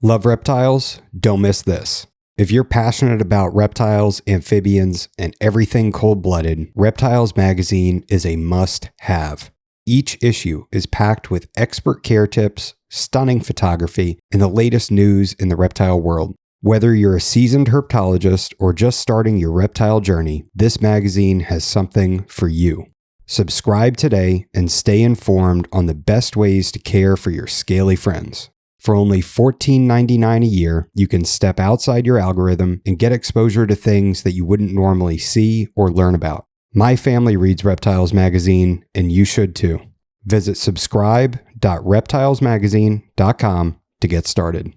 Love reptiles? Don't miss this. If you're passionate about reptiles, amphibians, and everything cold-blooded, Reptiles magazine is a must-have. Each issue is packed with expert care tips, stunning photography, and the latest news in the reptile world. Whether you're a seasoned herpetologist or just starting your reptile journey, this magazine has something for you. Subscribe today and stay informed on the best ways to care for your scaly friends. For only $14.99 a year, you can step outside your algorithm and get exposure to things that you wouldn't normally see or learn about. My family reads Reptiles magazine, and you should too. Visit subscribe.reptilesmagazine.com to get started.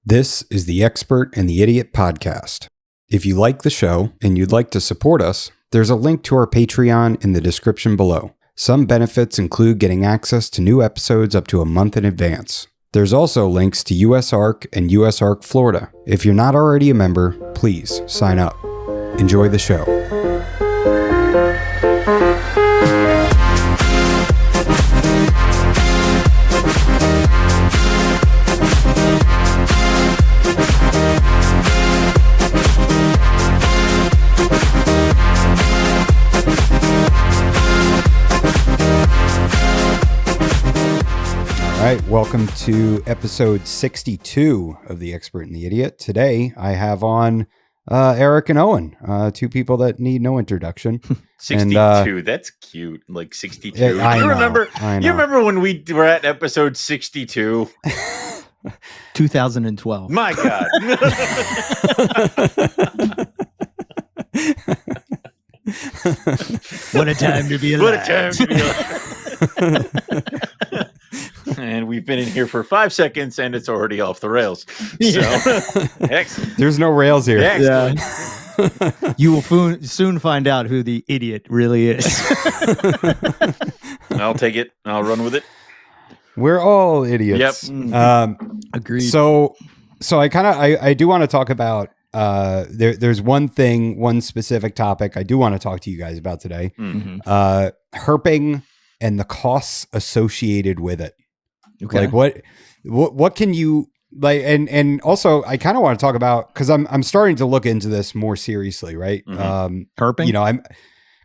This is the Expert and the Idiot podcast. If you like the show and you'd like to support us, there's a link to our Patreon in the description below. Some benefits include getting access to new episodes up to a month in advance. There's also links to USARK and USARK Florida. If you're not already a member, please sign up. Enjoy the show. All right, welcome to episode 62 of The Expert and the Idiot. Today, I have on Eric and Owen, two people that need no introduction. 62, and, that's cute. Like 62. I know. You remember when we were at episode 62? 2012. My God. What a time to be alive. What a time to be alive. And we've been in here for 5 seconds and it's already off the rails. So, excellent. There's no rails here. Excellent. Yeah. You will soon find out who the idiot really is. I'll take it. I'll run with it. We're all idiots. Yep. Agreed. So I do want to talk about there's one specific topic I do want to talk to you guys about today. Mm-hmm. Herping and the costs associated with it. Okay. Like what can you like, and also I kind of want to talk about, because I'm starting to look into this more seriously, right? Mm-hmm. Herping? You know, I'm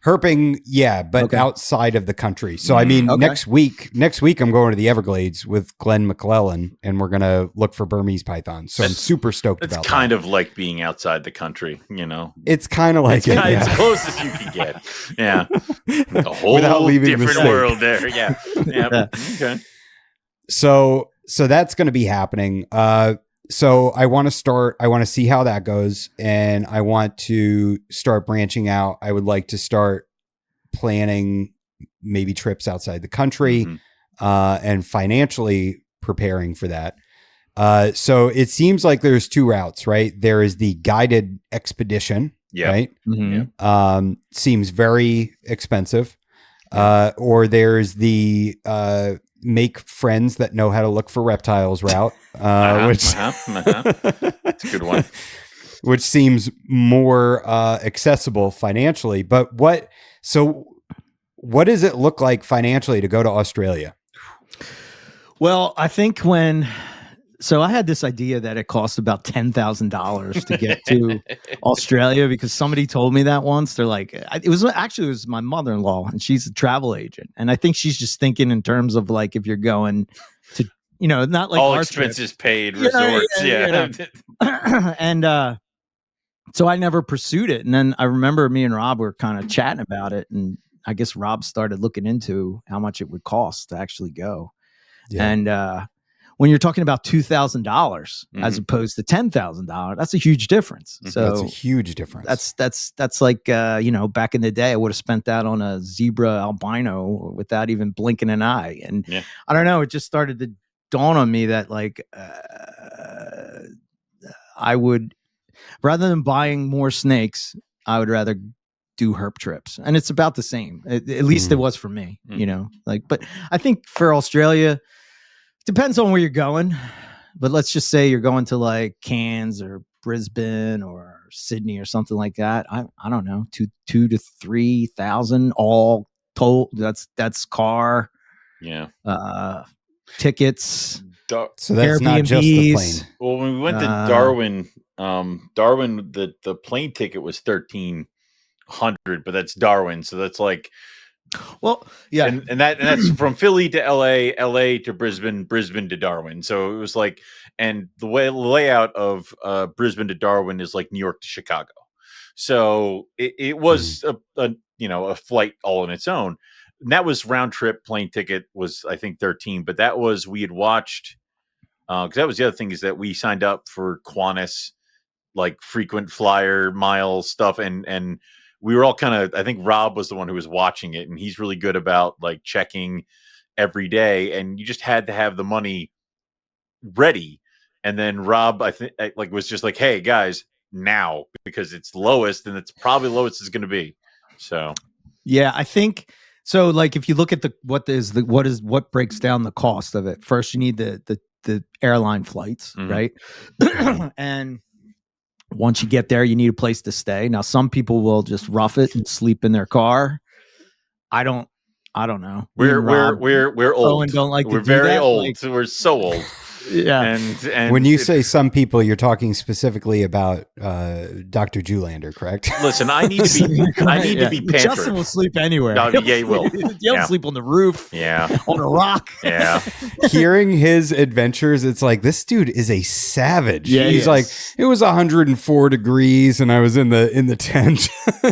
herping, yeah, but okay. outside of the country. So I mean, okay. next week I'm going to the Everglades with Glenn McClellan, and we're gonna look for Burmese pythons. So I'm super stoked about that. It's kind of like being outside the country, you know. It's kind of like it's as close as you can get. Yeah, a whole different world there. Yeah. Okay. So that's going to be happening. So I want to see how that goes, and I want to start branching out. I would like to start planning maybe trips outside the country, and financially preparing for that. So it seems like there's two routes, right? There is the guided expedition, right? Mm-hmm. Seems very expensive. Or there's the make friends that know how to look for reptiles route, which that's a good one. Which seems more accessible financially. But what does it look like financially to go to Australia? Well, I think so I had this idea that it cost about $10,000 to get to Australia, because somebody told me that once. They're like, it was my mother-in-law, and she's a travel agent. And I think she's just thinking in terms of like, if you're going to, you know, not like all expenses paid resorts. Yeah. And so I never pursued it. And then I remember me and Rob were kind of chatting about it. And I guess Rob started looking into how much it would cost to actually go. Yeah. And, when you're talking about $2,000 as opposed to $10,000, that's a huge difference. So that's a huge difference. That's like, you know, back in the day, I would have spent that on a zebra albino without even blinking an eye. And I don't know, it just started to dawn on me that like, I would, rather than buying more snakes, I would rather do herp trips. And it's about the same. At least it was for me, you know, like, but I think for Australia, depends on where you're going, but let's just say you're going to like Cairns or Brisbane or Sydney or something like that. I don't know, $2,000 to $3,000 all told. That's car, yeah, tickets, So that's not just the plane. Airbnbs. Well, when we went to Darwin, the plane ticket was $1,300, but that's Darwin, so that's like, Well, yeah, and that's from Philly to LA to Brisbane to Darwin. So it was like, and the layout of Brisbane to Darwin is like New York to Chicago. So it was a flight all on its own. And that was round trip plane ticket was, I think, 13, but that was, we had watched, because that was the other thing, is that we signed up for Qantas, like frequent flyer mile stuff, and we were all kind of, I think Rob was the one who was watching it, and he's really good about like checking every day, and you just had to have the money ready. And then Rob, I think, like, was just like, hey guys, now, because it's lowest, and it's probably lowest it's going to be. So yeah, I think so. Like, if you look at what breaks down the cost of it, first you need the airline flights, right? And once you get there, you need a place to stay. Now, some people will just rough it and sleep in their car. I don't know. We're old. Owen don't like we're to do very that. old. Like, We're so old. Yeah. And when you say some people, you're talking specifically about Dr. Julander, correct? Listen, I need to be pampered. Justin will sleep anywhere. No, yeah, he will. He'll sleep on the roof. Yeah. On a rock. Yeah. Hearing his adventures, it's like, this dude is a savage. Yeah, he's like, it was 104 degrees and I was in the tent.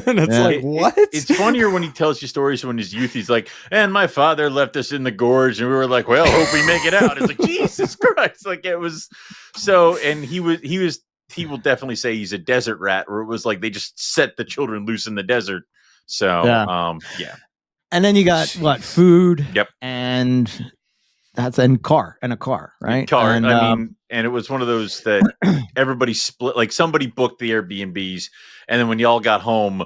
And it's like, what? It's funnier when he tells you stories from his youth. He's like, and my father left us in the gorge, and we were like, well, hope we make it out. It's like, Jesus Christ. Like, it was so, and he will definitely say he's a desert rat, where it was like they just set the children loose in the desert. So yeah. And then you got what, food? Yep. And that's a car, right? Car. And, I mean, and it was one of those that everybody split. Like, somebody booked the Airbnbs, and then when y'all got home,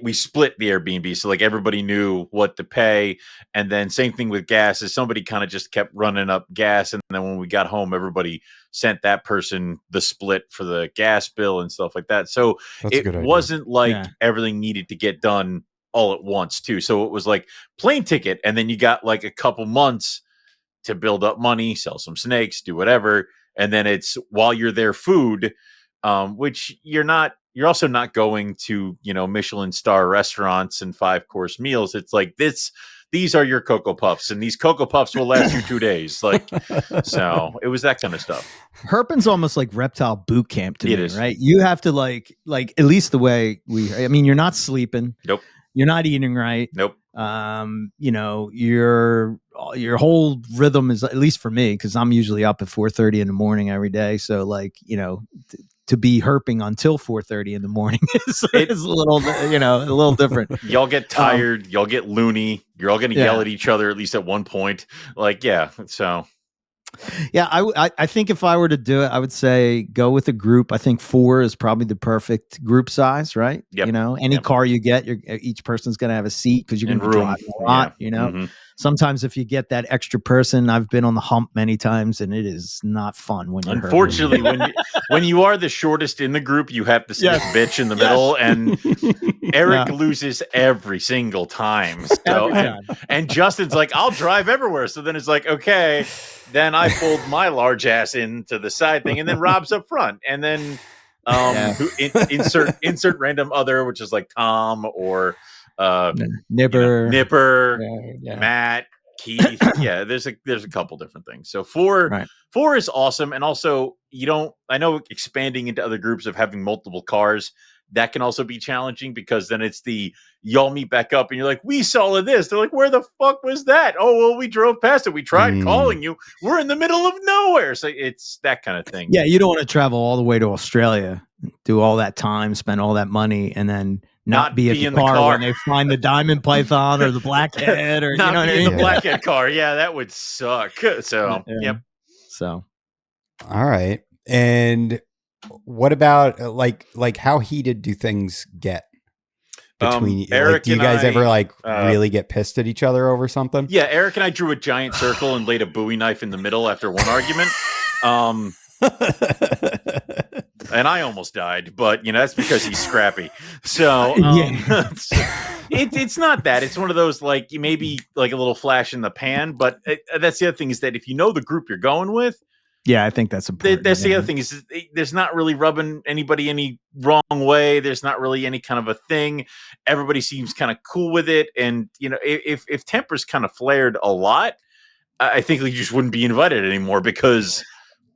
we split the Airbnb, so like everybody knew what to pay. And then same thing with gas, is somebody kind of just kept running up gas, and then when we got home, everybody sent that person the split for the gas bill and stuff like that. So it wasn't like everything needed to get done all at once too. So it was like plane ticket, and then you got like a couple months to build up money, sell some snakes, do whatever, and then it's, while you're there, food, which you're also not going to, Michelin star restaurants and 5-course meals. It's like these are your Cocoa Puffs, and these Cocoa Puffs will last you 2 days. Like, so it was that kind of stuff. Herping's almost like Reptile boot camp to me, is. right? You have to like at least the way you're not sleeping. Nope. You're not eating right. Nope. Your whole rhythm is, at least for me, because I'm usually up at 4:30 in the morning every day. So like, to be herping until 4:30 in the morning is a little different. Y'all get tired, y'all get loony, you're all going to yell at each other at least at one point. Like, so. Yeah, I think if I were to do it, I would say go with a group. I think 4 is probably the perfect group size, right? Yep. Any car you get, each person's going to have a seat, because you're going to be driving a lot. Mm-hmm. Sometimes if you get that extra person, I've been on the hump many times, and it is not fun when you're unfortunately when you are the shortest in the group, you have to sit bitch in the middle, and Eric loses every single time. So and Justin's like, I'll drive everywhere. So then it's like, okay, then I pulled my large ass into the side thing, and then Rob's up front, and then insert random other, which is like Tom or Nipper, Matt, Keith. Yeah, there's a couple different things. So 4 is awesome. And also, I know expanding into other groups of having multiple cars, that can also be challenging, because then it's y'all meet back up and you're like, we saw this. They're like, where the fuck was that? Oh, well, we drove past it. We tried calling you. We're in the middle of nowhere. So it's that kind of thing. Yeah, you don't want to travel all the way to Australia, do all that time, spend all that money, and then not be at the car when they find the diamond python or the blackhead, or not be in the blackhead car. Yeah, that would suck. So yep. So all right. And what about like how heated do things get between Eric? Do you guys ever really get pissed at each other over something? Yeah, Eric and I drew a giant circle and laid a Bowie knife in the middle after one argument. and I almost died, but that's because he's scrappy. So it's not that. It's one of those like maybe like a little flash in the pan, but that's the other thing is that if you know the group you're going with. Yeah, I think that's important. That's the other thing is there's not really rubbing anybody any wrong way. There's not really any kind of a thing. Everybody seems kind of cool with it. And, if tempers kind of flared a lot, I think you just wouldn't be invited anymore because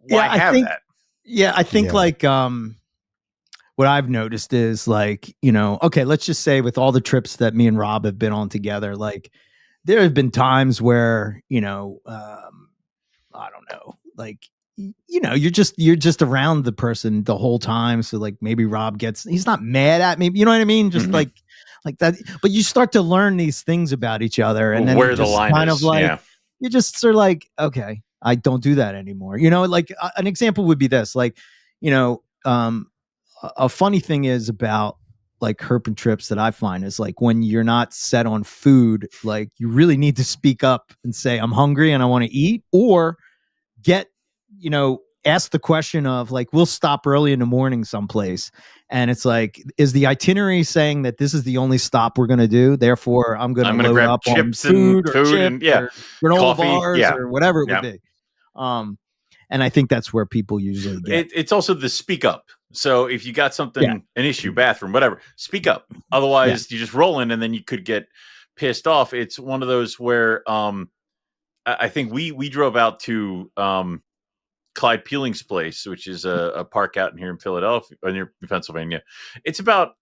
why have that? Yeah, I think like what I've noticed is like, okay, let's just say with all the trips that me and Rob have been on together, like there have been times where, I don't know, like, you're just around the person the whole time. So like maybe Rob he's not mad at me. You know what I mean? Just like that. But you start to learn these things about each other. And then where the line kind is. Of like, you just sort of like, okay, I don't do that anymore. Like an example would be this, like, a funny thing is about like herping trips that I find is like when you're not set on food, like you really need to speak up and say, I'm hungry and I want to eat, or ask the question of like, we'll stop early in the morning someplace. And it's like, is the itinerary saying that this is the only stop we're going to do? Therefore, I'm going to load grab up chips on food and or and granola coffee, bars or whatever it would be. And I think that's where people usually get. It's also the speak up. So if you got something, an issue, bathroom, whatever, speak up. Otherwise, you just roll in and then you could get pissed off. It's one of those where I think we drove out to Clyde Peeling's place, which is a park out here in Philadelphia, near Pennsylvania. It's about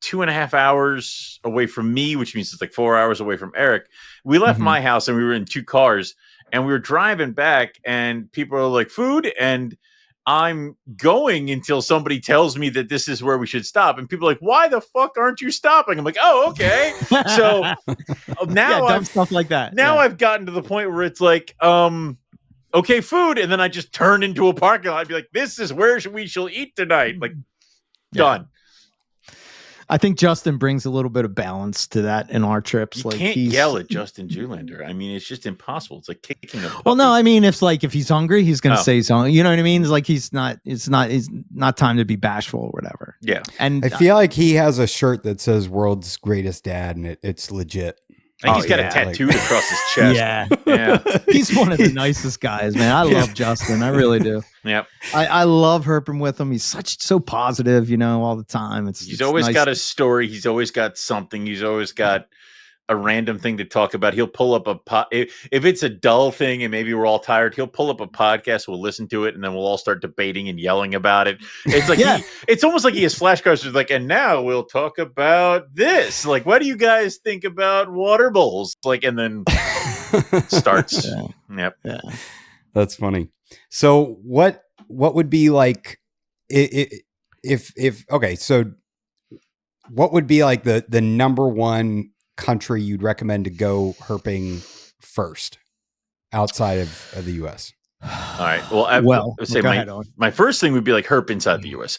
2.5 hours away from me, which means it's like 4 hours away from Eric. We left my house and we were in 2 cars and we were driving back and people are like, food, and I'm going until somebody tells me that this is where we should stop. And people are like, why the fuck aren't you stopping? I'm like, oh, okay. So now stuff like that. Now I've gotten to the point where it's like, okay, food. And then I just turn into a parking lot. I'd be like, this is where we shall eat tonight. Like, done. I think Justin brings a little bit of balance to that in our trips. You can't yell at Justin Julander. I mean, it's just impossible. It's like kicking a puppy. Well, no, I mean, if he's hungry, he's going to say something. You know what I mean? It's like it's not time to be bashful or whatever. Yeah. And I feel like he has a shirt that says "World's Greatest Dad" and it's legit. And he's got it tattooed across his chest. Yeah. He's one of the nicest guys, man. I love Justin. I really do. Yep. I love herping with him. He's so positive, all the time. He's always nice. Got a story. He's always got something. He's always got a random thing to talk about. He'll pull up if it's a dull thing and maybe we're all tired, he'll pull up a podcast, we'll listen to it, and then we'll all start debating and yelling about it. It's like it's almost like he has flashcards. It's like, and now we'll talk about this. Like, what do you guys think about water bowls? Like, and then starts. Yep. Yeah. That's funny. So what would be like if okay, so what would be like the number one country you'd recommend to go herping first outside of the US? All right. Well, I say my first thing would be like herp inside the US.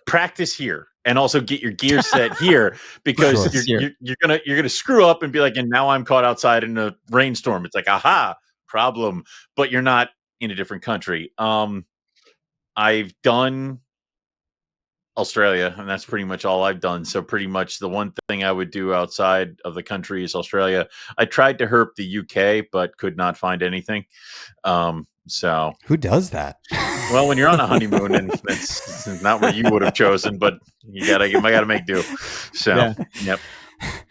Practice here and also get your gear set here because you're gonna screw up and be like, and now I'm caught outside in a rainstorm. It's like, aha, problem. But you're not in a different country. I've done Australia, and that's pretty much all I've done. So pretty much the one thing I would do outside of the country is Australia. I tried to herp the UK, but could not find anything. So who does that? Well, when you're on a honeymoon, and that's not where you would have chosen, but you gotta make do. So, yep.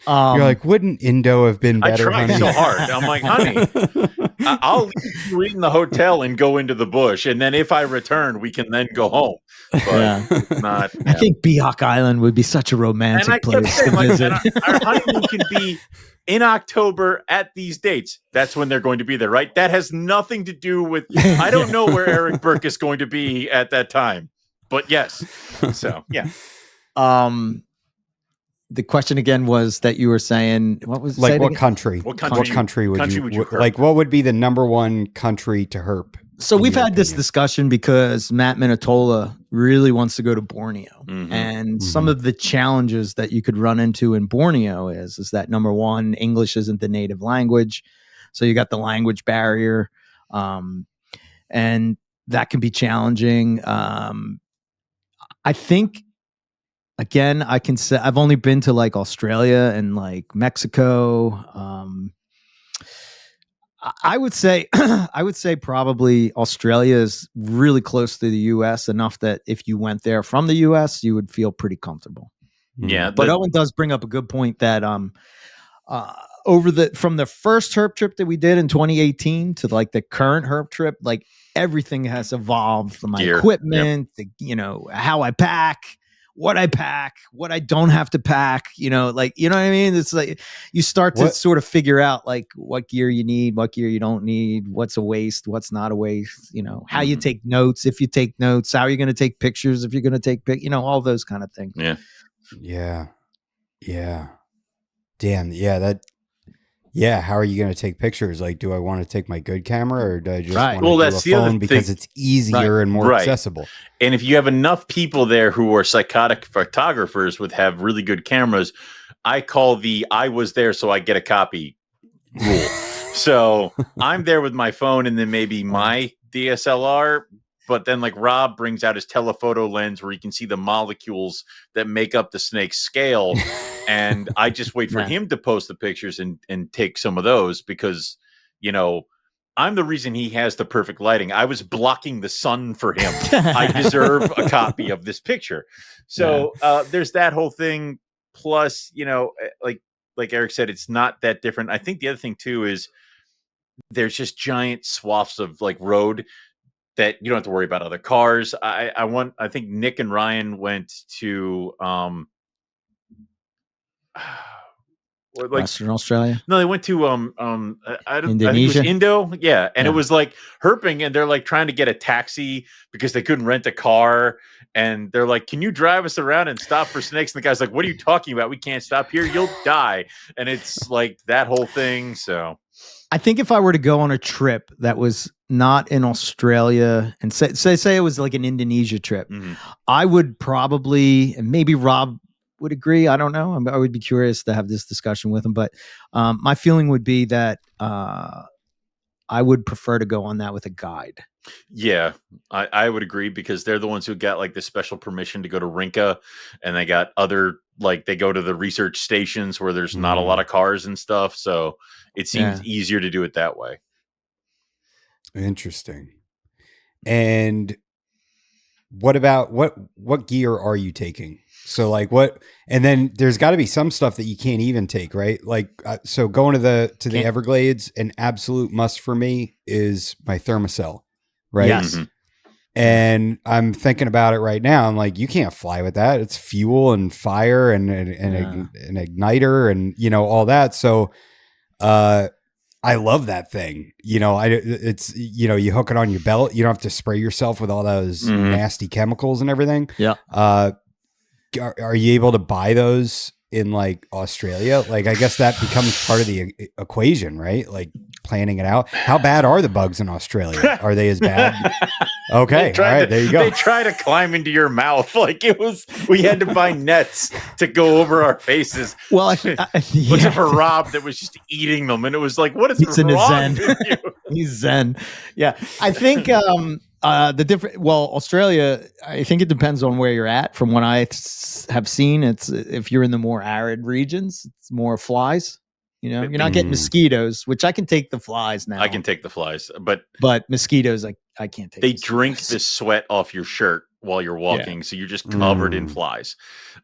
You're like, wouldn't Indo have been better? I tried so hard. I'm like, honey, I'll leave you in the hotel and go into the bush, and then if I return, we can then go home. But not. I think Biak Island would be such a romantic place to visit. Our honeymoon can be in October at these dates. That's when they're going to be there, right? That has nothing to do with. I don't know where Eric Burke is going to be at that time, but yes. So yeah. The question again was that you were saying, what was like what country? What country would you like? What would be the number one country to herp? So we've had this discussion because Matt Minatola really wants to go to Borneo, and some of the challenges that you could run into in Borneo is that number one, English isn't the native language, so you got the language barrier, and that can be challenging. I think, again, I can say I've only been to like Australia and like Mexico. I would say I would say probably Australia is really close to the US enough that if you went there from the US, you would feel pretty comfortable. Yeah, But Owen does bring up a good point that from the first herp trip that we did in 2018 to like the current herp trip, like everything has evolved from my Gear. equipment, how I pack, what I don't have to pack, like, you know what I mean? It's like you start to sort of figure out like what gear you need, what gear you don't need, what's a waste, what's not a waste, how you take notes, if you take notes, how are you going to take pictures, if you're going to take all those kind of things. Yeah. Damn. Yeah. How are you going to take pictures? Like, do I want to take my good camera or do I just want to do that's a the other phone because thing. it's easier and more accessible? And if you have enough people there who are psychotic photographers would have really good cameras, I call the "I was there, so I get a copy" rule. So I'm there with my phone and then maybe my DSLR. But then like Rob brings out his telephoto lens where you can see the molecules that make up the snake's scale. And I just wait for him to post the pictures and take some of those because, I'm the reason he has the perfect lighting. I was blocking the sun for him. I deserve a copy of this picture. So there's that whole thing. Plus, like Eric said, it's not that different. I think the other thing too is there's just giant swaths of like road that you don't have to worry about other cars. I think Nick and Ryan went to Western Australia. No, they went to Indonesia. I think it was Indo. Yeah. And it was like herping and they're like trying to get a taxi because they couldn't rent a car. And they're like, "Can you drive us around and stop for snakes?" And the guy's like, "What are you talking about? We can't stop here. You'll die." And it's like that whole thing. So I think if I were to go on a trip that was not in Australia and say it was like an Indonesia trip, I would probably, and maybe Rob would agree, I don't know. I would be curious to have this discussion with him, but my feeling would be that I would prefer to go on that with a guide. Yeah, I would agree because they're the ones who got like the special permission to go to Rinka, and they got other like they go to the research stations where there's not a lot of cars and stuff. So it seems easier to do it that way. Interesting. And what about what gear are you taking? So like what, and then there's got to be some stuff that you can't even take, right? Like, so going to the Everglades, an absolute must for me is my Thermacell, right? Yes. And I'm thinking about it right now. I'm like, you can't fly with that. It's fuel and fire and an igniter and, all that. So, I love that thing. It's, you hook it on your belt. You don't have to spray yourself with all those nasty chemicals and everything. Yeah. Are you able to buy those in like Australia? Like, I guess that becomes part of the equation, right? Like planning it out. How bad are the bugs in Australia? Are they as bad? Okay. All right. There you go. They try to climb into your mouth. Like we had to buy nets to go over our faces. Well, except for Rob that was just eating them. And it was like, what is wrong with you? He's zen. Yeah. I think, Australia, I think it depends on where you're at. From what I have seen, it's if you're in the more arid regions, it's more flies. You're not getting mosquitoes, which I can take the flies now. I can take the flies, but mosquitoes, I can't take. They drink the sweat off your shirt while you're walking, so you're just covered in flies.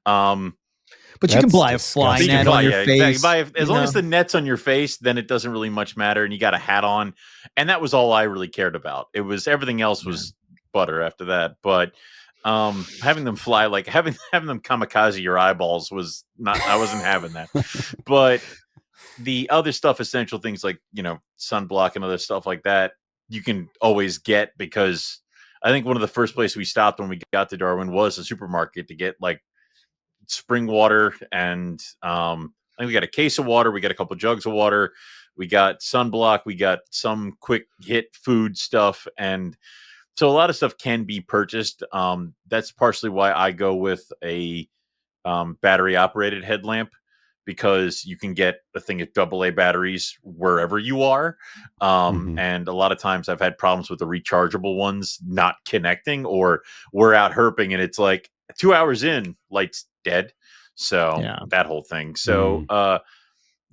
But you can buy a fly net on your face. As long as the net's on your face, then it doesn't really much matter, and you got a hat on. And that was all I really cared about. It was everything else was butter after that. But having them fly, like having them kamikaze your eyeballs was not. I wasn't having that. But the other stuff, essential things like sunblock and other stuff like that, you can always get because I think one of the first places we stopped when we got to Darwin was a supermarket to get like spring water and I think we got a case of water, we got a couple jugs of water, we got sunblock, we got some quick hit food stuff, and so a lot of stuff can be purchased. That's partially why I go with a battery operated headlamp, because you can get a thing of AA batteries wherever you are. And a lot of times I've had problems with the rechargeable ones not connecting, or we're out herping and it's like 2 hours in, light's dead. So that whole thing. So,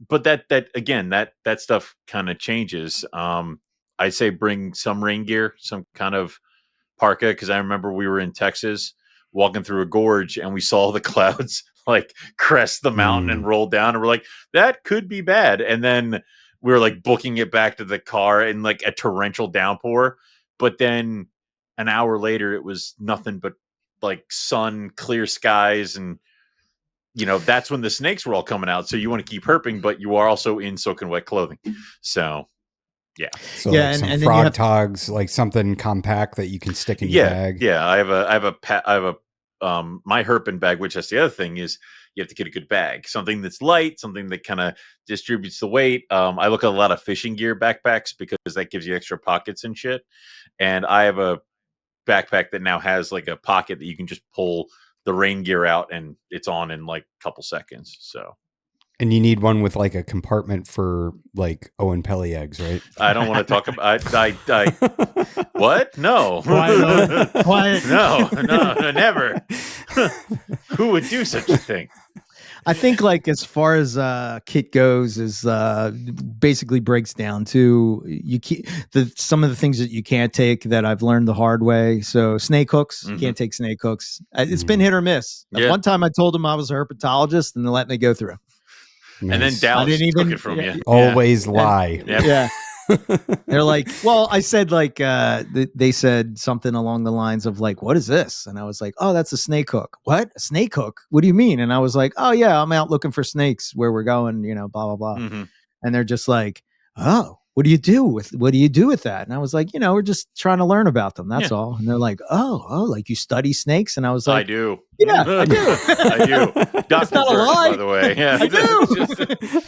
but that again, that stuff kind of changes. I say bring some rain gear, some kind of parka, because I remember we were in Texas walking through a gorge and we saw the clouds like crest the mountain and roll down, and we're like, that could be bad. And then we were like booking it back to the car in like a torrential downpour. But then an hour later, it was nothing but like sun, clear skies, and that's when the snakes were all coming out. So you want to keep herping, but you are also in soaking wet clothing. So yeah. So like some frog togs, like something compact that you can stick in your bag. Yeah. I have a my herping bag, which that's the other thing, is you have to get a good bag, something that's light, something that kind of distributes the weight. I look at a lot of fishing gear backpacks because that gives you extra pockets and shit. And I have a backpack that now has like a pocket that you can just pull the rain gear out and it's on in like a couple seconds. So, and you need one with like a compartment for like Owen Pelly eggs, right? I don't want to talk about I what? No. Quiet. No, never. Who would do such a thing? I think like as far as kit goes is basically breaks down to some of the things that you can't take that I've learned the hard way. So snake hooks, you can't take snake hooks. It's been hit or miss. Yeah. One time I told them I was a herpetologist and they let me go through. Nice. And then Dallas took it from you. Always lie. Yeah. They're like, well, I said like they said something along the lines of like, what is this? And I was like, oh, that's a snake hook. What? A snake hook? What do you mean? And I was like, oh yeah, I'm out looking for snakes where we're going, blah blah blah. And they're just like, oh, what do you do with that? And I was like, we're just trying to learn about them. That's all. And they're like, oh, like you study snakes? And I was like, I do. Yeah, I do. I do. That's not a lie, by the way. Yeah. I do.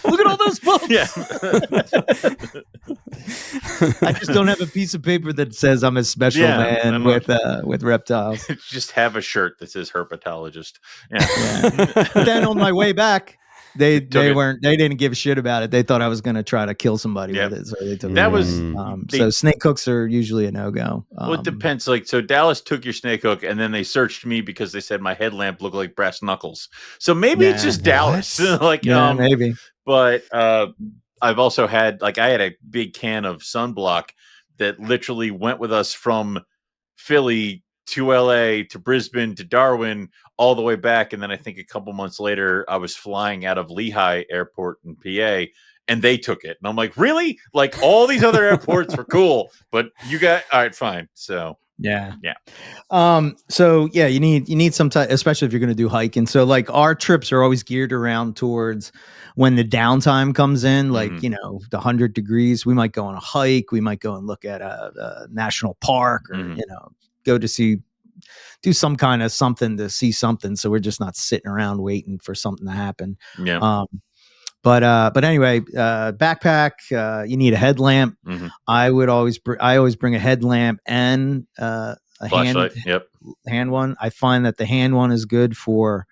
Look at all those books. Yeah. I just don't have a piece of paper that says I'm a special man with reptiles. Just have a shirt that says herpetologist. Yeah. But then on my way back, they didn't give a shit about it. They thought I was going to try to kill somebody with it. So they took that was so snake hooks are usually a no-go. Well, it depends. Like, so Dallas took your snake hook and then they searched me because they said my headlamp looked like brass knuckles. So maybe it's just Dallas. Maybe. But I've also had I had a big can of sunblock that literally went with us from Philly to LA to Brisbane to Darwin all the way back. And then I think a couple months later, I was flying out of Lehigh Airport in PA and they took it. And I'm like, really? Like all these other airports were cool, but you got, all right, fine. So yeah. So yeah, you need some time, especially if you're going to do hiking. So like our trips are always geared around towards when the downtime comes in, like, the 100 degrees, we might go on a hike. We might go and look at a national park or, go to do some kind of something to see something. So we're just not sitting around waiting for something to happen. Yeah. But anyway, backpack, you need a headlamp. I always bring a headlamp and a flashlight. Hand one. I find that the hand one is good for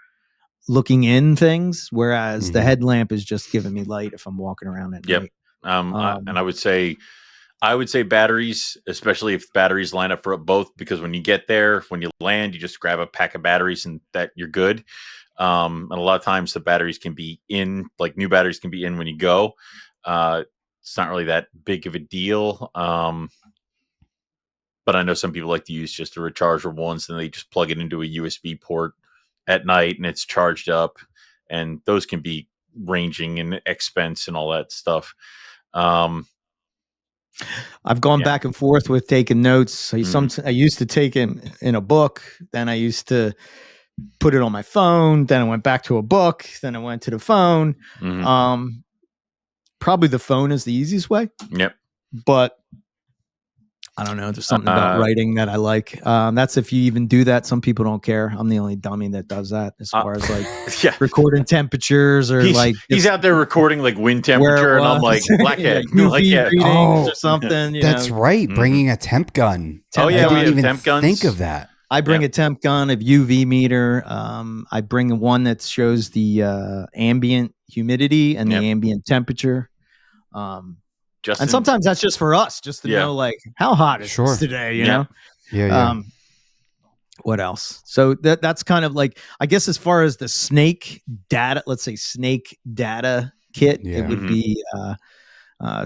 looking in things, whereas the headlamp is just giving me light if I'm walking around at night. And I would say batteries, especially if batteries line up for both, because when you get there, when you land, you just grab a pack of batteries and that you're good. And a lot of times the batteries can be in, like new batteries can be in when you go. It's not really that big of a deal. But I know some people like to use just the rechargeable ones, and they just plug it into a USB port at night and it's charged up, and those can be ranging in expense and all that stuff. I've gone back and forth with taking notes. I used to take it in a book. Then I used to put it on my phone. Then I went back to a book. Then I went to the phone. Probably the phone is the easiest way. Yep. But I don't know. There's something about writing that I like. That's if you even do that. Some people don't care. I'm the only dummy that does that as far as like recording temperatures or he's out there recording like wind temperature, and I'm like blackhead, readings or something. That's right. Bringing a temp gun. We have even temp guns. Think of that. I bring a temp gun, a UV meter. I bring one that shows the ambient humidity and the ambient temperature. And sometimes that's just for us, just to know like how hot is it today, you know? Yeah. What else? So that's kind of like, I guess, as far as the snake data, let's say snake data kit, it would be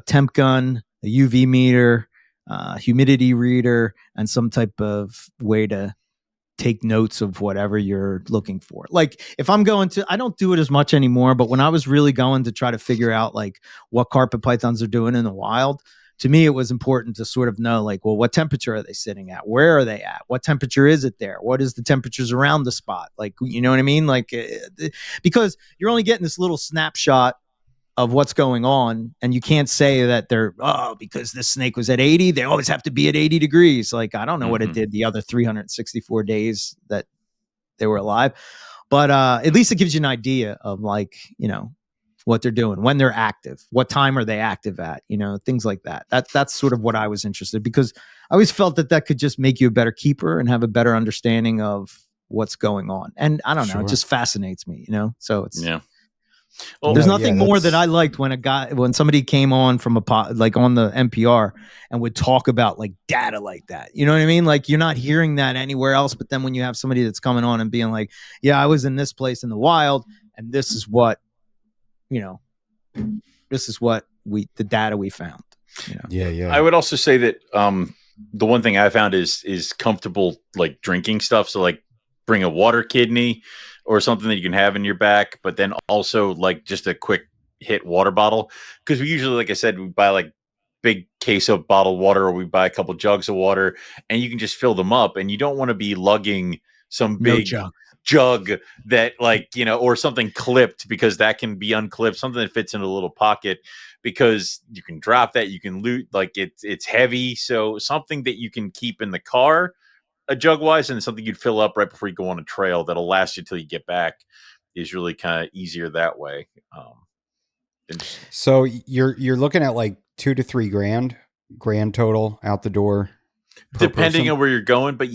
temp gun, a UV meter, humidity reader, and some type of way to take notes of whatever you're looking for. Like if I'm going to, I don't do it as much anymore, but when I was really going to try to figure out like what carpet pythons are doing in the wild, to me, it was important to sort of know, like, well, what temperature are they sitting at? Where are they at? What temperature is it there? What is the temperatures around the spot? Like, you know what I mean? Like, because you're only getting this little snapshot of what's going on, and you can't say that they're, because this snake was at 80, they always have to be at 80 degrees. Like, I don't know what it did the other 364 days that they were alive, but at least it gives you an idea of, like, you know, what they're doing, when they're active, what time are they active at, you know, things like that. That's sort of what I was interested, because I always felt that could just make you a better keeper and have a better understanding of what's going on. And I don't know, it just fascinates me, you know? So it's, well, there's nothing more that I liked when somebody came on from like on the NPR and would talk about like data like that. You know what I mean? Like, you're not hearing that anywhere else. But then when you have somebody that's coming on and being like, yeah, I was in this place in the wild, and this is what, you know, this is what the data we found. You know? Yeah. I would also say that the one thing I found is comfortable, like, drinking stuff. So, like, bring a water kidney or something that you can have in your back, but then also like just a quick hit water bottle. Because we usually, like I said, we buy like big case of bottled water, or we buy a couple jugs of water, and you can just fill them up, and you don't want to be lugging some big jug that, like, you know, or something clipped, because that can be unclipped, something that fits in a little pocket, because you can drop that, you can loot, like it's heavy. So something that you can keep in the car, a jug wise, and something you'd fill up right before you go on a trail that'll last you till you get back, is really kind of easier that way. So you're looking at like $2 to $3 grand total out the door, depending on where you're going, but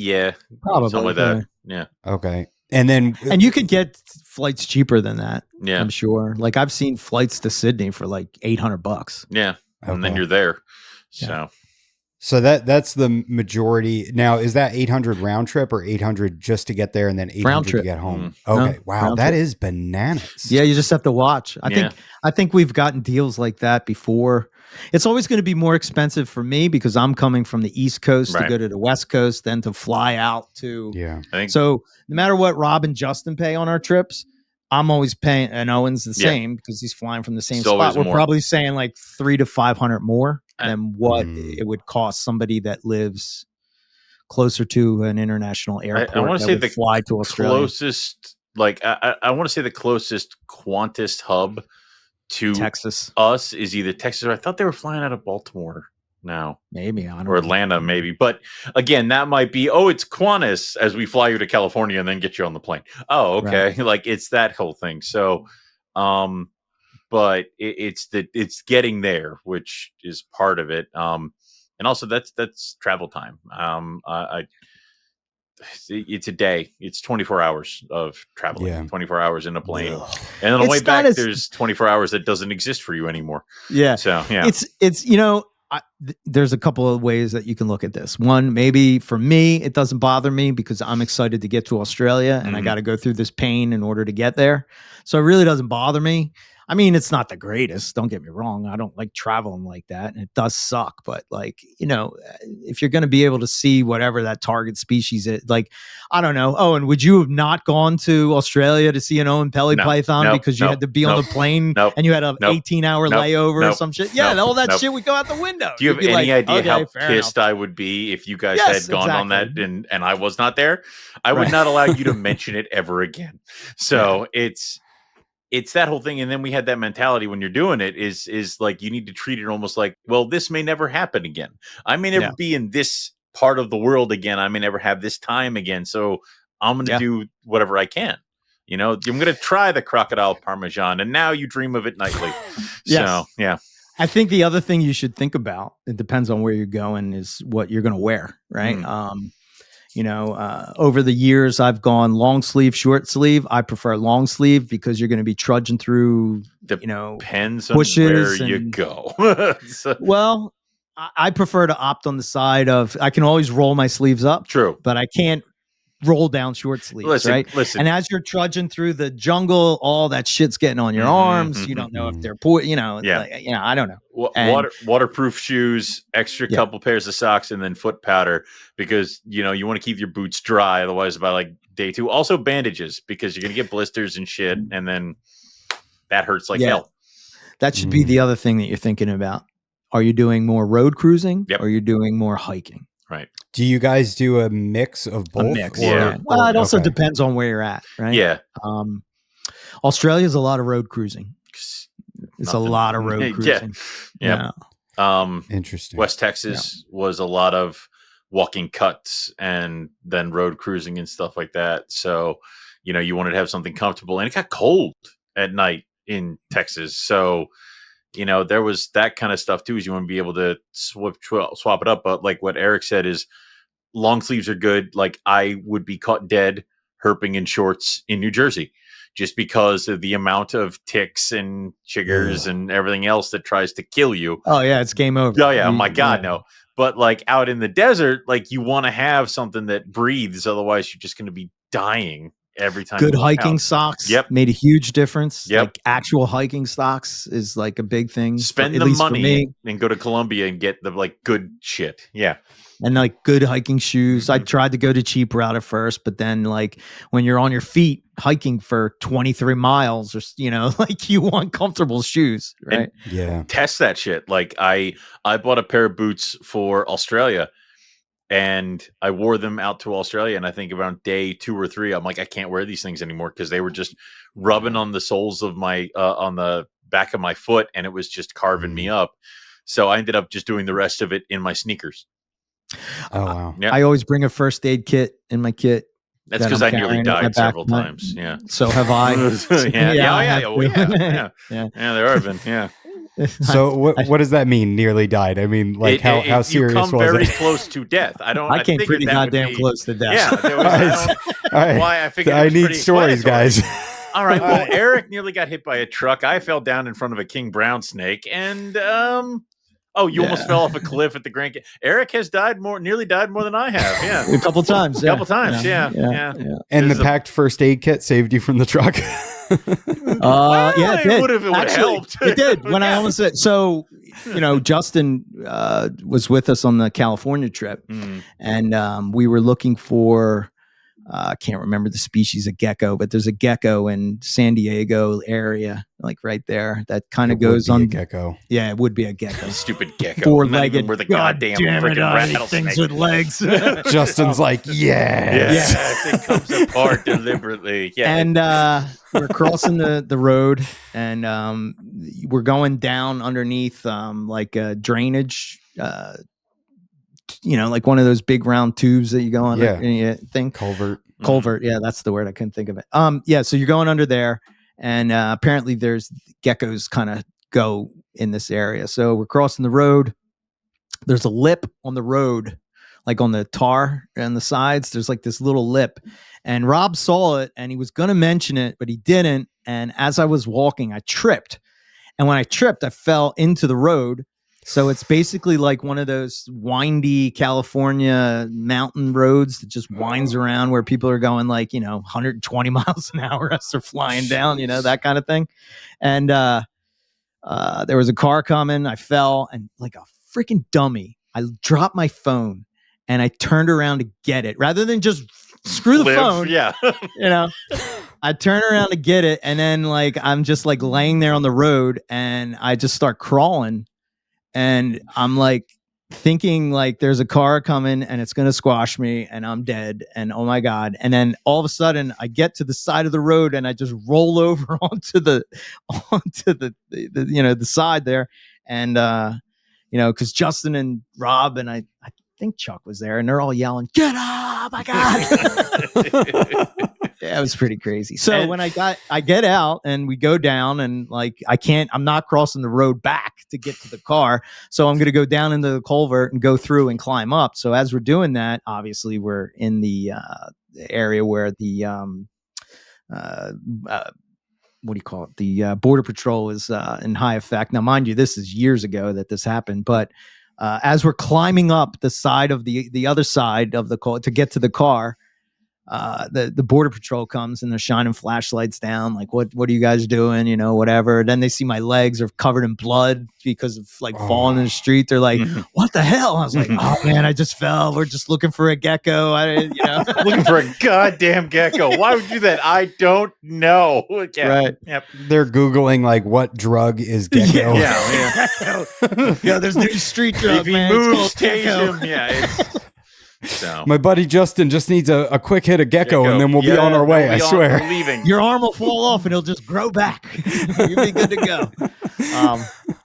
probably something like that. Yeah. Okay. And you could get flights cheaper than that. Yeah, I'm sure. Like, I've seen flights to Sydney for like $800. Yeah. And then you're there. So that's the majority. Now, is that 800 round trip, or 800 just to get there and then 800 to get home? Okay. No, wow. That is bananas. Yeah. You just have to watch. I think we've gotten deals like that before. It's always going to be more expensive for me because I'm coming from the East Coast to go to the West Coast, then to fly out to. Yeah. So no matter what Rob and Justin pay on our trips, I'm always paying, and Owen's the same because he's flying from the same spot. We're probably saying like $300 to $500 more than what it would cost somebody that lives closer to an international airport. I want to say the fly to Australia. Closest, like I want to say the closest Qantas hub to Texas us is either Texas, or I thought they were flying out of Baltimore now. Maybe, I don't know. Or Atlanta, maybe. But again, that might be, it's Qantas as we fly you to California and then get you on the plane. Oh, okay. Right. Like, it's that whole thing. So, but it's getting there, which is part of it. And also that's travel time. It's a day. It's 24 hours of traveling, 24 hours in a plane. And on the way back, there's 24 hours that doesn't exist for you anymore. Yeah. So, yeah. It's you know, there's a couple of ways that you can look at this. One, maybe for me, it doesn't bother me because I'm excited to get to Australia and I got to go through this pain in order to get there. So it really doesn't bother me. I mean, it's not the greatest. Don't get me wrong. I don't like traveling like that. And it does suck. But, like, you know, if you're going to be able to see whatever that target species is, like, I don't know. Oh, and would you have not gone to Australia to see an Owen python because you had to be on the plane and you had an 18-hour layover or some shit? Yeah, all that shit would go out the window. Do you have any idea how pissed I would be if you guys had gone on that and I was not there? I would not allow you to mention it ever again. So it's that whole thing. And then we had that mentality when you're doing it is like, you need to treat it almost like, well, this may never happen again. I may never be in this part of the world again. I may never have this time again. So I'm going to do whatever I can. You know, I'm going to try the crocodile parmesan, and now you dream of it nightly. So, yeah. I think the other thing you should think about, it depends on where you're going, is what you're going to wear. Right. You know, over the years, I've gone long sleeve, short sleeve. I prefer long sleeve because you're going to be trudging through, depends bushes on where you go. Well, I prefer to opt on the side of, I can always roll my sleeves up. True. But I can't roll down short sleeves, right? Listen. And as you're trudging through the jungle, all that shit's getting on your arms. You don't know if they're I don't know. Waterproof shoes, extra couple pairs of socks, and then foot powder because you want to keep your boots dry. Otherwise, by like day 2, also bandages because you're gonna get blisters and shit, and then that hurts like hell. That should be the other thing that you're thinking about. Are you doing more road cruising? Yep. Or are you doing more hiking? Right. Do you guys do a mix of both? A mix, Well, it also depends on where you're at, right? Yeah. Australia's a lot of road cruising. It's a lot of road cruising. Yeah. Interesting. West Texas was a lot of walking cuts and then road cruising and stuff like that. So, you wanted to have something comfortable, and it got cold at night in Texas. So, there was that kind of stuff too, is you want to be able to swap it up. But like what Eric said is long sleeves are good. Like I would be caught dead herping in shorts in New Jersey just because of the amount of ticks and chiggers and everything else that tries to kill you. Oh yeah. It's game over. Oh yeah. Oh my God. No. But like out in the desert, like you want to have something that breathes. Otherwise you're just going to be dying every time. Good hiking socks made a huge difference. Like actual hiking socks is like a big thing. Spend the money and go to Colombia and get the like good shit. Yeah. And like good hiking shoes. I tried to go to cheap route at first, but then like when you're on your feet hiking for 23 miles or, like you want comfortable shoes, right? And test that shit. Like I bought a pair of boots for Australia. And I wore them out to Australia, and I think around day 2 or 3, I'm like, I can't wear these things anymore because they were just rubbing on the soles of my on the back of my foot, and it was just carving me up. So I ended up just doing the rest of it in my sneakers. Oh wow! Yeah. I always bring a first aid kit in my kit. That's because I nearly died several times. Yeah. So have I. Yeah. There have been. Yeah. So what does that mean? Nearly died? I mean, like how serious was it? You come very close to death. I came pretty goddamn close to death. Yeah. Why I figured I need stories, guys. All right. Well, Eric nearly got hit by a truck. I fell down in front of a king brown snake, and you almost fell off a cliff at the Grand. Eric has nearly died more than I have. Yeah, a couple times. Yeah. And the packed first aid kit saved you from the truck. It did. It would have helped. It did. When I almost said so, Justin was with us on the California trip, and we were looking for. I can't remember the species of gecko, but there's a gecko in San Diego area, like right there. That kind of goes on. Gecko. Yeah, it would be a gecko. Stupid gecko. 4-legged. Where the goddamn freaking rattlesnake. Things with legs. Justin's like, yes, it comes apart deliberately. Yeah. And we're crossing the road, and we're going down underneath like a drainage. Like one of those big round tubes that you go on. Thing. Culvert. Yeah, that's the word. I couldn't think of it. So you're going under there, and apparently there's geckos kind of go in this area. So we're crossing the road. There's a lip on the road, like on the tar and the sides. There's like this little lip, and Rob saw it, and he was going to mention it, but he didn't. And as I was walking, I tripped, and when I tripped, I fell into the road. So it's basically like one of those windy California mountain roads that just winds around where people are going like, 120 miles an hour as they're flying down, that kind of thing. And there was a car coming. I fell, and like a freaking dummy, I dropped my phone and I turned around to get it rather than just screw the phone. Yeah. I turn around to get it. And then like, I'm just like laying there on the road, and I just start crawling. And I'm like thinking like there's a car coming and it's going to squash me and I'm dead. And oh my God. And then all of a sudden I get to the side of the road and I just roll over onto the side there. And, cause Justin and Rob and I think Chuck was there, and they're all yelling, "Get up, my God." Yeah, it was pretty crazy. So when I get out and we go down, and like I'm not crossing the road back to get to the car. So I'm going to go down into the culvert and go through and climb up. So as we're doing that, obviously we're in the area where the what do you call it? The Border Patrol is in high effect. Now, mind you, this is years ago that this happened, but as we're climbing up the side of the other side of the car to get to the car, the border patrol comes and they're shining flashlights down, like, what are you guys doing? You know, whatever. Then they see my legs are covered in blood because of like falling in the street. They're like, what the hell? I was like, oh man, I just fell. We're just looking for a gecko. Looking for a goddamn gecko. Why would you do that? I don't know. Yeah. Right. Yep. They're Googling like what drug is gecko. Yeah, there's new street drugs, If he man. It's moves, called tase gecko. him. Yeah. So. My buddy Justin just needs a quick hit of gecko, and then we'll be on our way. I swear. We're leaving. Your arm will fall off and it'll just grow back. You'll be good to go.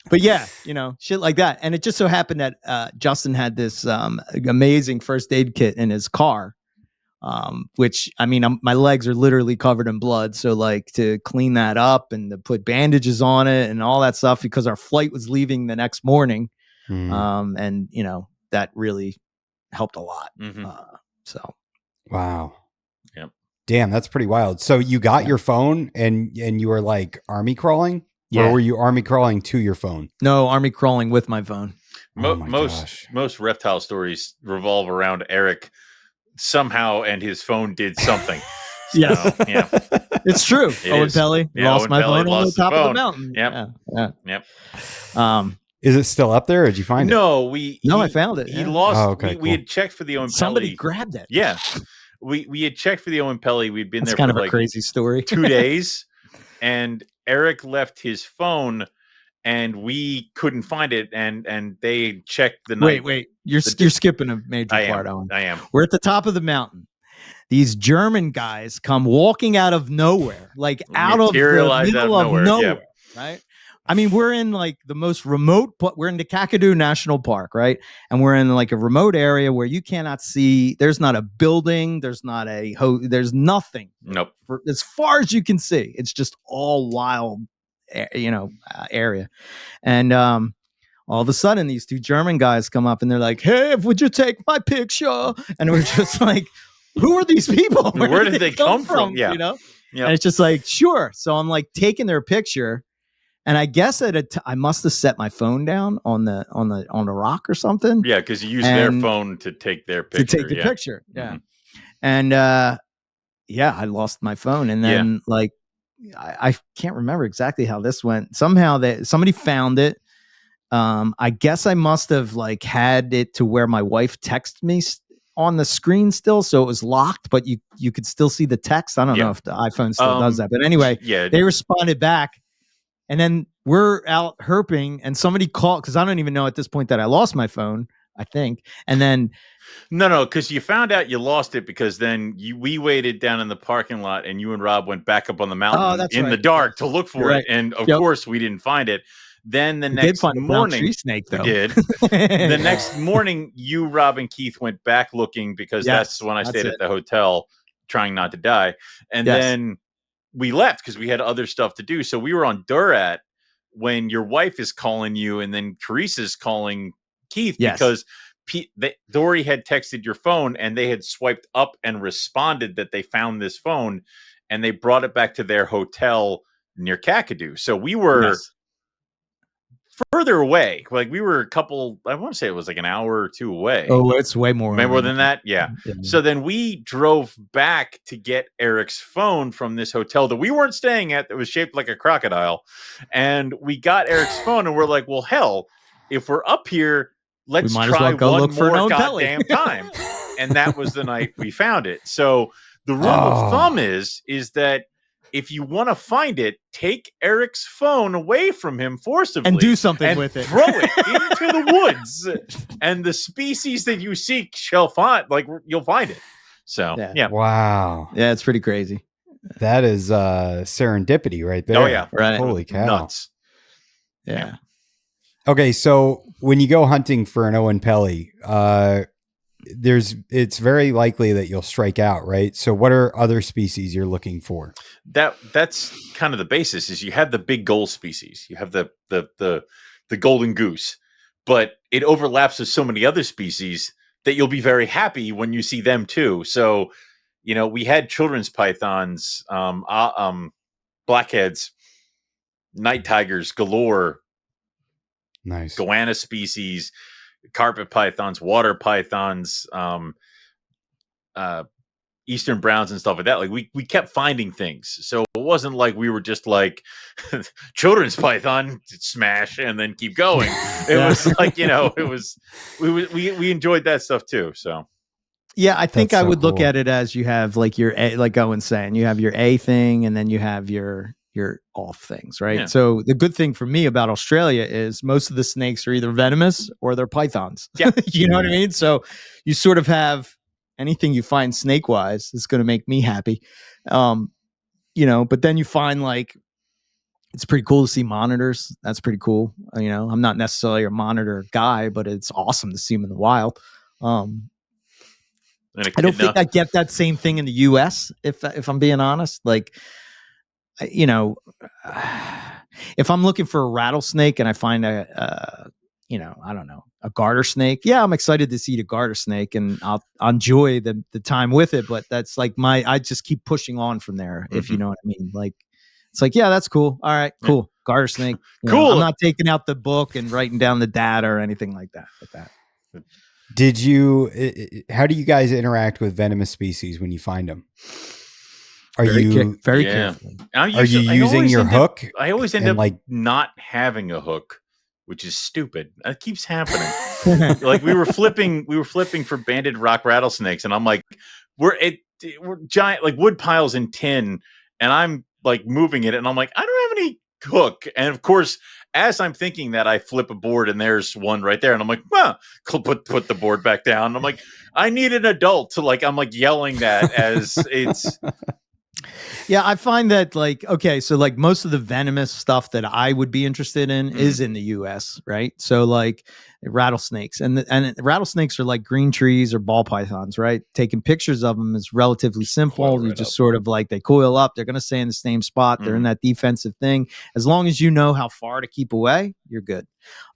But yeah, you know, shit like that. And it just so happened that Justin had this amazing first aid kit in his car, which, I mean, my legs are literally covered in blood. So like to clean that up and to put bandages on it and all that stuff, because our flight was leaving the next morning. And, you know, that really helped a lot. So. Wow. Yep. Damn, that's pretty wild. So you got your phone and you were like army crawling? Yeah. Or were you army crawling to your phone? No, army crawling with my phone. Most reptile stories revolve around Eric somehow, and his phone did something. So, yeah. It's true. Owen Pelly lost Owen my Pelly phone on the lost top his of the phone. mountain. Yep. Is it still up there, or did you find it? No, I found it. He lost. Oh, okay, we had checked for the Owen Somebody Pelly. grabbed it. Yeah. We had checked for the Owen Pelly. We'd been That's there kind for of a like crazy story. 2 days, and Eric left his phone, and we couldn't find it. And they checked the night. Wait. You're skipping a major part, Owen. I am. We're at the top of the mountain. These German guys come walking out of nowhere, like out of the middle of nowhere, right? I mean, we're in like the most remote, but we're in the Kakadu National Park, right? And we're in like a remote area where you cannot see. There's not a building. There's not there's nothing. Nope. As far as you can see, it's just all wild, area. And all of a sudden, these two German guys come up and they're like, "Hey, would you take my picture?" And we're just like, who are these people? Where did they come from? Yeah. You know? Yep. And it's just like, sure. So I'm like taking their picture. And I guess I must have set my phone down on the rock or something. Yeah, because you used their phone to take their picture. To take the picture. Yeah. And I lost my phone. And then like I can't remember exactly how this went. Somehow somebody found it. I guess I must have like had it to where my wife texted me on the screen still, so it was locked, but you could still see the text. I don't know if the iPhone still does that, but anyway, they responded back, and then we're out herping, and somebody called because I don't even know at this point that I lost my phone. I think, and then no, because you found out you lost it because then we waited down in the parking lot, and you and Rob went back up on the mountain in the dark to look for it, and of course we didn't find it. Then the next morning, tree snake, though. we did. The next morning, you, Rob, and Keith went back looking because that's when I stayed at the hotel, trying not to die. And then we left because we had other stuff to do. So we were on Durat when your wife is calling you, and then Teresa's calling Keith because Dory had texted your phone, and they had swiped up and responded that they found this phone, and they brought it back to their hotel near Kakadu. So we were further away. Like we were I want to say it was like an hour or two away. Oh, it's way more. More than that. Yeah. So then we drove back to get Eric's phone from this hotel that we weren't staying at that was shaped like a crocodile. And we got Eric's phone, and we're like, well, hell, if we're up here, let's try one more goddamn time. And that was the night we found it. So the rule of thumb is that if you want to find it, take Eric's phone away from him forcibly and do something with it. Throw it into the woods, and the species that you seek shall find. Like you'll find it. So yeah. Wow. Yeah, it's pretty crazy. That is serendipity right there. Oh yeah. Right. Holy cow. Nuts. Yeah. Okay, so when you go hunting for an Owen Pelly, it's very likely that you'll strike out, right? So what are other species you're looking for? That's kind of the basis. Is you have the big gold species, you have the golden goose, but it overlaps with so many other species that you'll be very happy when you see them too. So we had children's pythons, blackheads, night tigers galore, nice goanna species, carpet pythons, water pythons, Eastern browns and stuff like that. Like we kept finding things. So it wasn't like we were just like children's python smash and then keep going. It was like, it was we enjoyed that stuff too. So yeah, I think That's I so would look cool. at it as you have like your A, like Owen's saying, you have your A thing, and then you have your off things, right? Yeah. So the good thing for me about Australia is most of the snakes are either venomous or they're pythons. Yeah. You know what I mean? So you sort of have anything you find snake wise is going to make me happy. But then you find like it's pretty cool to see monitors. That's pretty cool. I'm not necessarily a monitor guy, but it's awesome to see them in the wild. I don't think I get that same thing in the U.S. If I'm being honest, like, if I'm looking for a rattlesnake and I find I don't know, a garter snake, yeah, I'm excited to see the garter snake and I'll enjoy the time with it. But that's like I just keep pushing on from there. If you know what I mean, like. It's like, yeah, that's cool. All right, cool. Yeah. Garter snake. Cool. I'm not taking out the book and writing down the data or anything like that. Did you? How do you guys interact with venomous species when you find them? Very carefully? Are you using your hook? I always end up like not having a hook, which is stupid. It keeps happening. Like we were flipping for banded rock rattlesnakes, and I'm like, we're giant like wood piles in tin, and I'm like moving it, and I'm like, I don't have any hook. And of course, as I'm thinking that, I flip a board and there's one right there, and I'm like, put the board back down. And I'm like, I need an adult to like, I'm like yelling that as it's. Yeah, I find that like, okay, so like most of the venomous stuff that I would be interested in is in the US, right? So like rattlesnakes and rattlesnakes are like green trees or ball pythons, right? Taking pictures of them is relatively simple. You just sort of like, they coil up, they're going to stay in the same spot. They're in that defensive thing. As long as you know how far to keep away, you're good.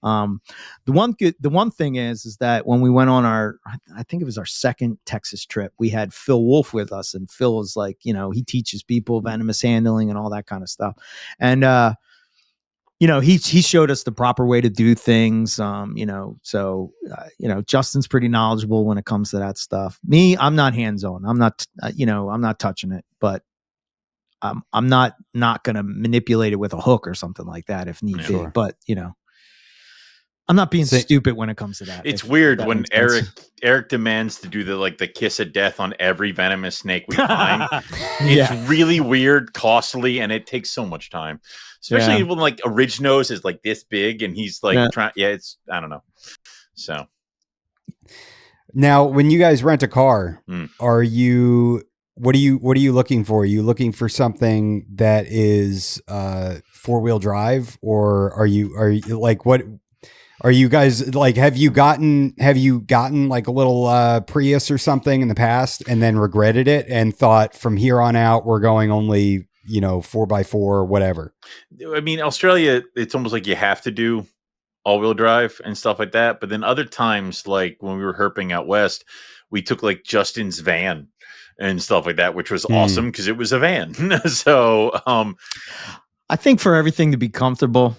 The one thing is that when we went on I think it was our second Texas trip, we had Phil Wolf with us, and Phil is like, he teaches people venomous handling and all that kind of stuff. And, he showed us the proper way to do things. Justin's pretty knowledgeable when it comes to that stuff. Me, I'm not hands-on. I'm not, I'm not touching it, but I'm not going to manipulate it with a hook or something like that if need be. But, I'm not being stupid when it comes to that. It's weird when Eric demands to do the kiss of death on every venomous snake we find. It's really weird, costly, and it takes so much time. Especially when like Originos is like this big and he's like trying. Yeah, it's I don't know. So now, when you guys rent a car, are you? What are you looking for? Are you looking for something that is 4-wheel drive, or are you like what? Are you guys like, have you gotten like a little Prius or something in the past and then regretted it and thought from here on out, we're going only, 4x4 or whatever? I mean, Australia, it's almost like you have to do all-wheel drive and stuff like that. But then other times, like when we were herping out west, we took like Justin's van and stuff like that, which was awesome because it was a van. So I think for everything to be comfortable,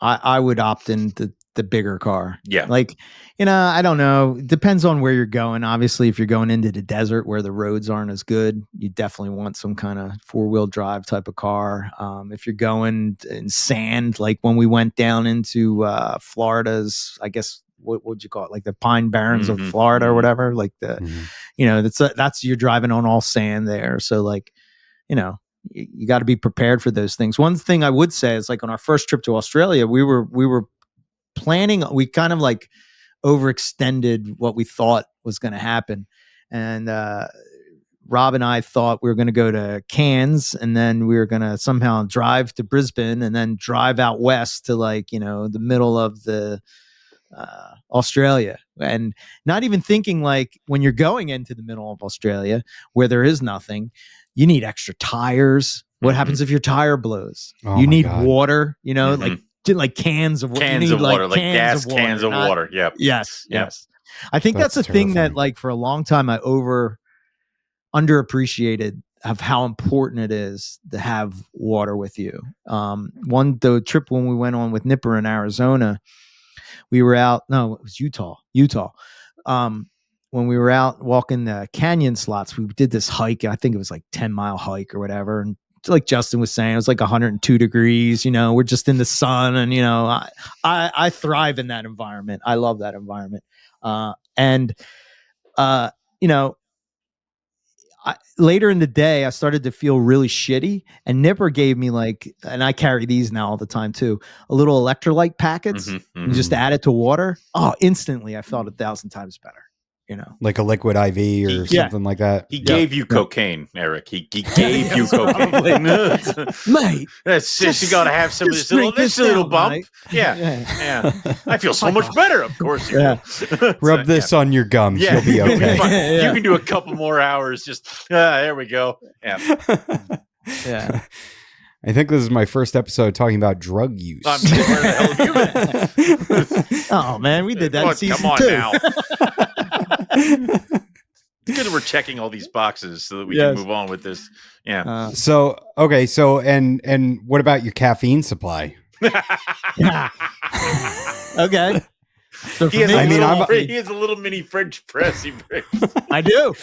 I would opt into the bigger car. Yeah. Like, I don't know. It depends on where you're going. Obviously, if you're going into the desert where the roads aren't as good, you definitely want some kind of 4-wheel drive type of car. If you're going in sand, like when we went down into Florida's, I guess, what would you call it? Like the Pine Barrens of Florida or whatever. Like that's you're driving on all sand there. So like, you got to be prepared for those things. One thing I would say is like on our first trip to Australia, we were planning, we kind of like overextended what we thought was going to happen. And Rob and I thought we were going to go to Cairns and then we were going to somehow drive to Brisbane and then drive out west to like, the middle of the Australia, and not even thinking like when you're going into the middle of Australia where there is nothing, you need extra tires. What happens if your tire blows? You need water, like cans of water. Cans of water, like gas cans of water. Yep. Yes. I think that's a thing that like for a long time I underappreciated of how important it is to have water with you. The trip when we went on with Nipper in Arizona, we were out. No, it was Utah. when we were out walking the canyon slots, we did this hike. I think it was like 10-mile hike or whatever. And like Justin was saying, it was like 102 degrees, you know, we're just in the sun, and, you know, I thrive in that environment. I love that environment. You know, later in the day, I started to feel really shitty, and Nipper gave me like, and I carry these now all the time too, a little electrolyte packets, and just add it to water. Oh, instantly I felt 1,000 times better. You know, like a liquid IV or something like that. He gave you cocaine, Eric. He gave you cocaine. Mate, you got to have some of this little bump. Mate. Yeah. I feel so much better. Of course you do. Rub this on your gums. You'll be okay. You can do a couple more hours. Just, there we go. Yeah. I think this is my first episode talking about drug use. Where the hell have you been? Oh, man, we did that in season 2. Come on now. Because we're checking all these boxes so that we can move on with this. Yeah. So and what about your caffeine supply? Okay. So he has a little mini French press he brings. I do.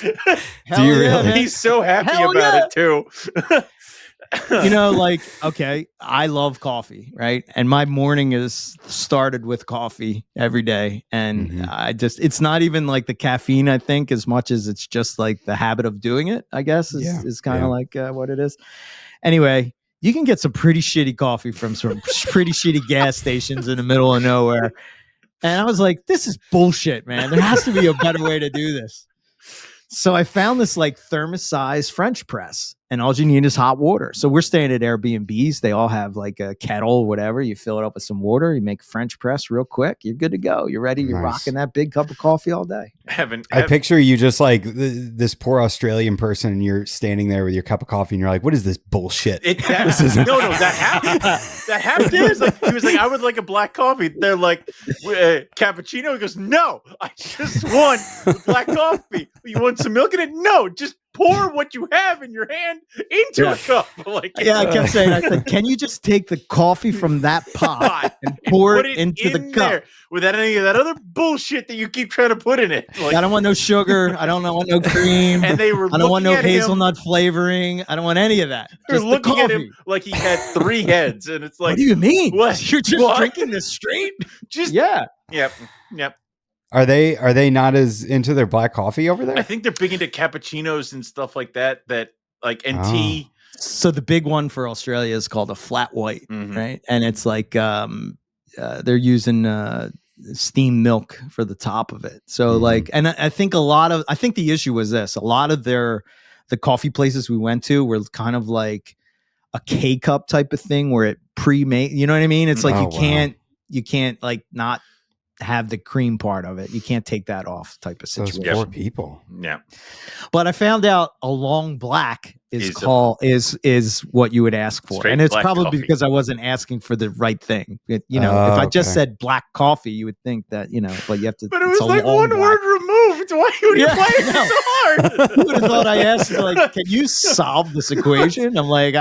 Do you really? Man. He's so happy about it too. You know, like, okay, I love coffee, right? And my morning is started with coffee every day. And it's not even like the caffeine, I think, as much as it's just like the habit of doing it, I guess, is kind of like what it is. Anyway, you can get some pretty shitty coffee from some pretty shitty gas stations in the middle of nowhere. And I was like, this is bullshit, man. There has to be a better way to do this. So I found this like thermos-sized French press, and all you need is hot water. So we're staying at Airbnbs. They all have like a kettle or whatever. You fill it up with some water. You make French press real quick. You're good to go. You're ready. You're rocking that big cup of coffee all day. I picture you just like this poor Australian person, and you're standing there with your cup of coffee, and you're like, "What is this bullshit?" That happened. That happened. He was like, "I would like a black coffee." They're like, "Cappuccino." He goes, "No, I just want black coffee. You want some milk in it?" "No, just pour what you have in your hand into a cup." Like, I kept saying, I said, "Can you just take the coffee from that pot and pour it into the cup without any of that other bullshit that you keep trying to put in it?" Like, I don't want no sugar. I don't want no cream. And they were. I don't want no hazelnut flavoring. I don't want any of that. They're looking at him like he had 3 heads, and it's like, what do you mean? What? You're just drinking this straight? Just Yep. Are they not as into their black coffee over there? I think they're big into cappuccinos and stuff like that. And tea. So the big one for Australia is called a flat white, right? And it's like they're using steamed milk for the top of it. So like, and I think the issue was this: a lot of the coffee places we went to were kind of like a K cup type of thing where it pre-made. You know what I mean? It's like you can't like not have the cream part of it. You can't take that off type of situation. Those poor people. Yeah. But I found out a long black is what you would ask for. And it's probably coffee. Because I wasn't asking for the right thing. If I just said black coffee, you would think that, but you have to. But it was like one word removed. Why would you play it so hard? Who would have thought I asked, like, can you solve this equation? I'm like,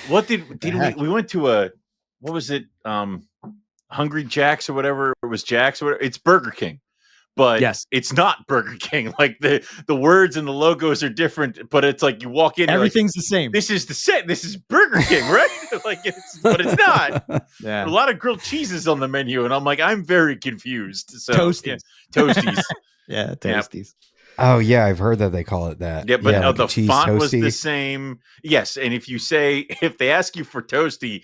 what did we went to what was it? Hungry Jack's or whatever. It was Jack's or whatever. It's Burger King, but it's not Burger King. Like the words and the logos are different, but it's like you walk in, everything's the same. This is This is Burger King, right? But it's not. Yeah. A lot of grilled cheeses on the menu, and I'm like, I'm very confused. So Toasties. Toasties. Yeah, Toasties. Oh yeah, I've heard that they call it that. Yeah, but like the font toasty. Was the same. Yes, and if they ask you for toasty.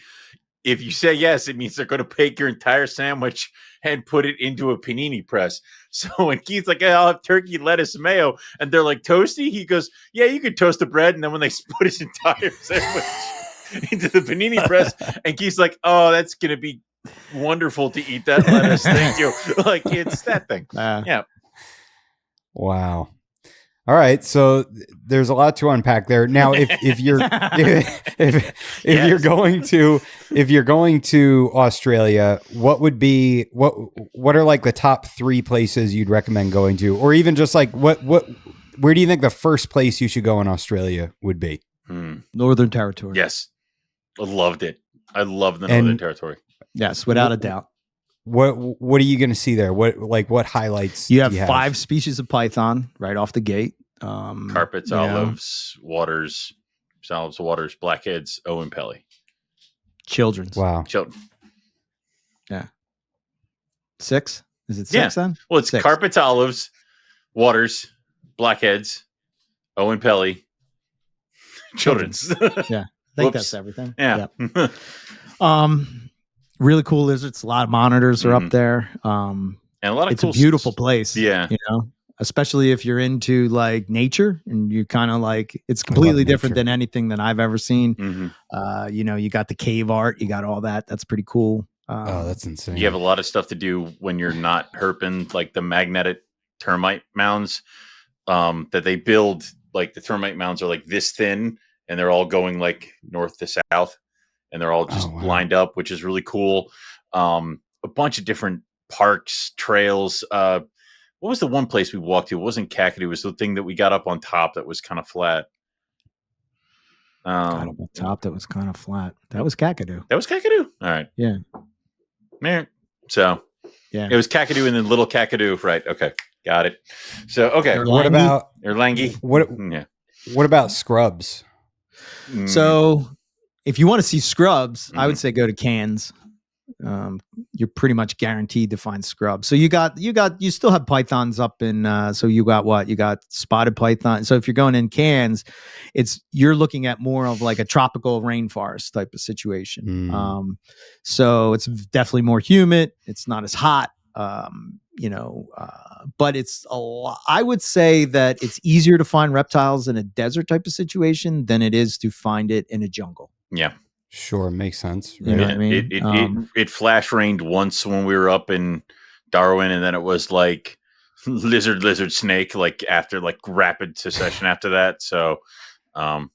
If you say yes, it means they're going to bake your entire sandwich and put it into a panini press. So when Keith's like, hey, I'll have turkey, lettuce, mayo, and they're like, toasty? He goes, yeah, you could toast the bread. And then when they put his entire sandwich into the panini press, and Keith's like, oh, that's going to be wonderful to eat that lettuce. Thank you. Like, it's that thing. Yeah. Wow. All right, so there's a lot to unpack there. Now, if you're if you're going to Australia, what are like the top 3 places you'd recommend going to, or even just like where do you think the first place you should go in Australia would be? Northern Territory. Yes, I loved it. I love the Northern Territory. Yes, without a doubt. What are you going to see there? What highlights? You have do 5 species of python right off the gate. Carpets, you know, olives, waters, olives, waters, blackheads, Owen Pelly. children's. Wow. Children. Yeah. 6? Is it 6 then? Well, it's 6. carpets, olives, waters, blackheads, Owen Pelly, children's. Yeah. I think Whoops. that's everything. Yeah. Really cool lizards. A lot of monitors are up there. And a lot of it's cool a beautiful place. Yeah. You know, especially if you're into like nature and you kind of like, it's completely different than anything that I've ever seen. Mm-hmm. You know, you got the cave art, you got all that. That's pretty cool. That's insane. You have a lot of stuff to do when you're not herping, like the magnetic termite mounds that they build. Like the termite mounds are like this thin and they're all going like north to south and they're all just lined up, which is really cool. A bunch of different parks, trails. What was the one place we walked to? It wasn't Kakadu. It was the thing that we got up on top that was kind of flat. Got up on top that was kind of flat. That was Kakadu. That was Kakadu? All right. Yeah. Man. So yeah, it was Kakadu and then Little Kakadu. Right. Okay. Got it. So, okay. What about Erlangi? What about scrubs? So if you want to see scrubs, I would say go to Cairns. You're pretty much guaranteed to find scrubs. So you still have pythons up in, so you got spotted python. So if you're going in Cairns, you're looking at more of like a tropical rainforest type of situation. So it's definitely more humid. It's not as hot. But it's a lot. I would say that it's easier to find reptiles in a desert type of situation than it is to find it in a jungle. Yeah. Sure, makes sense. Right? You know what I mean? It flash rained once when we were up in Darwin, and then it was like lizard, snake, like after like rapid succession after that. So, I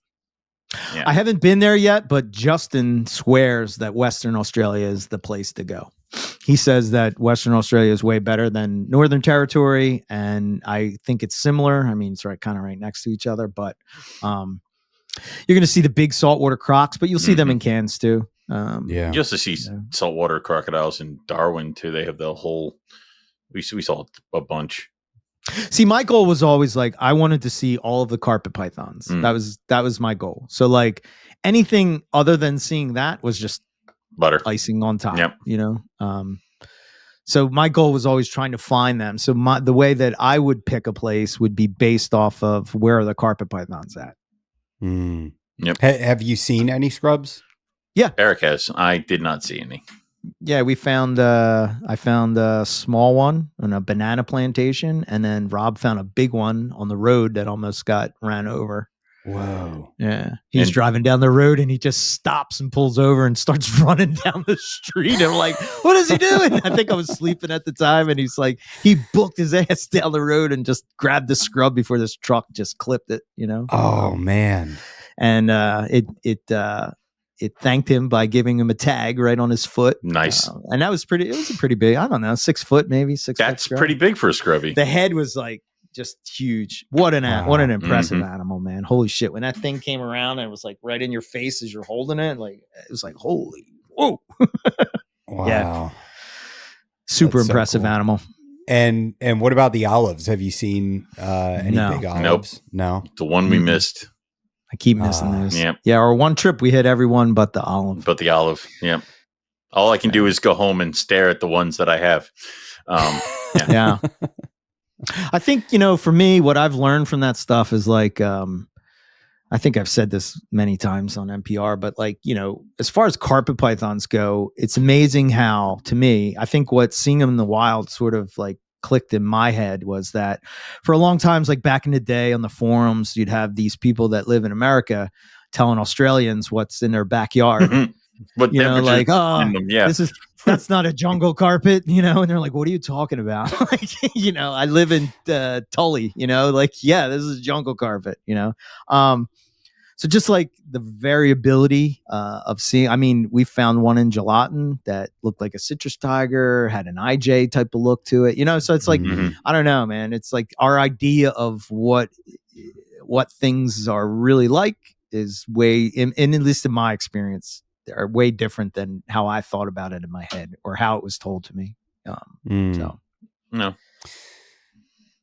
haven't been there yet, but Justin swears that Western Australia is the place to go. He says that Western Australia is way better than Northern Territory, and I think it's similar. I mean, it's kind of right next to each other, but you're going to see the big saltwater crocs, but you'll see them in Cairns too. You also see saltwater crocodiles in Darwin too. They have the whole. We saw a bunch. See, my goal was always like I wanted to see all of the carpet pythons. That was my goal. So like anything other than seeing that was just butter icing on top. Yep. You know. So my goal was always trying to find them. So the way that I would pick a place would be based off of where are the carpet pythons at. Yep. Have you seen any scrubs? Yeah, Eric has. I did not see any. Yeah, we found. I found a small one on a banana plantation, and then Rob found a big one on the road that almost got ran over. Whoa! Yeah, he's driving down the road, and he just stops and pulls over and starts running down the street. I'm like, "What is he doing?" I think I was sleeping at the time, and he's like, he booked his ass down the road and just grabbed the scrub before this truck just clipped it. You know? Oh man! And it thanked him by giving him a tag right on his foot. Nice. And that was pretty, it was a pretty big, I don't know, 6 foot, maybe 6 foot. That's pretty big for a scrubby. The head was like just huge. What an impressive animal, man. Holy shit. When that thing came around and it was like right in your face as you're holding it, like it was like, holy, whoa. Wow. Yeah. Super That's impressive so cool. animal. And what about the olives? Have you seen any big olives? No. The one we missed. I keep missing those. Yep. Yeah. Our one trip, we hit everyone but the olive. But the olive. Yep. All I can do is go home and stare at the ones that I have. Yeah. I think, for me, what I've learned from that stuff is like, I think I've said this many times on NPR, but like, as far as carpet pythons go, it's amazing how, to me, I think what seeing them in the wild sort of like clicked in my head was that for a long time, like back in the day on the forums, you'd have these people that live in America telling Australians what's in their backyard. What like, that's not a jungle carpet, and they're like, what are you talking about? Like, I live in Tully, this is a jungle carpet, So just like the variability of seeing, we found one in Julander that looked like a citrus tiger, had an IJ type of look to it, so it's like, I don't know, man. It's like our idea of what things are really like is way, at least in my experience, are way different than how I thought about it in my head or how it was told to me. So No,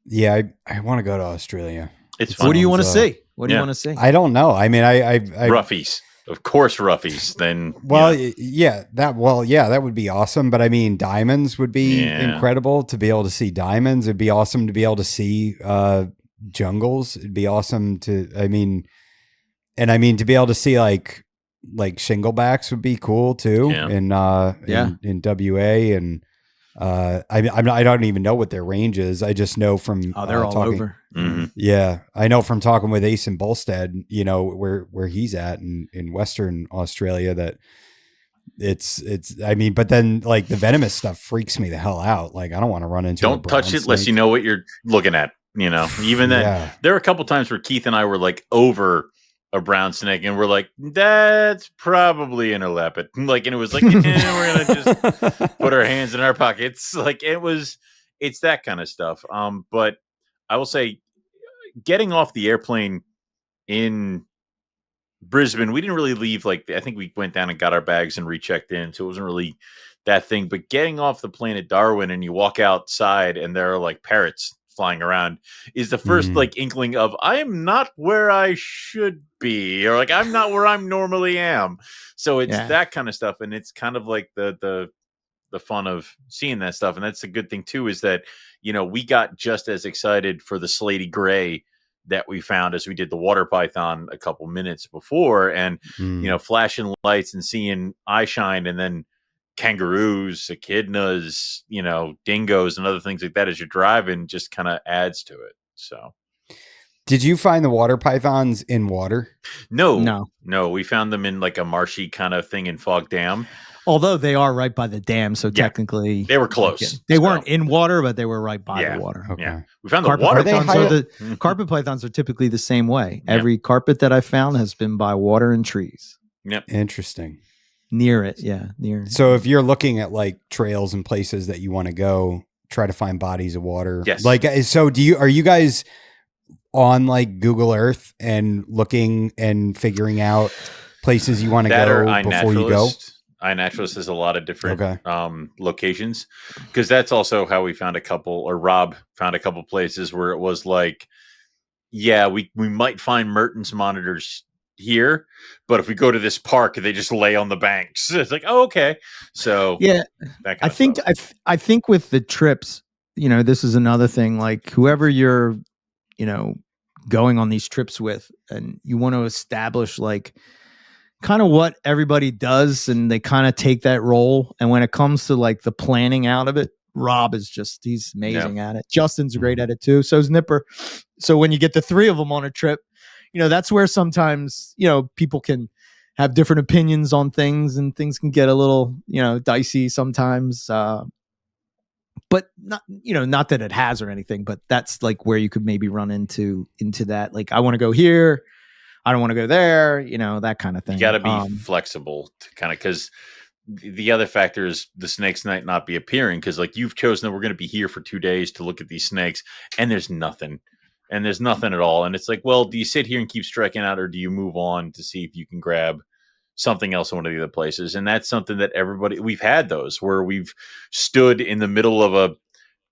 Yeah, I want to go to Australia. it's fun. what do you want to sounds, see? What do you want to see? I don't know. I mean, I Roughies, of course, roughies. Then well, yeah. that would be awesome. But I mean, diamonds would be Yeah. incredible to be able to see diamonds. It'd be awesome to be able to see jungles. It'd be awesome to, I mean, to be able to see like shinglebacks would be cool too. Yeah. In WA, and I don't even know what their range is. I just know from they're all talking, over. Mm-hmm. Yeah, I know from talking with Ace and Bolstead, you know, where he's at in Western Australia, that it's I mean, but then like the venomous stuff freaks me the hell out. Like I don't want to run into Don't touch it unless you know what you're looking at. You know, even then, Yeah. there are a couple times where Keith and I were like over a brown snake, and we're like, that's probably an lepid. Like, and it was like, we're gonna just put our hands in our pockets. Like it's that kind of stuff. But I will say, getting off the airplane in Brisbane, we didn't really leave. Like, I think we went down and got our bags and rechecked in, so it wasn't really that thing. But getting off the plane at Darwin and you walk outside and there are like parrots flying around is the first like inkling of I am not where I should be, or like I'm not where I'm normally am. So it's that kind of stuff, and it's kind of like the fun of seeing that stuff. And that's a good thing too, is that, you know, we got just as excited for the slaty gray that we found as we did the water python a couple minutes before, and you know, flashing lights and seeing eye shine, and then kangaroos, echidnas, you know, dingoes and other things like that as you're driving just kind of adds to it. So Did you find the water pythons in water? No, we found them in like a marshy kind of thing in Fog Dam. Although they are right by the dam, so technically they were close. They weren't in water, but they were right by the water. Okay. Yeah, we found carpet the water pythons. Carpet pythons are typically the same way. Yeah. Every carpet that I found has been by water and trees. Yep, Interesting. Near it, near. So if you're looking at like trails and places that you want to go, try to find bodies of water. Yes. Like, so are you guys on like Google Earth and looking and figuring out places you want to go before you go? iNaturalist has a lot of different locations, because that's also how we found Rob found a couple places where it was like, yeah, we might find Mertens monitors here, but if we go to this park, they just lay on the banks. It's like, oh, okay. So yeah, that kind I of think stuff. I think with the trips, you know, this is another thing. Like whoever you're, you know, going on these trips with, and you want to establish like kind of what everybody does, and they kind of take that role. And when it comes to like the planning out of it, Rob is he's amazing at it. Justin's great at it too. So is Nipper. So when you get the three of them on a trip, you know, that's where sometimes, you know, people can have different opinions on things, and things can get a little, you know, dicey sometimes. But not, you know, not that it has or anything, but that's like where you could maybe run into that. Like, I want to go here, I don't want to go there, you know, that kind of thing. You got to be flexible to kind of, because the other factor is the snakes might not be appearing, because like you've chosen that we're going to be here for 2 days to look at these snakes, and there's nothing at all. And it's like, well, do you sit here and keep striking out, or do you move on to see if you can grab something else in one of the other places? And that's something that we've had those where we've stood in the middle of a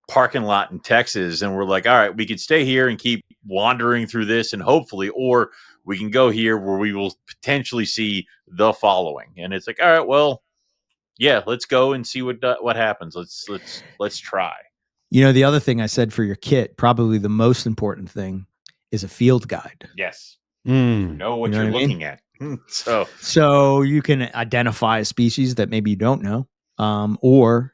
parking lot in Texas, and we're like, all right, we could stay here and keep wandering through this, and hopefully, or we can go here where we will potentially see the following. And it's like, all right, well, yeah, let's go and see what happens. Let's try. You know, the other thing I said for your kit, probably the most important thing, is a field guide. Yes. Know what you're looking at. So you can identify a species that maybe you don't know, or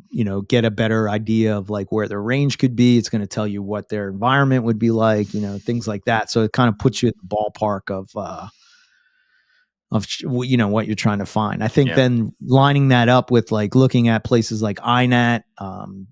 you know, get a better idea of like where their range could be. It's going to tell you what their environment would be like, you know, things like that. So it kind of puts you in the ballpark of you know what you're trying to find. I think then lining that up with like looking at places like INAT,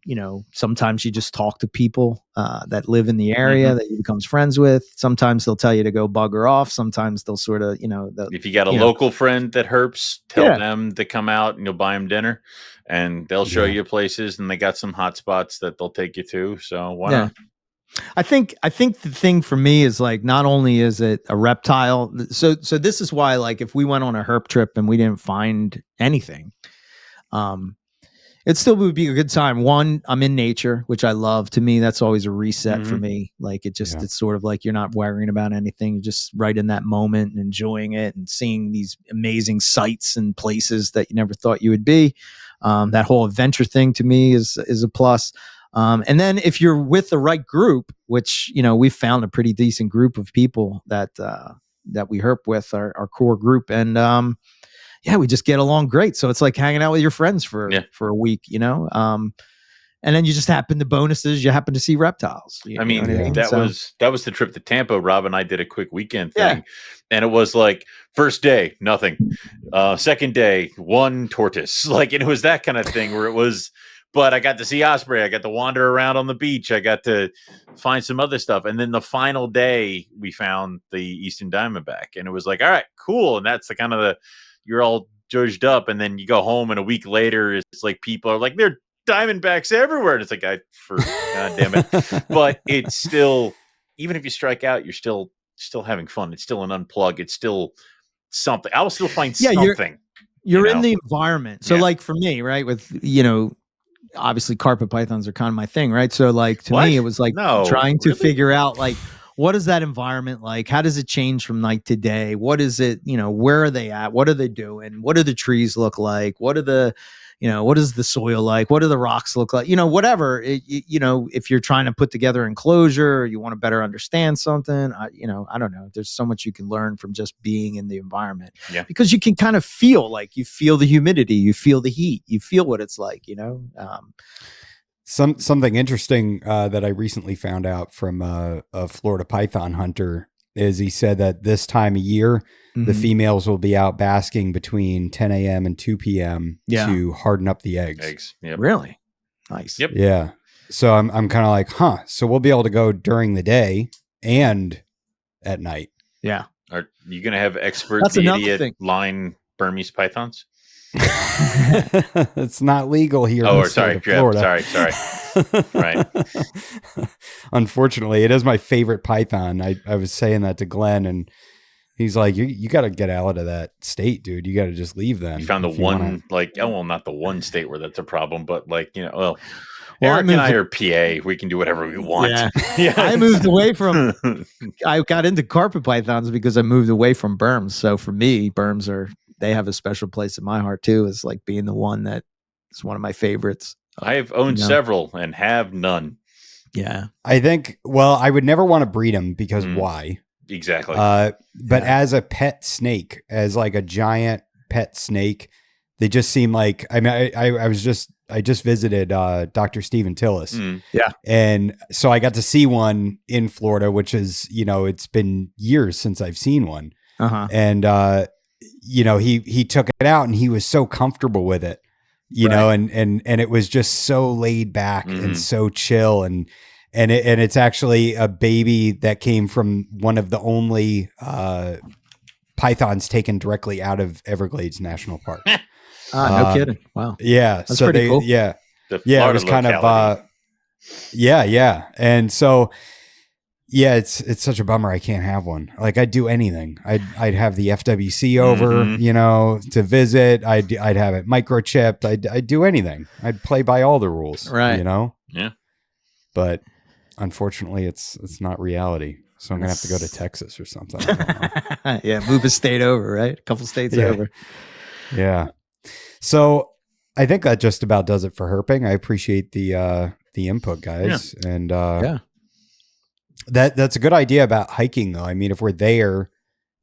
you know, sometimes you just talk to people that live in the area that you becomes friends with. Sometimes they'll tell you to go bugger off. Sometimes they'll sort of, you know, if you got a local friend that herps, tell them to come out and you'll buy them dinner, and they'll show you places, and they got some hot spots that they'll take you to. So why not? I think the thing for me is like, not only is it a reptile, so this is why, like, if we went on a herp trip and we didn't find anything, it still would be a good time. One, I'm in nature, which I love. To me, that's always a reset for me. Like it's sort of like you're not worrying about anything. You're just right in that moment and enjoying it and seeing these amazing sights and places that you never thought you would be. That whole adventure thing to me is a plus. And then if you're with the right group, which, we've found a pretty decent group of people that we herp with, our core group. And, we just get along great. So it's like hanging out with your friends for a week, and then you just happen to bonuses. You happen to see reptiles. That was the trip to Tampa. Rob and I did a quick weekend thing, and it was like first day, nothing. Second day, one tortoise. Like, and it was that kind of thing where it was. But I got to see osprey. I got to wander around on the beach. I got to find some other stuff. And then the final day, we found the Eastern Diamondback, and it was like, all right, cool. And that's the kind of you're all judged up, and then you go home, and a week later, it's like people are like, there are Diamondbacks everywhere. And it's like, God damn it. But it's still, even if you strike out, you're still having fun. It's still an unplug. It's still something. I will still find something. You're in the environment. So like for me, right, with, obviously carpet pythons are kind of my thing, right? So like to me, it was like trying to figure out like, what is that environment like? How does it change from night to day? What is it, where are they at? What are they doing? What do the trees look like? What are the, what is the soil like? What do the rocks look like? Whatever, if you're trying to put together enclosure, or you want to better understand something, I don't know. There's so much you can learn from just being in the environment, because you can kind of feel like you feel the humidity, you feel the heat, you feel what it's like, Something interesting that I recently found out from a Florida python hunter is he said that this time of year, the females will be out basking between 10 a.m. and 2 p.m. to harden up the eggs. Yep. Really? Nice. Yep. Yeah. So I'm kind of like, so we'll be able to go during the day and at night. Yeah. Are you going to have experts idiot line Burmese pythons? It's not legal here. Oh, sorry, Florida. Sorry. Right. Unfortunately, it is my favorite python. I was saying that to Glenn, and he's like, "You got to get out of that state, dude. You got to just leave." Then you found the one, not the one state where that's a problem, but Eric and I are PA. We can do whatever we want. Yeah. I moved away from. I got into carpet pythons because I moved away from berms. So for me, berms they have a special place in my heart too. It's like being the one that is one of my favorites. I have owned several and have none. Yeah. I think, I would never want to breed them because why? Exactly. But as a pet snake, as like a giant pet snake, they just seem like, I just visited Dr. Stephen Tillis. Yeah. And so I got to see one in Florida, which is, it's been years since I've seen one. And, he took it out and he was so comfortable with it, know, and it was just so laid back and so chill. And it's actually a baby that came from one of the only pythons taken directly out of Everglades National Park. No kidding. Wow. Yeah. That's so pretty cool. Yeah. It was kind of, yeah. And so, it's such a bummer I can't have one. Like I'd do anything. I'd have the FWC over, to visit. I'd have it microchipped. I'd do anything. I'd play by all the rules, right? Yeah. But unfortunately, it's not reality. So I'm gonna have to go to Texas or something. Yeah, move a state over, right? A couple states over. Yeah. So I think that just about does it for herping. I appreciate the input, guys, and That's a good idea about hiking, though. I mean, if we're there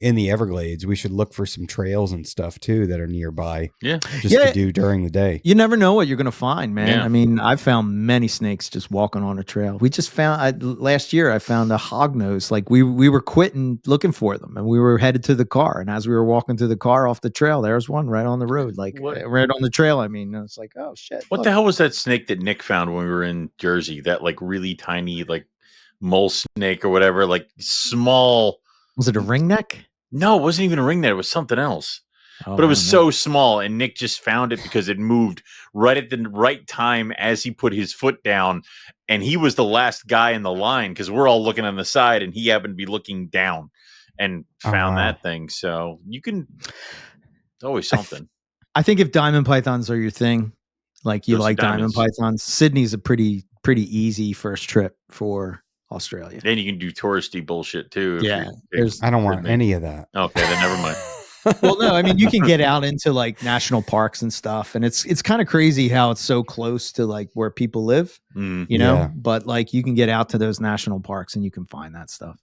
in the Everglades, we should look for some trails and stuff too that are nearby. Yeah. Just to do during the day. You never know what you're going to find, man. Yeah. I mean, I've found many snakes just walking on a trail. We just found, last year, I found a hognose. Like we were quitting looking for them and we were headed to the car. And as we were walking to the car off the trail, there was one right on the road, like right on the trail. I mean, it's like, oh shit. What the hell was that snake that Nick found when we were in Jersey? That like really tiny, like mole snake or whatever, like small. Was it a ringneck? No, it wasn't even a ringneck. It was something else. But it was so small, and Nick just found it because it moved right at the right time as he put his foot down, and he was the last guy in the line because we're all looking on the side, and he happened to be looking down and found that thing. So you can, it's always something. I think if diamond pythons are your thing, Like you Those like diamond diamonds. pythons. Sydney's a pretty easy first trip for Australia. Then you can do touristy bullshit too. if Yeah, you're- there's I don't want Sydney. any of that. Okay, then never mind. well, no, I mean you can get out into like national parks and stuff, and it's kind of crazy how it's so close to like where people live, Mm. you know. Yeah. But like you can get out to those national parks and you can find that stuff.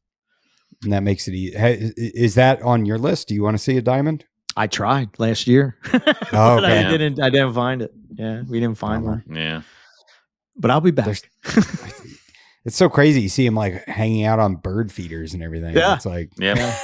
And that makes it easy. Is that on your list? Do you want to see a diamond? I tried last year, but okay. I didn't find it. Yeah, we didn't find Bummer. one. Yeah. But I'll be back. There's- It's so crazy. You see him like hanging out on bird feeders and everything. Yeah. It's like, Yeah.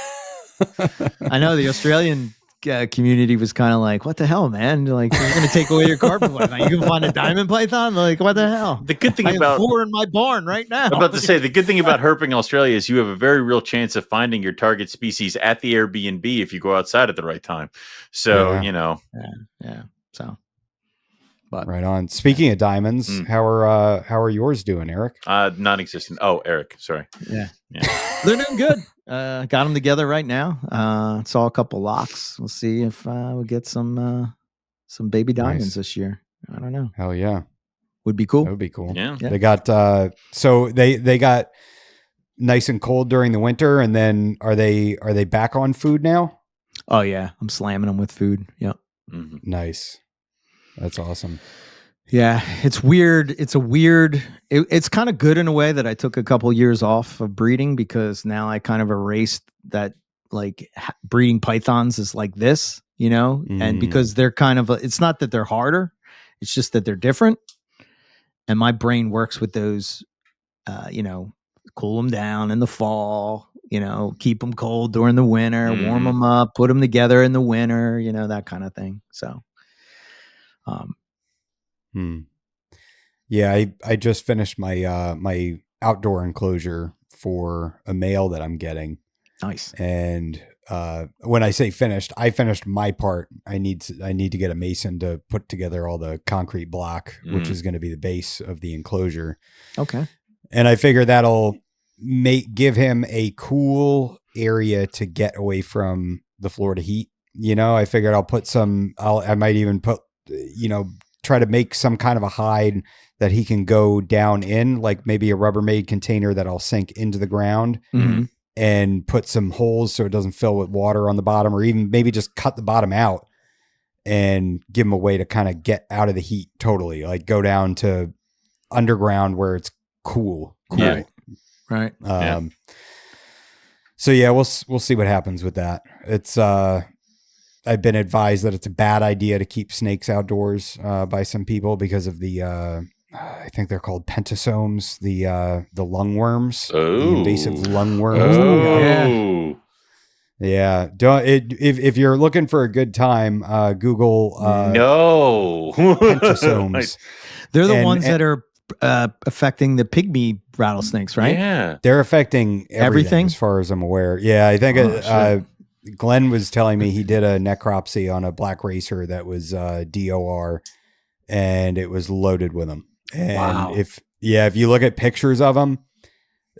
I know the Australian community was kind of like, "What the hell, man? Like, we're going to take away your carpet python. You can find a diamond python? Like, what the hell?" The good thing I have about 4 in my barn right now. I'm about to say the good thing about herping Australia is you have a very real chance of finding your target species at the Airbnb if you go outside at the right time. So Yeah. you know, yeah. So, but right on. Speaking of diamonds, Mm. how are yours doing, Eric? non-existent. Oh, Eric, sorry. yeah, Yeah. they're doing good. Got them together right now. Saw a couple locks. We'll see if we get some baby diamonds Nice. this year. I don't know. Hell yeah. Would be That cool. would be cool. Yeah. Yeah. They got so they got nice and cold during the winter, and then are they back on food now? Oh yeah, I'm slamming them with food. Yep. Mhm. Nice. That's awesome. Yeah, it's weird. It's kind of good in a way that I took a couple years off of breeding because now I kind of erased that like breeding pythons is like this, you know, and Mm. because they're kind of it's not that they're harder, it's just that they're different. And my brain works with those, you know, cool them down in the fall, you know, keep them cold during the winter, warm Mhm. them up, put them together in the winter, you know, that kind of thing. So, Yeah, I just finished my my outdoor enclosure for a male that I'm getting. nice. And when I say finished, I finished my part. I need to get a mason to put together all the concrete block, which Mm. is going to be the base of the enclosure. Okay. And I figure that'll give him a cool area to get away from the Florida heat. You know, I figured I'll put I might even put, you know, try to make some kind of a hide that he can go down in, like maybe a Rubbermaid container that I'll sink into the ground Mm-hmm. and put some holes so it doesn't fill with water on the bottom, or even maybe just cut the bottom out and give him a way to kind of get out of the heat totally, like go down to underground where it's cool. Yeah. Right. Yeah. So yeah, we'll see what happens with that. It's I've been advised that it's a bad idea to keep snakes outdoors by some people because of the I think they're called pentasomes, the lungworms, the invasive lungworms. Oh. Yeah. If you're looking for a good time, Google No. pentasomes. They're the And- ones that are affecting the pygmy rattlesnakes, right? Yeah. They're affecting everything Everything? as far as I'm aware. Yeah, I think Oh, Glenn was telling me he did a necropsy on a black racer that was DOR, and it was loaded with them. And Wow. if you look at pictures of them,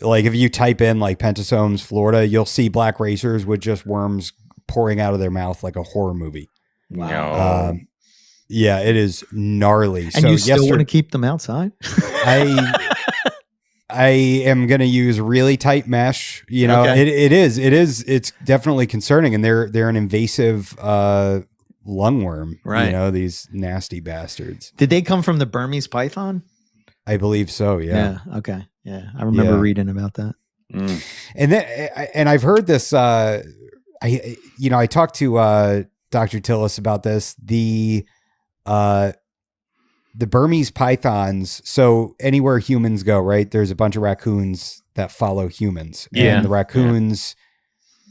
like if you type in like pentasomes Florida, you'll see black racers with just worms pouring out of their mouth like a horror movie. No. Yeah, it is gnarly. And so you still want to keep them outside? I am going to use really tight mesh. You know, Okay. it's definitely concerning, and they're an invasive lungworm. Right. You know, these nasty bastards. Did they come from the Burmese python? I believe so. Yeah. Okay. Yeah. I remember Yeah. reading about that. Mm. And then, and I've heard this. I talked to Dr. Tillis about this. The Burmese pythons. So anywhere humans go, right? There's a bunch of raccoons that follow humans. Yeah. And the raccoons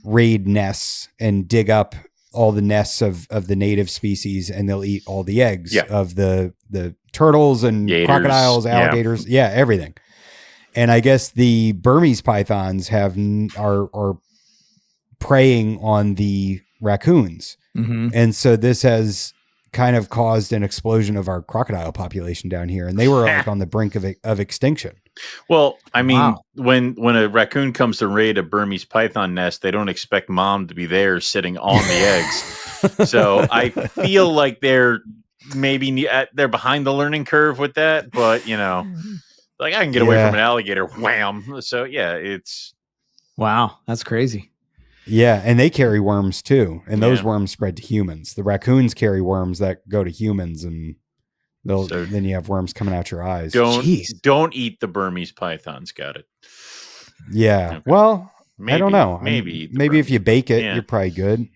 raid nests and dig up all the nests of the native species, and they'll eat all the eggs of the turtles and Gators. crocodiles, Yeah. alligators, everything. And I guess the Burmese pythons are preying on the raccoons. Mm-hmm. And so this has kind of caused an explosion of our crocodile population down here. And they were like on the brink of extinction. Well, I mean, Wow. when a raccoon comes to raid a Burmese python nest, they don't expect mom to be there sitting on the eggs. So I feel like they're maybe they're behind the learning curve with that, but like I can get away from an alligator, wham. So yeah, it's wow, that's crazy. Yeah, and they carry worms too, and those worms spread to humans. The raccoons carry worms that go to humans, and then you have worms coming out your eyes. Don't eat the Burmese pythons. Got it. Yeah. Okay. Well, maybe, I don't know. Maybe if you bake it, you're probably good.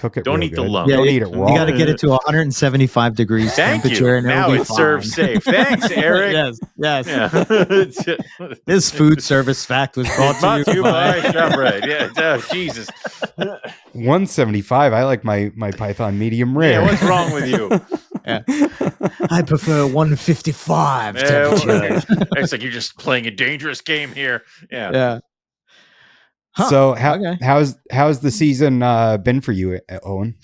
Cook it. Don't real eat good. the lump. Don't eat it raw. You got to get it to 175 degrees temperature. And now it's served safe. Thanks, Eric. yes. Yeah. This food service fact was brought to you by ShopRite. Yeah. Oh, Jesus. 175. I like my python medium rare. Yeah, what's wrong with you? Yeah. I prefer 155 temperature. It's like you're just playing a dangerous game here. Yeah. Yeah. Huh, so how's the season been for you, Owen?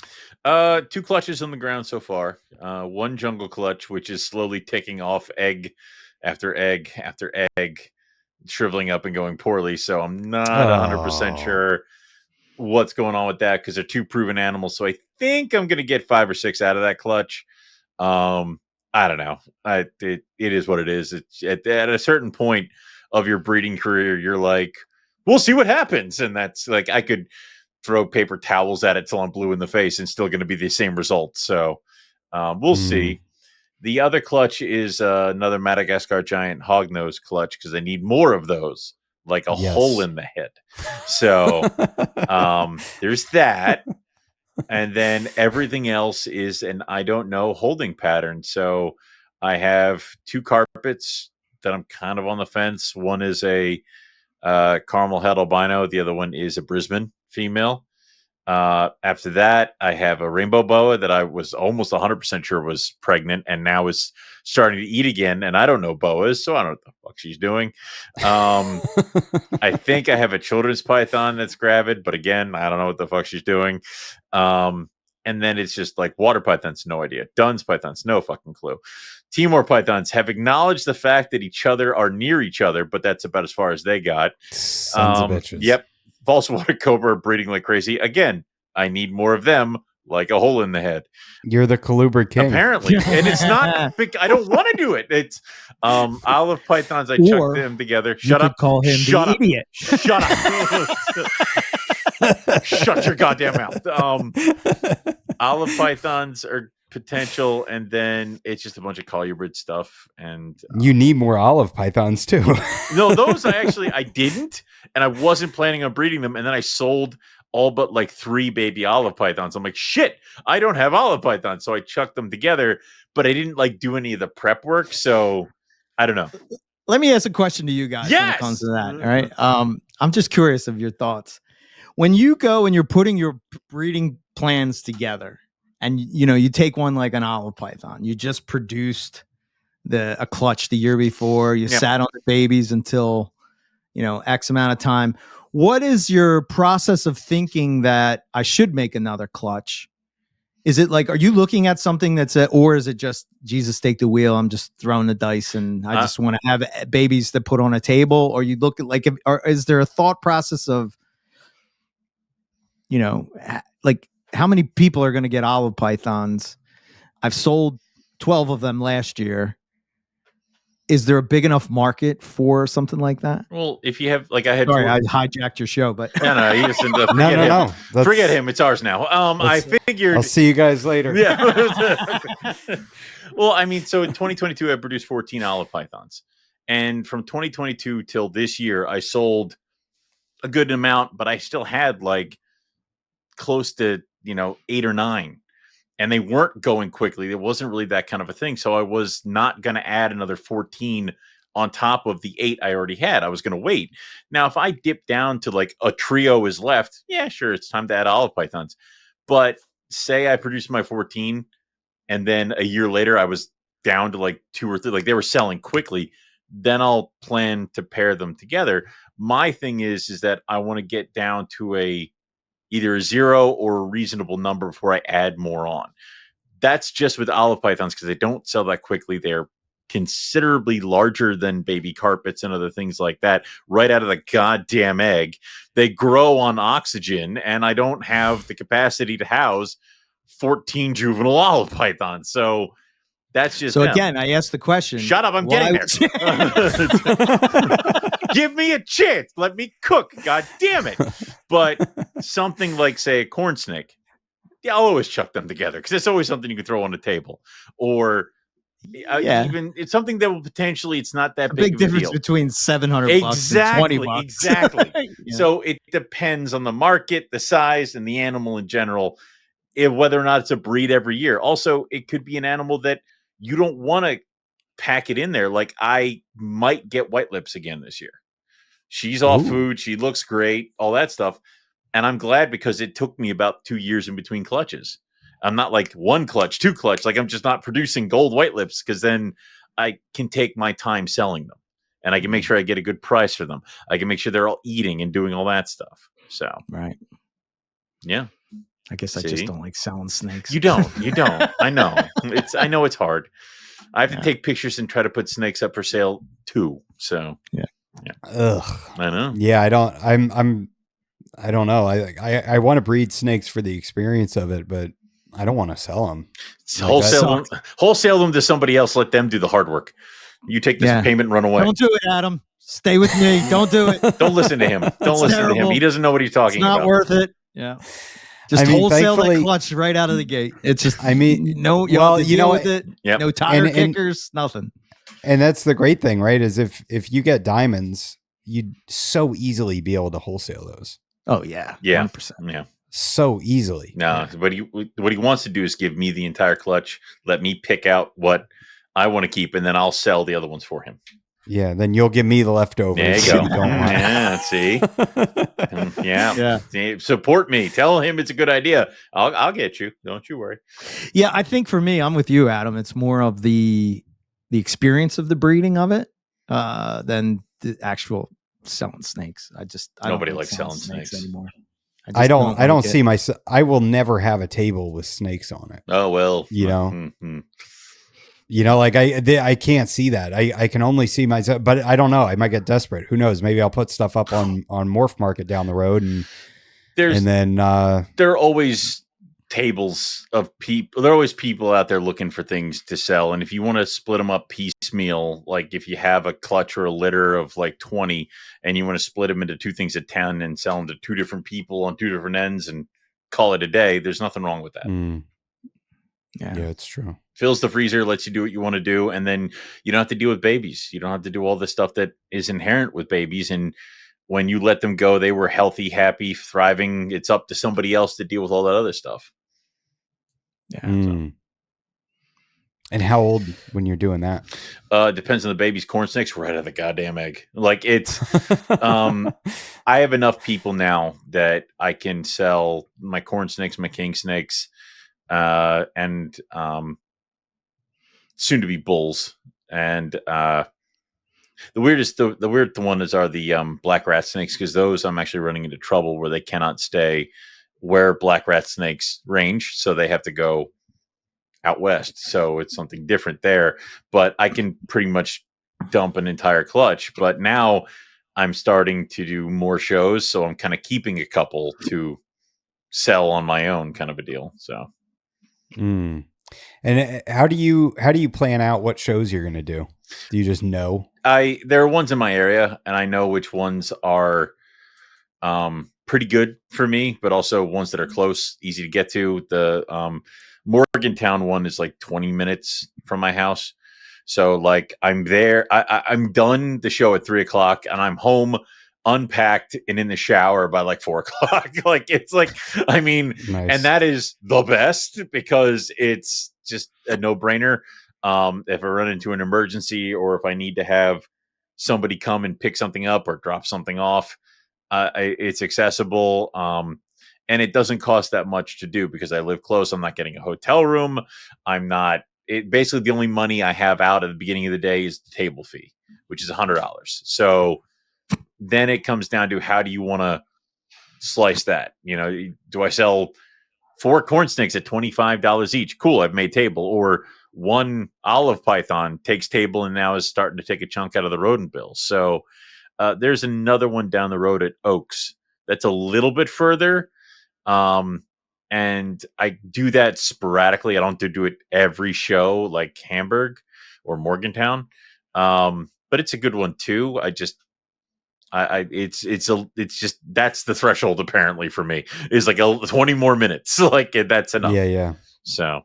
2 clutches on the ground so far. 1 jungle clutch, which is slowly ticking off egg after egg after egg, shriveling up and going poorly. So I'm not 100% sure what's going on with that because they're 2 proven animals. So I think I'm going to get 5 or 6 out of that clutch. I don't know. It is what it is. It's at a certain point of your breeding career, you're like, we'll see what happens. And that's like, I could throw paper towels at it till I'm blue in the face and still going to be the same result. So we'll see. The other clutch is another Madagascar giant hognose clutch because I need more of those, like a hole in the head. So there's that. And then everything else is an I don't know holding pattern. So I have 2 carpets that I'm kind of on the fence. One is a caramel head albino. The other one is a Brisbane female. After that, I have a rainbow boa that I was almost 100% sure was pregnant and now is starting to eat again. And I don't know boas, so I don't know what the fuck she's doing. I think I have a children's python that's gravid, but again, I don't know what the fuck she's doing. And then it's just like water pythons, no idea. Dunn's pythons, no fucking clue. Timor pythons have acknowledged the fact that each other are near each other, but that's about as far as they got. Sons of bitches. Yep. False water cobra are breeding like crazy. Again, I need more of them, like a hole in the head. You're the colubrid king. Apparently. And it's not big. I don't want to do it. It's olive pythons. I chuck them together. Shut up. Call him Shut the up. idiot. Shut up. Shut your goddamn mouth. Olive pythons are potential, and then it's just a bunch of colubrid stuff. And you need more olive pythons too. No, those I didn't, and I wasn't planning on breeding them. And then I sold all but like 3 baby olive pythons. I'm like, shit, I don't have olive pythons, so I chucked them together. But I didn't like do any of the prep work, so I don't know. Let me ask a question to you guys when it comes to that. All right, I'm just curious of your thoughts. When you go and you're putting your breeding plans together, and you take one like an olive python, you just produced a clutch the year before, you sat on the babies until X amount of time. What is your process of thinking that I should make another clutch? Is it like, are you looking at something or is it just Jesus take the wheel? I'm just throwing the dice and I just want to have babies to put on a table? Or you look at like, or is there a thought process of, like how many people are going to get olive pythons? I've sold 12 of them last year. Is there a big enough market for something like that? Well, if you have, like I had... Sorry, I hijacked your show, but... No, you just ended up... No. Forget him. It's ours now. I figured... I'll see you guys later. Yeah. Well, I mean, so in 2022, I produced 14 olive pythons. And from 2022 till this year, I sold a good amount, but I still had like close to, 8 or 9. And they weren't going quickly. It wasn't really that kind of a thing. So I was not going to add another 14 on top of the 8 I already had. I was going to wait. Now, if I dip down to like a trio is left, yeah, sure, it's time to add olive pythons. But say I produced my 14 and then a year later I was down to like 2 or 3, like they were selling quickly, then I'll plan to pair them together. My thing is that I want to get down to either a 0 or a reasonable number before I add more on. That's just with olive pythons because they don't sell that quickly. They're considerably larger than baby carpets and other things like that right out of the goddamn egg. They grow on oxygen, and I don't have the capacity to house 14 juvenile olive pythons. So that's just So them. again, I asked the question. Shut up, I'm getting there. Give me a chance. Let me cook. God damn it. But something like, say, a corn snake, I'll always chuck them together because it's always something you can throw on the table. Or even it's something that will potentially, it's not that big big of a difference deal. between $700 and $20. Exactly. Yeah. So it depends on the market, the size, and the animal in general, whether or not it's a breed every year. Also, it could be an animal that you don't want to pack it in there. Like I might get white lips again this year. She's off food. She looks great, all that stuff. And I'm glad because it took me about 2 years in between clutches. I'm not like one clutch, two clutch. Like I'm just not producing gold white lips because then I can take my time selling them and I can make sure I get a good price for them. I can make sure they're all eating and doing all that stuff. So, right. Yeah. I guess I just don't like selling snakes. You don't. I know. I know it's hard. I have to take pictures and try to put snakes up for sale too. So yeah. Ugh. I know. Yeah, I don't. I don't know. I want to breed snakes for the experience of it, but I don't want to sell them. Wholesale them to somebody else. Let them do the hard work. You take this payment and run away. Don't do it, Adam. Stay with me. Don't do it. Don't listen to him. Don't listen to him. He doesn't know what he's talking about. It's not worth it. Yeah. Just wholesale that clutch right out of the gate. It's just, no, you know with it. Yep. No tire kickers, nothing. And that's the great thing, right? Is if you get diamonds, you'd so easily be able to wholesale those. Oh yeah. 100%. Yeah. So easily. No, what he wants to do is give me the entire clutch, let me pick out what I want to keep, and then I'll sell the other ones for him. Yeah, then you'll give me the leftovers. There you go. You don't want. Yeah, see. Yeah. Support me. Tell him it's a good idea. I'll get you. Don't you worry. Yeah, I think for me, I'm with you, Adam. It's more of the experience of the breeding of it than the actual selling snakes. Nobody likes selling snakes anymore. I don't see myself. I will never have a table with snakes on it. Oh well, you know. Mm-hmm. You know, like I can't see that. I can only see myself, but I don't know. I might get desperate. Who knows? Maybe I'll put stuff up on Morph Market down the road, and then there are always tables of people. There are always people out there looking for things to sell, and if you want to split them up piecemeal, like if you have a clutch or a litter of like 20, and you want to split them into two things at 10 and sell them to two different people on two different ends and call it a day, there's nothing wrong with that. Yeah, it's true. Fills the freezer, lets you do what you want to do, and then you don't have to deal with babies. You don't have to do all the stuff that is inherent with babies. And when you let them go, they were healthy, happy, thriving. It's up to somebody else to deal with all that other stuff. Yeah. So. And how old when you're doing that? Depends on the baby's. Corn snakes right out of the goddamn egg. Like it's, I have enough people now that I can sell my corn snakes, my king snakes, and soon to be bulls. And the weird one are the black rat snakes, because those I'm actually running into trouble where they cannot stay where black rat snakes range, so they have to go out west. So it's something different there, but I can pretty much dump an entire clutch. But now I'm starting to do more shows, so I'm kind of keeping a couple to sell on my own, kind of a deal. So And how do you plan out what shows you're going to do? Do you just know? There are ones in my area, and I know which ones are pretty good for me, but also ones that are close, easy to get to. The Morgantown one is like 20 minutes from my house. So like I'm there, I'm done the show at 3:00 and I'm home, unpacked and in the shower by like 4:00. Like it's like, I mean, nice. And that is the best because it's just a no brainer. If I run into an emergency or if I need to have somebody come and pick something up or drop something off, it's accessible. And it doesn't cost that much to do because I live close. I'm not getting a hotel room. Basically the only money I have out at the beginning of the day is the table fee, which is $100. So then it comes down to how do you want to slice that? You know, do I sell 4 corn snakes at $25 each? Cool, I've made table. Or 1 olive python takes table and now is starting to take a chunk out of the rodent bill. So there's another one down the road at Oaks that's a little bit further. and I do that sporadically. I don't do it every show like Hamburg or Morgantown, but it's a good one too. It's just that's the threshold apparently for me is like 20 more minutes. Like that's enough. Yeah. So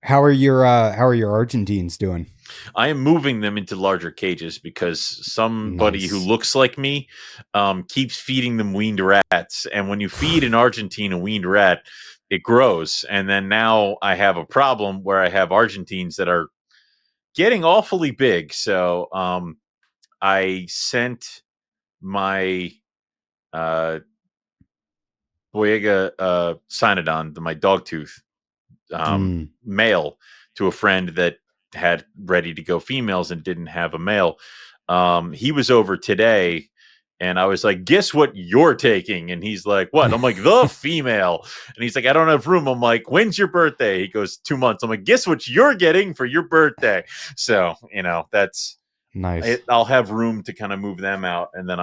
how are your Argentines doing? I am moving them into larger cages because somebody who looks like me keeps feeding them weaned rats. And when you feed an Argentine a weaned rat, it grows. And then now I have a problem where I have Argentines that are getting awfully big. So I sent my Boyega Cynodon, my dog tooth male, to a friend that had ready to go females and didn't have a male. He was over today and I was like, guess what you're taking? And he's like, what? I'm like, the female. And he's like, I don't have room. I'm like, when's your birthday? He goes, 2 months. I'm like, guess what you're getting for your birthday? So, that's nice. I'll have room to kind of move them out. And then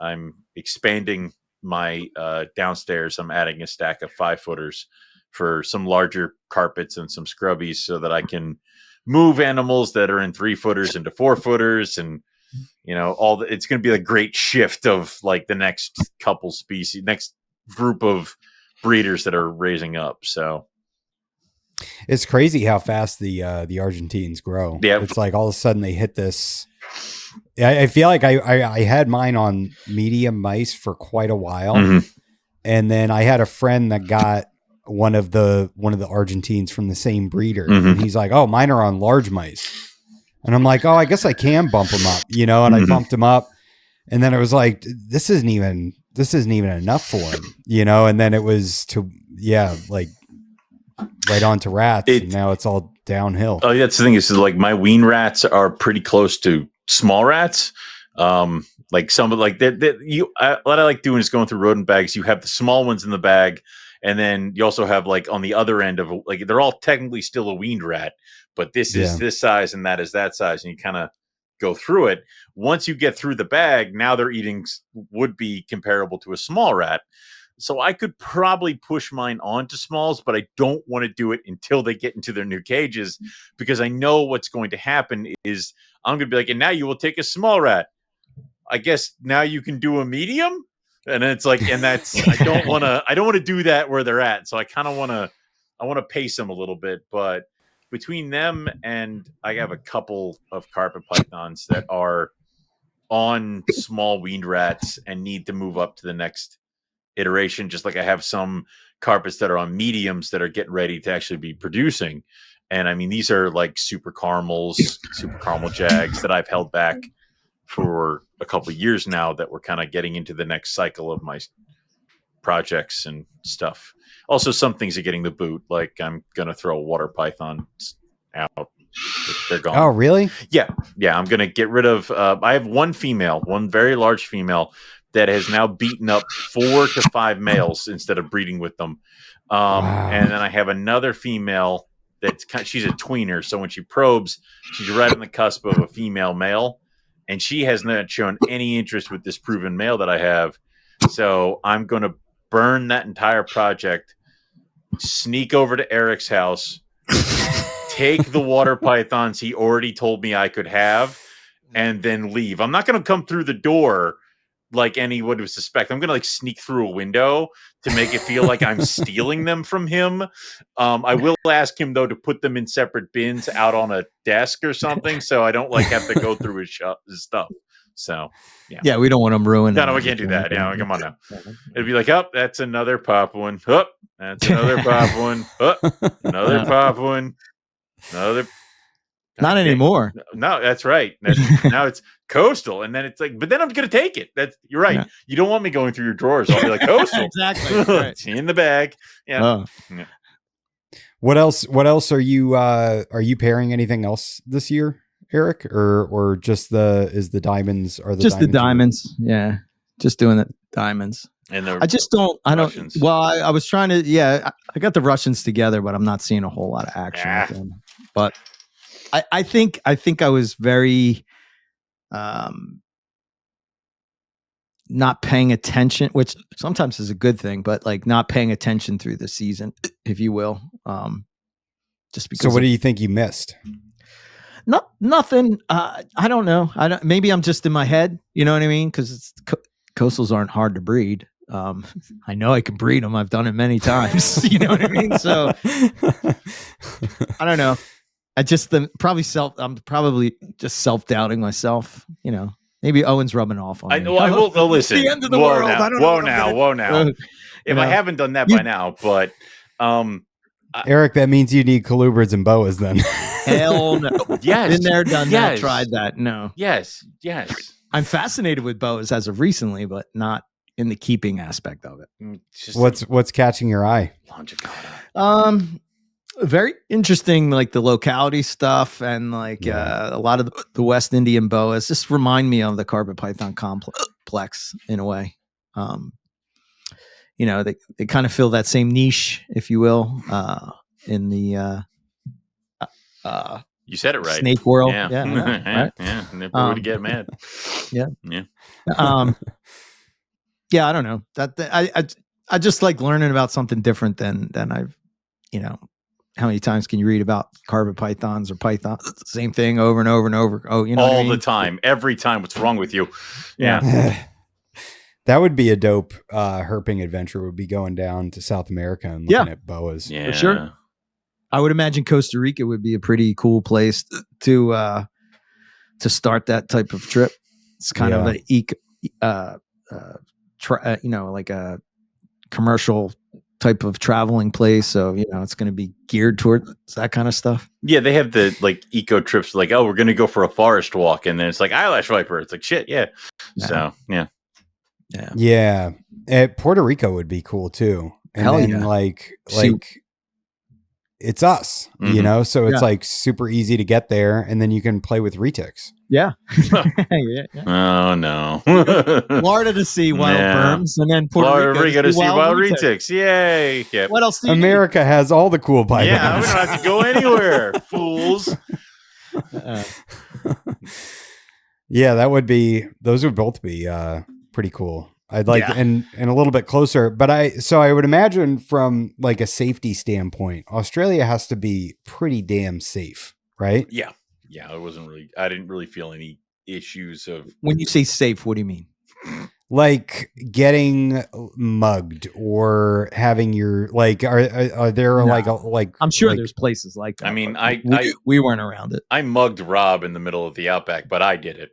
I'm expanding my downstairs. I'm adding a stack of 5-footers for some larger carpets and some scrubbies so that I can move animals that are in 3-footers into 4-footers. And, it's going to be a great shift of like the next couple species, next group of breeders that are raising up. So it's crazy how fast the Argentines grow. Yeah. It's like all of a sudden they hit this. I feel like I had mine on medium mice for quite a while. Mm-hmm. And then I had a friend that got one of the Argentines from the same breeder. Mm-hmm. And he's like, oh, mine are on large mice. And I'm like, oh, I guess I can bump them up, and I bumped them up. And then it was like, this isn't even enough for him, and then it was like right on to rats. And now it's all downhill. Oh, that's the thing is like my wean rats are pretty close to small rats. Like some of like that what I like doing is going through rodent bags. You have the small ones in the bag, and then you also have like on the other end of like they're all technically still a weaned rat, but this is this size and that is that size, and you kind of go through it. Once you get through the bag, now their eating would be comparable to a small rat. So I could probably push mine onto smalls, but I don't want to do it until they get into their new cages, because I know what's going to happen is I'm going to be like, and now you will take a small rat. I guess now you can do a medium. And it's like, and that's, I don't want to do that where they're at. So I kind of want to pace them a little bit, but between them and I have a couple of carpet pythons that are on small weaned rats and need to move up to the next iteration. Just like I have some carpets that are on mediums that are getting ready to actually be producing. And I mean, these are like super caramel jags that I've held back for a couple of years now that we're kind of getting into the next cycle of my projects and stuff. Also, some things are getting the boot. Like I'm going to throw a water python out. They're gone. Oh, really? Yeah. I'm going to get rid of, I have one very large female that has now beaten up 4 to 5 males instead of breeding with them. Wow. And then I have another female she's a tweener. So when she probes, she's right on the cusp of a female male. And she has not shown any interest with this proven male that I have. So I'm going to burn that entire project, sneak over to Eric's house, take the water pythons he already told me I could have, and then leave. I'm not going to come through the door like anyone would suspect. I'm going to like sneak through a window to make it feel like I'm stealing them from him. I will ask him though to put them in separate bins out on a desk or something, so I don't like have to go through his stuff. So yeah, we don't want them ruined. No, we can't do that. Yeah, come on now. It'd be like, oh, that's another pop one. Oh, that's another pop one. Oh, another pop one. Another. Not anymore. No, that's right. Now it's coastal, and then it's like, but then I'm gonna take it. You're right. Yeah. You don't want me going through your drawers. I'll be like coastal. Exactly. Right. It's in the bag. Yeah. Yeah. What else are you pairing anything else this year, Eric, or just the diamonds? Or just the diamonds? Yeah, just doing the diamonds. And I was trying to. Yeah, I got the Russians together, but I'm not seeing a whole lot of action with them. But I think I was very not paying attention, which sometimes is a good thing, but like not paying attention through the season, if you will. Just because. So what do you think you missed? Nothing. I don't know. Maybe I'm just in my head. You know what I mean? Because coastals aren't hard to breed. I know I can breed them. I've done it many times. You know what I mean? So I don't know. I'm probably just self-doubting myself. You know, maybe Owen's rubbing off on me. I will listen. The end of the world. Whoa now. If I haven't done that by now, but Eric, that means you need colubrids and boas then. Hell no. Yes. Been there, done that, tried that. No. Yes. I'm fascinated with boas as of recently, but not in the keeping aspect of it. What's catching your eye? Very interesting, like the locality stuff and like a lot of the West Indian boas just remind me of the carpet python complex in a way. You know, they kind of fill that same niche, if you will, in the you said it right. Snake world. Yeah. Right? Yeah. Never would get mad. Yeah. Yeah. Yeah, I don't know. I just like learning about something different than I've, you know, how many times can you read about carpet pythons or python? Same thing over and over and over. Oh, you know, all the time, every time. What's wrong with you? Yeah. That would be a dope herping adventure. Would be going down to South America and looking at boas. Yeah, for sure. I would imagine Costa Rica would be a pretty cool place to start that type of trip. It's kind of an you know, like a commercial type of traveling place. So, you know, it's going to be geared towards that kind of stuff. Yeah. They have the like eco trips, like, oh, we're going to go for a forest walk. And then it's like eyelash viper. It's like, shit. Yeah. So, yeah. Puerto Rico would be cool too. And Hell then yeah. like it's us, you know, so it's like super easy to get there, and then you can play with retics. Yeah. Oh no. Florida to see wild berms, and then Puerto Rico to see wild retics. Yay. Yeah. What else do you America has all the cool pythons. Yeah, we don't have to go anywhere, fools. Yeah, those would both be pretty cool. I'd like and a little bit closer, but I would imagine from like a safety standpoint, Australia has to be pretty damn safe, right? Yeah. I didn't really feel any issues of. When you say safe, what do you mean? Like getting mugged or having your like are there like I'm sure like, there's places like that. I mean, we weren't around it. I mugged Rob in the middle of the outback, but I did it.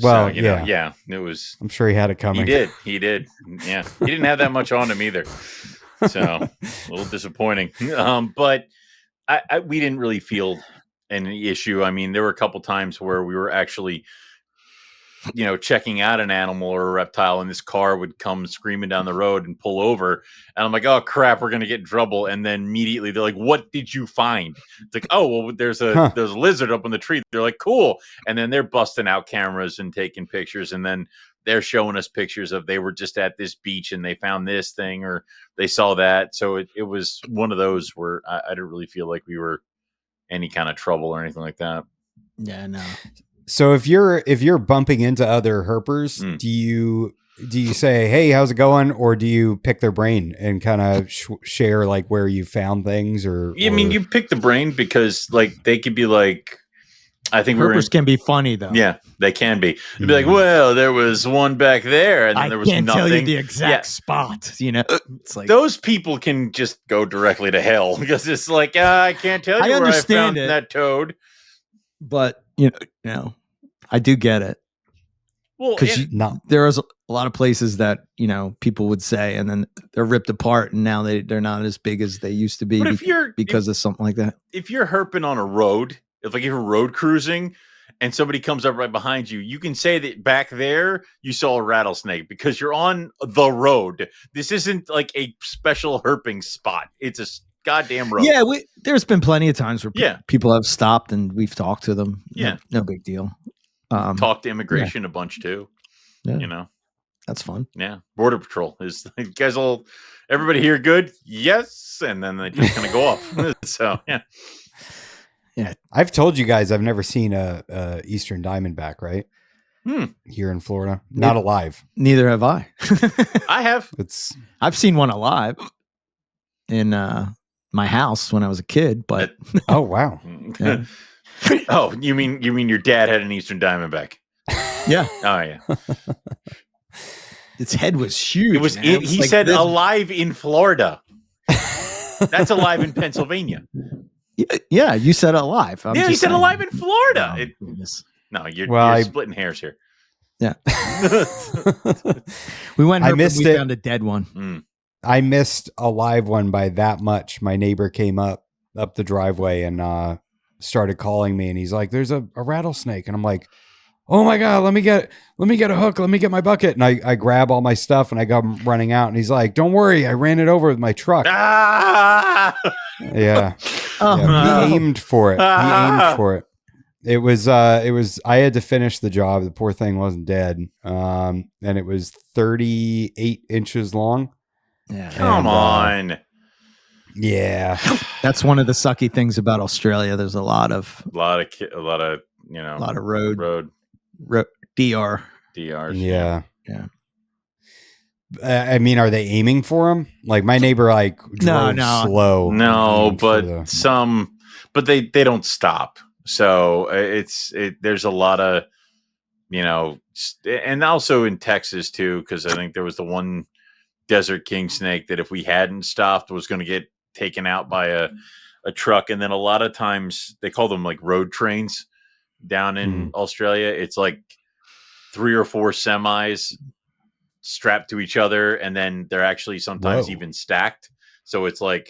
Well, so, you know, it was. I'm sure he had it coming. He did. Yeah, he didn't have that much on him either. So a little disappointing. But we didn't really feel any issue. I mean, there were a couple times where we were actually, you know, checking out an animal or a reptile, and this car would come screaming down the road and pull over. And I'm like, oh crap, we're going to get in trouble. And then immediately they're like, what did you find? It's like, oh, well, there's a lizard up on the tree. They're like, cool. And then they're busting out cameras and taking pictures. And then they're showing us pictures of, they were just at this beach and they found this thing, or they saw that. So it was one of those where I didn't really feel like we were any kind of trouble or anything like that. Yeah, no. So if you're bumping into other herpers, do you say, hey, how's it going? Or do you pick their brain and kind of share like where you found things or? I mean, you pick the brain because like they could be like, I think herpers can be funny though. Yeah, they can be. They'd be like, well, there was one back there, and then there was nothing. I can't tell you the exact spot. You know, it's like those people can just go directly to hell because it's like I can't tell you where I found that toad. But you know, I do get it. Well, because there is a lot of places that, you know, people would say, and then they're ripped apart, and now they're not as big as they used to be because of something like that. If you're herping on a road, if you're road cruising and somebody comes up right behind you, you can say that back there you saw a rattlesnake because you're on the road. This isn't like a special herping spot. It's a goddamn road. Yeah, there's been plenty of times where people have stopped and we've talked to them. Yeah, no big deal. Talk to immigration a bunch too. Yeah. You know, that's fun. Yeah, Border Patrol is you guys all. Everybody here good? Yes, and then they just kind of go off. So yeah. I've told you guys I've never seen a Eastern Diamondback, right? here in Florida. Not alive. Neither have I. I have. I've seen one alive in my house when I was a kid, but oh wow. Yeah. Oh, you mean your dad had an Eastern Diamondback? Yeah. Oh yeah. Its head was huge. It was. Man. He like said this. alive in Florida. That's alive in Pennsylvania. Yeah, you said alive. Yeah, he said alive in Florida. Oh, You're splitting hairs here. Yeah. We went. I missed it. Found a dead one. I missed a live one by that much. My neighbor came up the driveway and started calling me, and he's like, "There's a rattlesnake," and I'm like, "Oh my god, let me get a hook, let me get my bucket," and I grab all my stuff and I go running out, and he's like, "Don't worry, I ran it over with my truck." Ah! Yeah. Oh, Yeah. no. He aimed for it. It was I had to finish the job. The poor thing wasn't dead. And it was 38 inches long. Yeah. Come on. Yeah. That's one of the sucky things about Australia. There's a lot of road. DR. DRs. Yeah. Yeah. I mean, are they aiming for him? Like my neighbor, drove slow. No, but but they don't stop. So there's a lot of, and also in Texas too, because I think there was the one desert king snake that if we hadn't stopped was going to get taken out by a truck. And then a lot of times they call them like road trains down in Australia. It's like 3 or 4 semis strapped to each other, and then they're actually sometimes even stacked. So it's like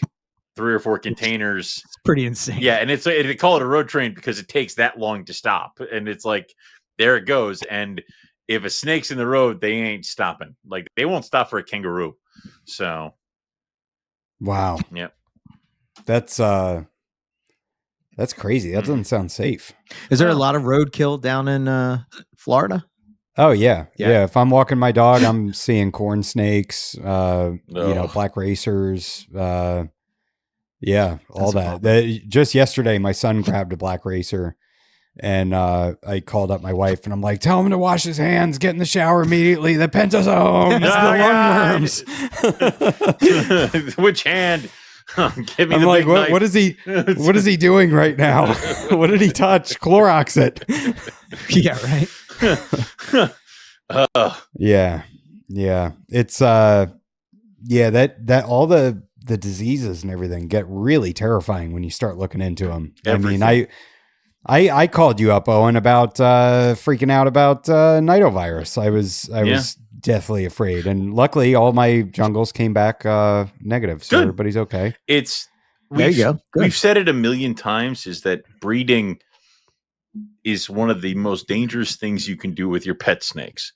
3 or 4 containers. It's pretty insane. Yeah, and they call it a road train because it takes that long to stop. And it's like, there it goes. And if a snake's in the road, they ain't stopping. Like they won't stop for a kangaroo. So wow. Yeah. That's crazy. That doesn't sound safe. Is there a lot of roadkill down in Florida? Oh yeah. If I'm walking my dog, I'm seeing corn snakes, black racers, all that. Just yesterday, my son grabbed a black racer, and I called up my wife, and I'm like, "Tell him to wash his hands, get in the shower immediately. The pentazones, the lungworms." Which hand? Give me I'm the like, big knife. what is he doing right now? What did he touch? Clorox it. Yeah, right. Yeah. It's that all the diseases and everything get really terrifying when you start looking into them. Everything. I mean, I called you up, Owen, about freaking out about nidovirus. I was deathly afraid, and luckily all my jungles came back negative, so everybody's okay. There you go. Good. We've said it a million times, is that breeding is one of the most dangerous things you can do with your pet snakes,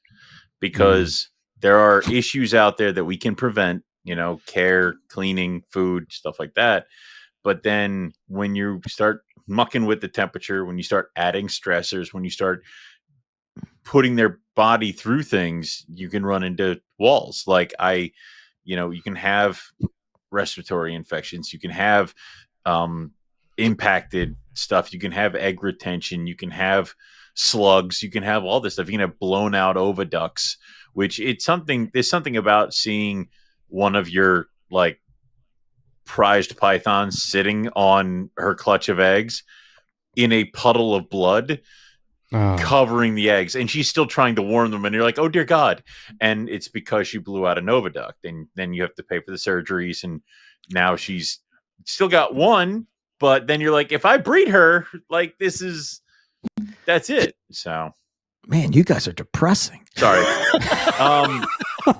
because there are issues out there that we can prevent, care, cleaning, food, stuff like that. But then when you start mucking with the temperature, when you start adding stressors, when you start putting their body through things, you can run into walls. Like you can have respiratory infections, you can have impacted stuff, you can have egg retention, you can have slugs, you can have all this stuff, you can have blown out oviducts, which there's something about seeing one of your like prized pythons sitting on her clutch of eggs in a puddle of blood covering the eggs, and she's still trying to warm them, and you're like, oh dear God. And it's because she blew out an oviduct, and then you have to pay for the surgeries, and now she's still got one, but then you're like, if I breed her, like that's it. So man, you guys are depressing. Sorry.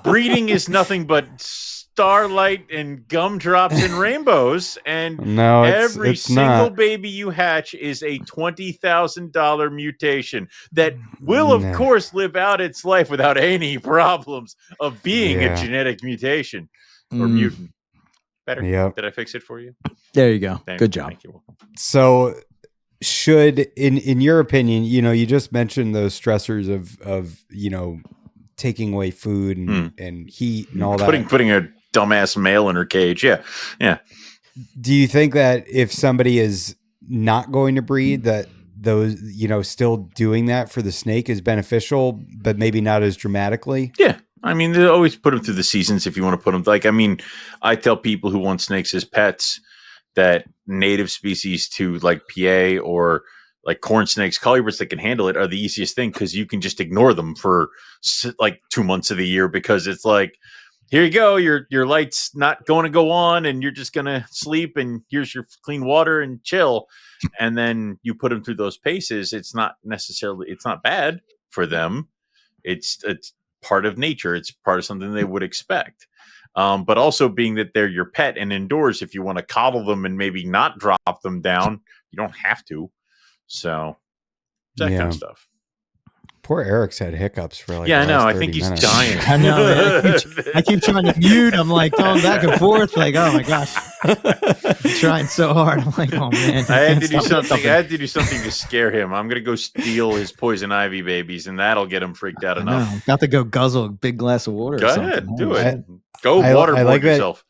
Breeding is nothing but starlight and gumdrops and rainbows, and every single baby you hatch is a $20,000 mutation that will, of course, live out its life without any problems of being a genetic mutation or mutant. Better. Yep. Did I fix it for you? There you go. Good job. Thank you. So should, in your opinion, you just mentioned those stressors of taking away food and heat and all that. Putting a dumbass male in her cage. Yeah. Do you think that if somebody is not going to breed, that those, still doing that for the snake is beneficial, but maybe not as dramatically. Yeah. I mean, they always put them through the seasons if you want to put them. Like, I mean, I tell people who want snakes as pets that native species to like PA or like corn snakes, colubrids that can handle it are the easiest thing because you can just ignore them for like 2 months of the year because it's like, here you go, your light's not going to go on and you're just going to sleep and here's your clean water and chill. And then you put them through those paces. It's not bad for them. It's part of nature. It's part of something they would expect. But also being that they're your pet and indoors, if you want to coddle them and maybe not drop them down, you don't have to. So that kind of stuff. Poor Eric's had hiccups for like, I know. I think he's dying. I know. Man. I keep trying to mute. I'm like going back and forth. Like, oh my gosh, I'm trying so hard. I'm like, oh man. I had to do something. I had to do something to scare him. I'm gonna go steal his poison ivy babies, and that'll get him freaked out enough. I'm about to go guzzle a big glass of water. Go ahead, do it. Go waterboard yourself.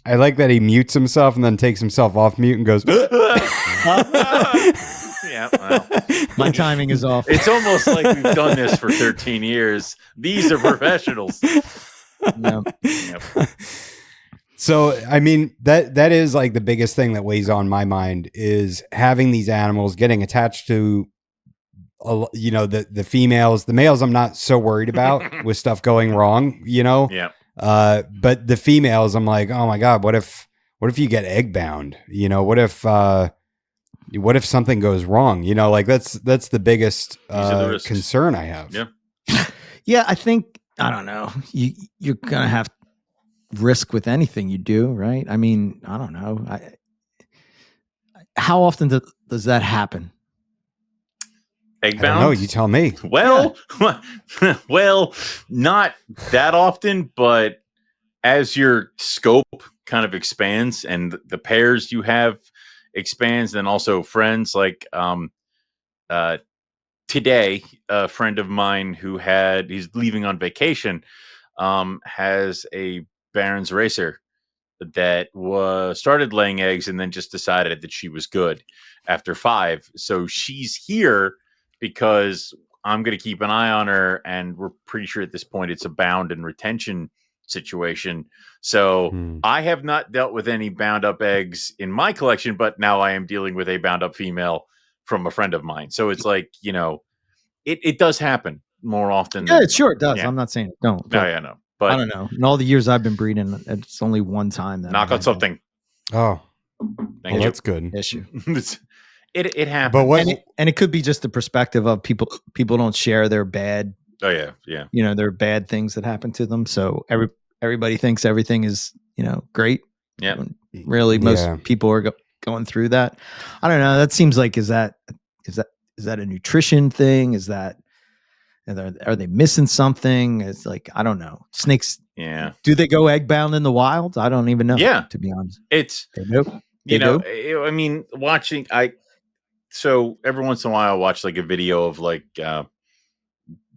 I like that he mutes himself and then takes himself off mute and goes. Yeah, well, my timing is off. It's almost like we've done this for 13 years. These are professionals. Yep. So, I mean, that is like the biggest thing that weighs on my mind is having these animals getting attached to, the females. The males I'm not so worried about with stuff going wrong, Yeah. But the females, I'm like, oh my God, what if you get egg bound? What if something goes wrong? Like that's the biggest concern I have. Yeah. Yeah. I think, I don't know. You're going to have risk with anything you do, right? I mean, I don't know. How often does that happen? Egg bound? No, you tell me. Well, well, not that often, but as your scope kind of expands and the pairs you have expands, then also friends like today, a friend of mine he's leaving on vacation, has a Baron's racer that started laying eggs and then just decided that she was good after 5. So she's here because I'm going to keep an eye on her, and we're pretty sure at this point it's a bound and retention situation. So I have not dealt with any bound up eggs in my collection, but now I am dealing with a bound up female from a friend of mine. So it's like, it does happen more often. Yeah, sure it does. Yeah. I'm not saying it don't. No, yeah, no. But I don't know. In all the years I've been breeding, it's only one time that knock on something. Oh, thank you. That's good. Issue. It happens. But what? And it could be just the perspective of people don't share their bad. Oh yeah, yeah. There are bad things that happen to them. So everybody thinks everything is great. Yeah. Really, most people are going through that. I don't know. That seems like is that a nutrition thing? Are they missing something? It's like, I don't know. Snakes. Yeah. Do they go egg bound in the wild? I don't even know. Yeah. To be honest. They do. I mean, watching, so every once in a while I watch like a video of like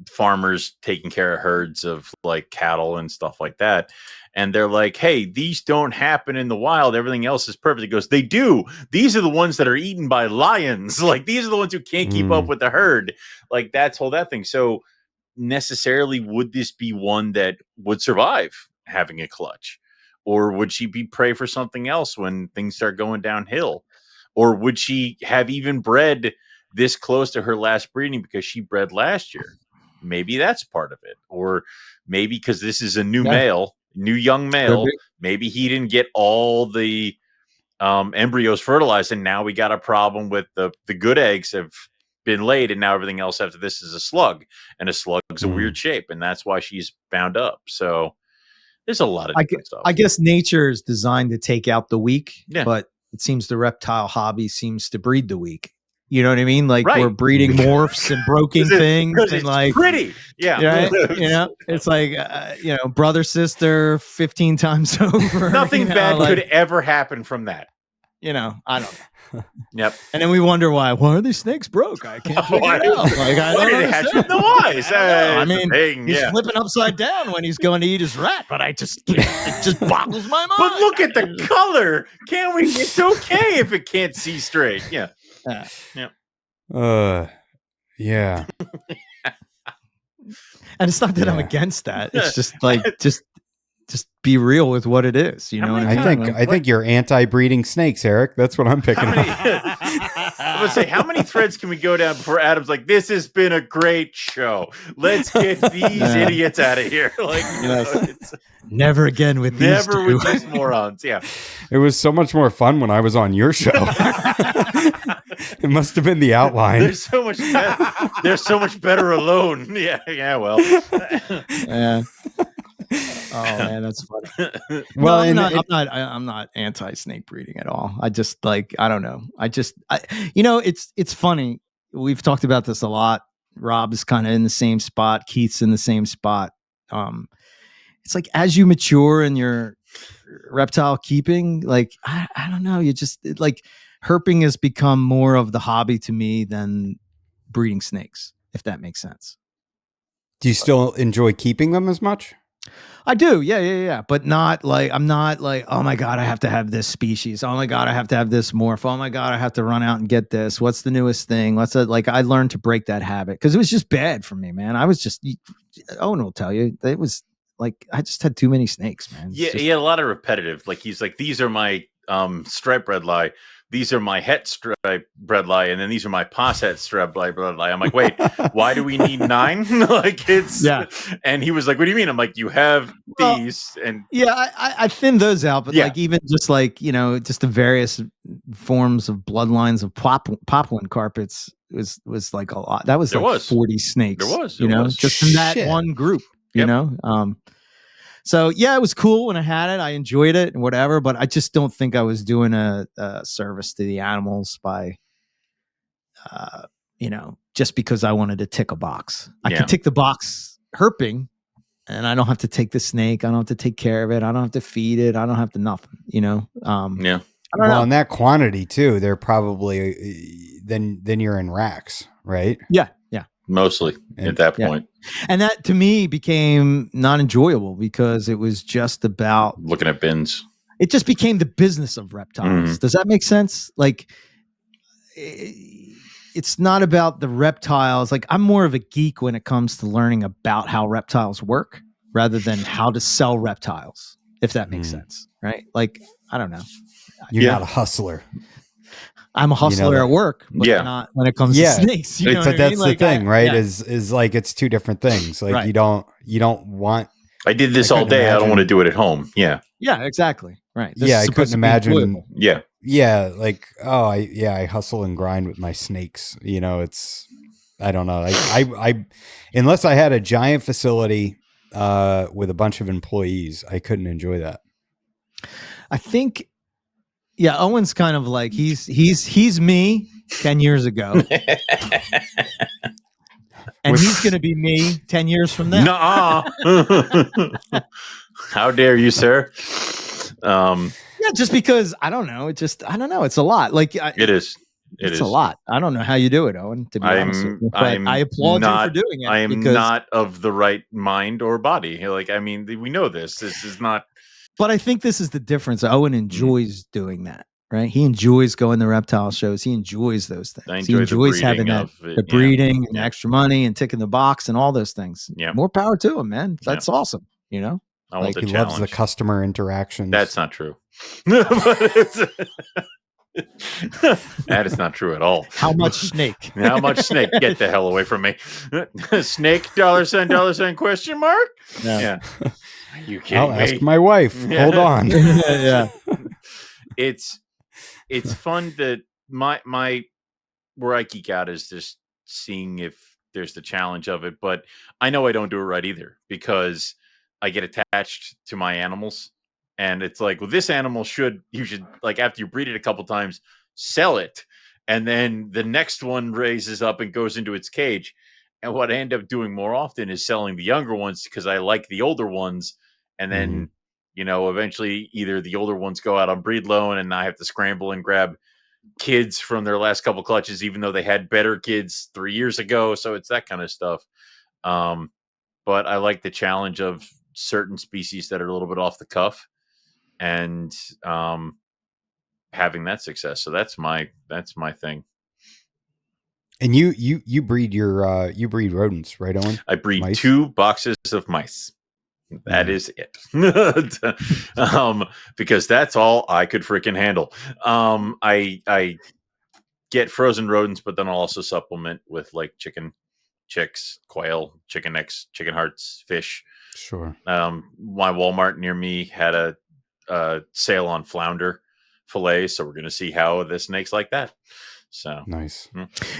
farmers taking care of herds of like cattle and stuff like that. And they're like, hey, these don't happen in the wild. Everything else is perfect. It goes, they do. These are the ones that are eaten by lions. Like, these are the ones who can't keep up with the herd. Like, that thing. So necessarily, would this be one that would survive having a clutch? Or would she be prey for something else when things start going downhill? Or would she have even bred this close to her last breeding because she bred last year? Maybe that's part of it. Or maybe because this is a new young male, maybe he didn't get all the embryos fertilized, and now we got a problem with the good eggs have been laid, and now everything else after this is a slug, and a slug's a weird shape, and that's why she's bound up. So there's a lot of different stuff. I guess nature is designed to take out the weak, but it seems the reptile hobby seems to breed the weak. You know what I mean? Like we're breeding morphs and broken things, and like pretty, right? It's like brother sister 15 times over. Nothing bad could ever happen from that. I don't know. Yep. And then we wonder why are these snakes broke? I can't figure it out. Like I don't understand. No eyes. I mean, he's flipping upside down when he's going to eat his rat, but it just boggles my mind. But look at the color. Can't we? It's okay if it can't see straight. Yeah. Yeah. Yeah. And it's not that I'm Yeah. against that. It's just like just be real with what it is. You How know what many I I mean? think I think you're anti-breeding snakes, Eric. That's what I'm picking How many? up. I'm gonna say, how many threads can we go down before Adam's like, "This has been a great show. Let's get these idiots out of here." Like, it's Never again with these never two. with these morons. Yeah. It was so much more fun when I was on your show. It must have been the outline. They're so much better. They're so much better alone. Yeah. Well. Yeah. Oh man, that's funny. Well, no, and I'm not anti snake breeding at all. I just like I don't know. It's funny. We've talked about this a lot. Rob is kind of in the same spot. Keith's in the same spot. It's like as you mature in your reptile keeping, like I don't know. You just like herping has become more of the hobby to me than breeding snakes, if that makes sense. do you still enjoy keeping them as much? I do, yeah. But not like I'm not like, oh my god, I have to have this species. Oh my god, I have to have this morph. Oh my god, I have to run out and get this. What's the newest thing? Like I learned to break that habit because it was just bad for me, man. I was just Owen will tell you it was like I just had too many snakes, man. Yeah, he had a lot of repetitive. Like he's like, these are my striped red lie. These are my het stripe bredli, and then these are my posset stripe bredli. I'm like, wait, why do we need 9? Like it's And he was like, what do you mean? I'm like, you have these, and I thinned those out, but like even just like just the various forms of bloodlines of poplin carpets was like a lot. That was there like was 40 snakes. There was, just in that one group. So yeah, it was cool when I had it. I enjoyed it and whatever, but I just don't think I was doing a service to the animals by, just because I wanted to tick a box. I could tick the box herping, and I don't have to take the snake. I don't have to take care of it. I don't have to feed it. I don't have to nothing. Yeah. Well, in that quantity too, they're probably then you're in racks, right? Yeah. Mostly at that point. And that to me became not enjoyable because it was just about looking at bins. It just became the business of reptiles. Does that make sense? Like it's not about the reptiles. Like I'm more of a geek when it comes to learning about how reptiles work rather than how to sell reptiles, if that makes sense. Right? Like, I don't know. You're not a hustler. I'm a hustler at work, but not when it comes to snakes. You know but that's like, the thing, right? Is like it's two different things. Like you don't want. I did this all day. I don't want to do it at home. Yeah. Yeah, exactly. Right. I couldn't imagine. Yeah. Like, I hustle and grind with my snakes. It's, I don't know. I unless I had a giant facility with a bunch of employees, I couldn't enjoy that. I think. Yeah, Owen's kind of like he's me 10 years ago. And he's going to be me 10 years from now. Nuh-uh. How dare you, sir? Yeah, just because I don't know. I don't know. It's a lot. Like it is. It's a lot. I don't know how you do it, Owen, to be honest with you. But I applaud you for doing it. I am not of the right mind or body. Like, I mean, we know this. This is not. But I think this is the difference. Owen enjoys doing that, right? He enjoys going to reptile shows. He enjoys those things. He enjoys having the breeding and extra money and ticking the box and all those things. Yeah. More power to him, man. That's awesome. He loves the customer interactions. That's not true. That is not true at all. How much snake? How much snake? Get the hell away from me. Snake, $sign, question mark? Yeah. You kidding I'll me? ask my wife. Hold on. Yeah. It's fun that my where I geek out is just seeing if there's the challenge of it, but I know I don't do it right either because I get attached to my animals. And it's like, well, this animal you should like after you breed it a couple times, sell it. And then the next one raises up and goes into its cage. And what I end up doing more often is selling the younger ones because I like the older ones. And then, eventually either the older ones go out on breed loan and I have to scramble and grab kids from their last couple clutches, even though they had better kids 3 years ago. So it's that kind of stuff. But I like the challenge of certain species that are a little bit off the cuff and having that success. So that's my thing. And you breed your you breed rodents, right, Owen? I breed Mice? 2 boxes of mice. That is it. Because that's all I could freaking handle. I get frozen rodents, but then I'll also supplement with like chicken, chicks, quail, chicken necks, chicken hearts, fish. Sure. My Walmart near me had a sale on flounder fillet, so we're going to see how the snakes like that. So Nice.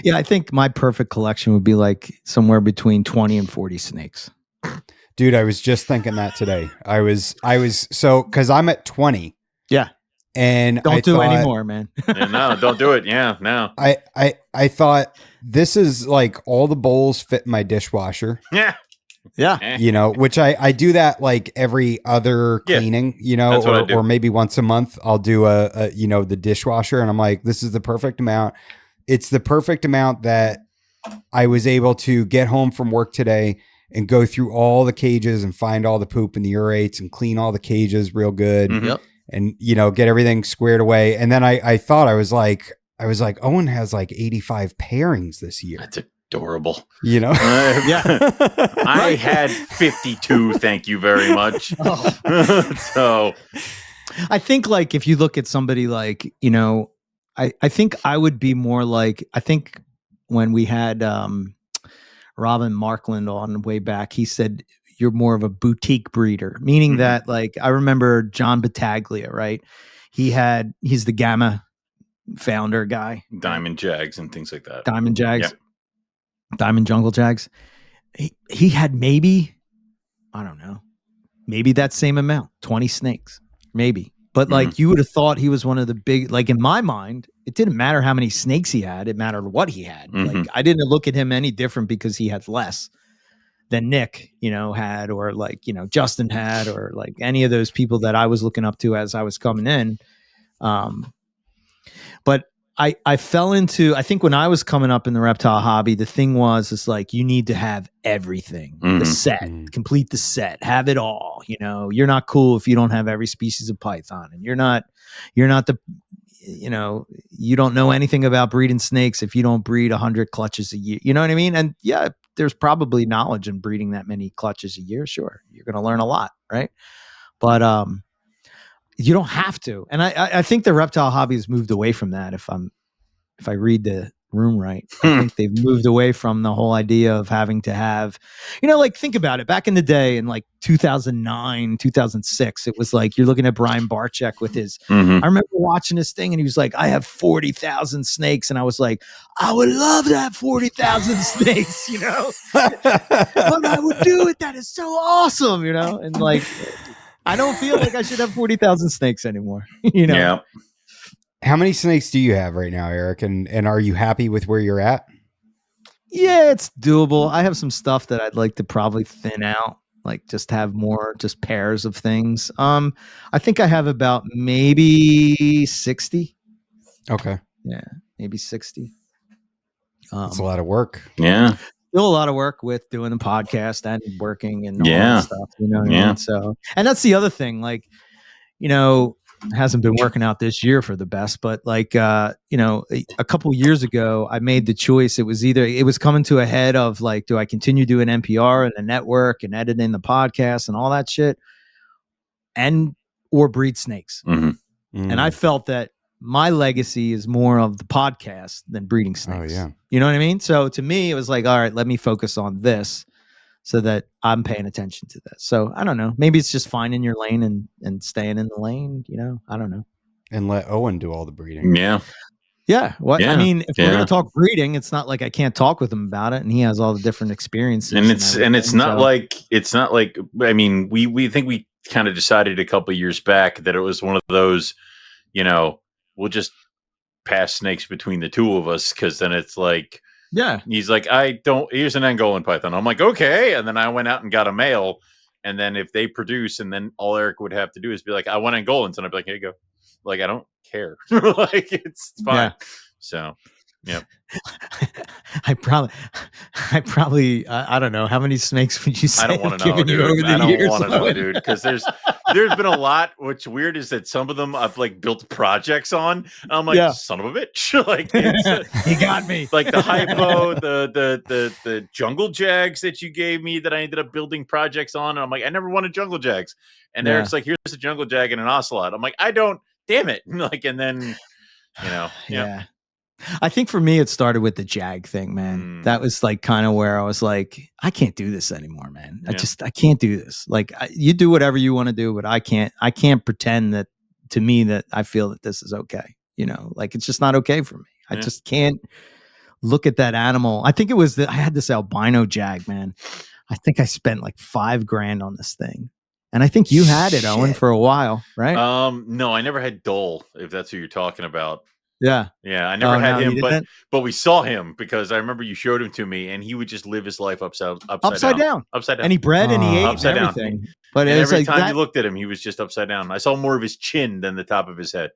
Yeah, I think my perfect collection would be like somewhere between 20 and 40 snakes. Dude, I was just thinking that today. I was so because I'm at 20. Yeah. And Don't I do thought, anymore, man. no, don't do it. Yeah, no. I thought this is like all the bowls fit in my dishwasher. Yeah. Yeah. You know, which I do that like every other cleaning, you know, that's what I do. or maybe once a month I'll do a you know, the dishwasher, and I'm like, this is the perfect amount. It's the perfect amount that I was able to get home from work today and go through all the cages and find all the poop and the urates and clean all the cages real good. Mhm. Yep. And, you know, get everything squared away. And then I thought I was like, Owen has like 85 pairings this year, That's adorable. you know? Yeah. I had 52. Thank you very much. Oh. So I think like if you look at somebody like, you know, I think I would be more like, I think when we had Robin Markland on way back, he said you're more of a boutique breeder, meaning Mhm. that like I remember John Battaglia, right? He's the Gamma founder guy, Diamond Jags and things like that. Diamond Jags, Yeah. Diamond Jungle Jags. He had maybe, I don't know, maybe that same amount, 20 snakes, maybe. But like you would have thought he was one of the big, like in my mind, it didn't matter how many snakes he had. It mattered what he had. Like I didn't look at him any different because he had less than Nick, you know, had, or like, you know, Justin had, or like any of those people that I was looking up to as I was coming in. But I fell into, I think when I was coming up in the reptile hobby, the thing was, it's like, you need to have everything, the set, complete the set, have it all, you know, you're not cool if you don't have every species of python, and you're not the, you know, you don't know anything about breeding snakes if you don't breed 100 clutches a year, you know what I mean? And yeah, there's probably knowledge in breeding that many clutches a year. Sure. You're going to learn a lot. Right. But, you don't have to. And I think the reptile hobby has moved away from that. If I read the room right, I think they've moved away from the whole idea of having to have, you know, like think about it. Back in the day in like 2009, 2006, it was like you're looking at Brian Barczyk with his, I remember watching this thing and he was like, I have 40,000 snakes. And I was like, I would love to have 40,000 snakes, you know, but I would do it. That is so awesome, you know? And like, I don't feel like I should have 40,000 snakes anymore, you know? Yeah. How many snakes do you have right now, Eric? And are you happy with where you're at? Yeah, it's doable. I have some stuff that I'd like to probably thin out, like just have more just pairs of things. I think I have about maybe 60. Okay. Yeah, maybe 60. That's a lot of work. Yeah. Still a lot of work with doing the podcast and working and all Yeah. that stuff, you know what I mean? So, and that's the other thing, like, you know, it hasn't been working out this year for the best, but like, you know, a couple years ago, I made the choice. It was coming to a head of like, do I continue doing NPR and the network and editing the podcast and all that shit, or breed snakes? And I felt that my legacy is more of the podcast than breeding snakes. Oh, yeah. You know what I mean? So to me, it was like, all right, let me focus on this so that I'm paying attention to this. So I don't know. Maybe it's just finding your lane and staying in the lane, you know? I don't know. And let Owen do all the breeding. Yeah. Yeah. What Yeah. I mean, if we're gonna talk breeding, it's not like I can't talk with him about it, and he has all the different experiences. And it's not like I mean, we think we kind of decided a couple of years back that it was one of those, you know, we'll just pass snakes between the two of us, because then it's like, yeah, he's like, here's an Angolan python. I'm like, okay. And then I went out and got a male. And then if they produce, and then all Eric would have to do is be like, I want Angolans. And I'd be like, here you go. Like, I don't care. Like, it's fine. Yeah. So, Yep. I probably, I don't know how many snakes would you say I don't want have to know, given you over dude. the I don't years, want to know, Owen? dude, because there's been a lot. What's weird is that some of them I've like built projects on. And I'm like, Yeah. son of a bitch. Like it's He got me. like the hypo, the jungle jags that you gave me that I ended up building projects on. And I'm like, I never wanted jungle jags. And Yeah. Eric's like, here's a jungle jag and an ocelot. I'm like, I don't. Damn it. Like, and then Yeah. I think for me, it started with the jag thing, man. That was like kind of where I was like, I can't do this anymore, man. I can't do this. Like you do whatever you want to do, but I can't pretend that to me that I feel that this is okay. Like it's just not okay for me. I just can't look at that animal. I think it was I had this albino jag, man. I think I spent like $5,000 on this thing. And I think you had it, Owen, for a while, right? No, I never had Dole, if that's who you're talking about. Yeah. Yeah, I never had him, but we saw him because I remember you showed him to me, and he would just live his life upside down. And he bred and he ate upside and everything. Down. But and it was every like time you looked at him, he was just upside down. I saw more of his chin than the top of his head.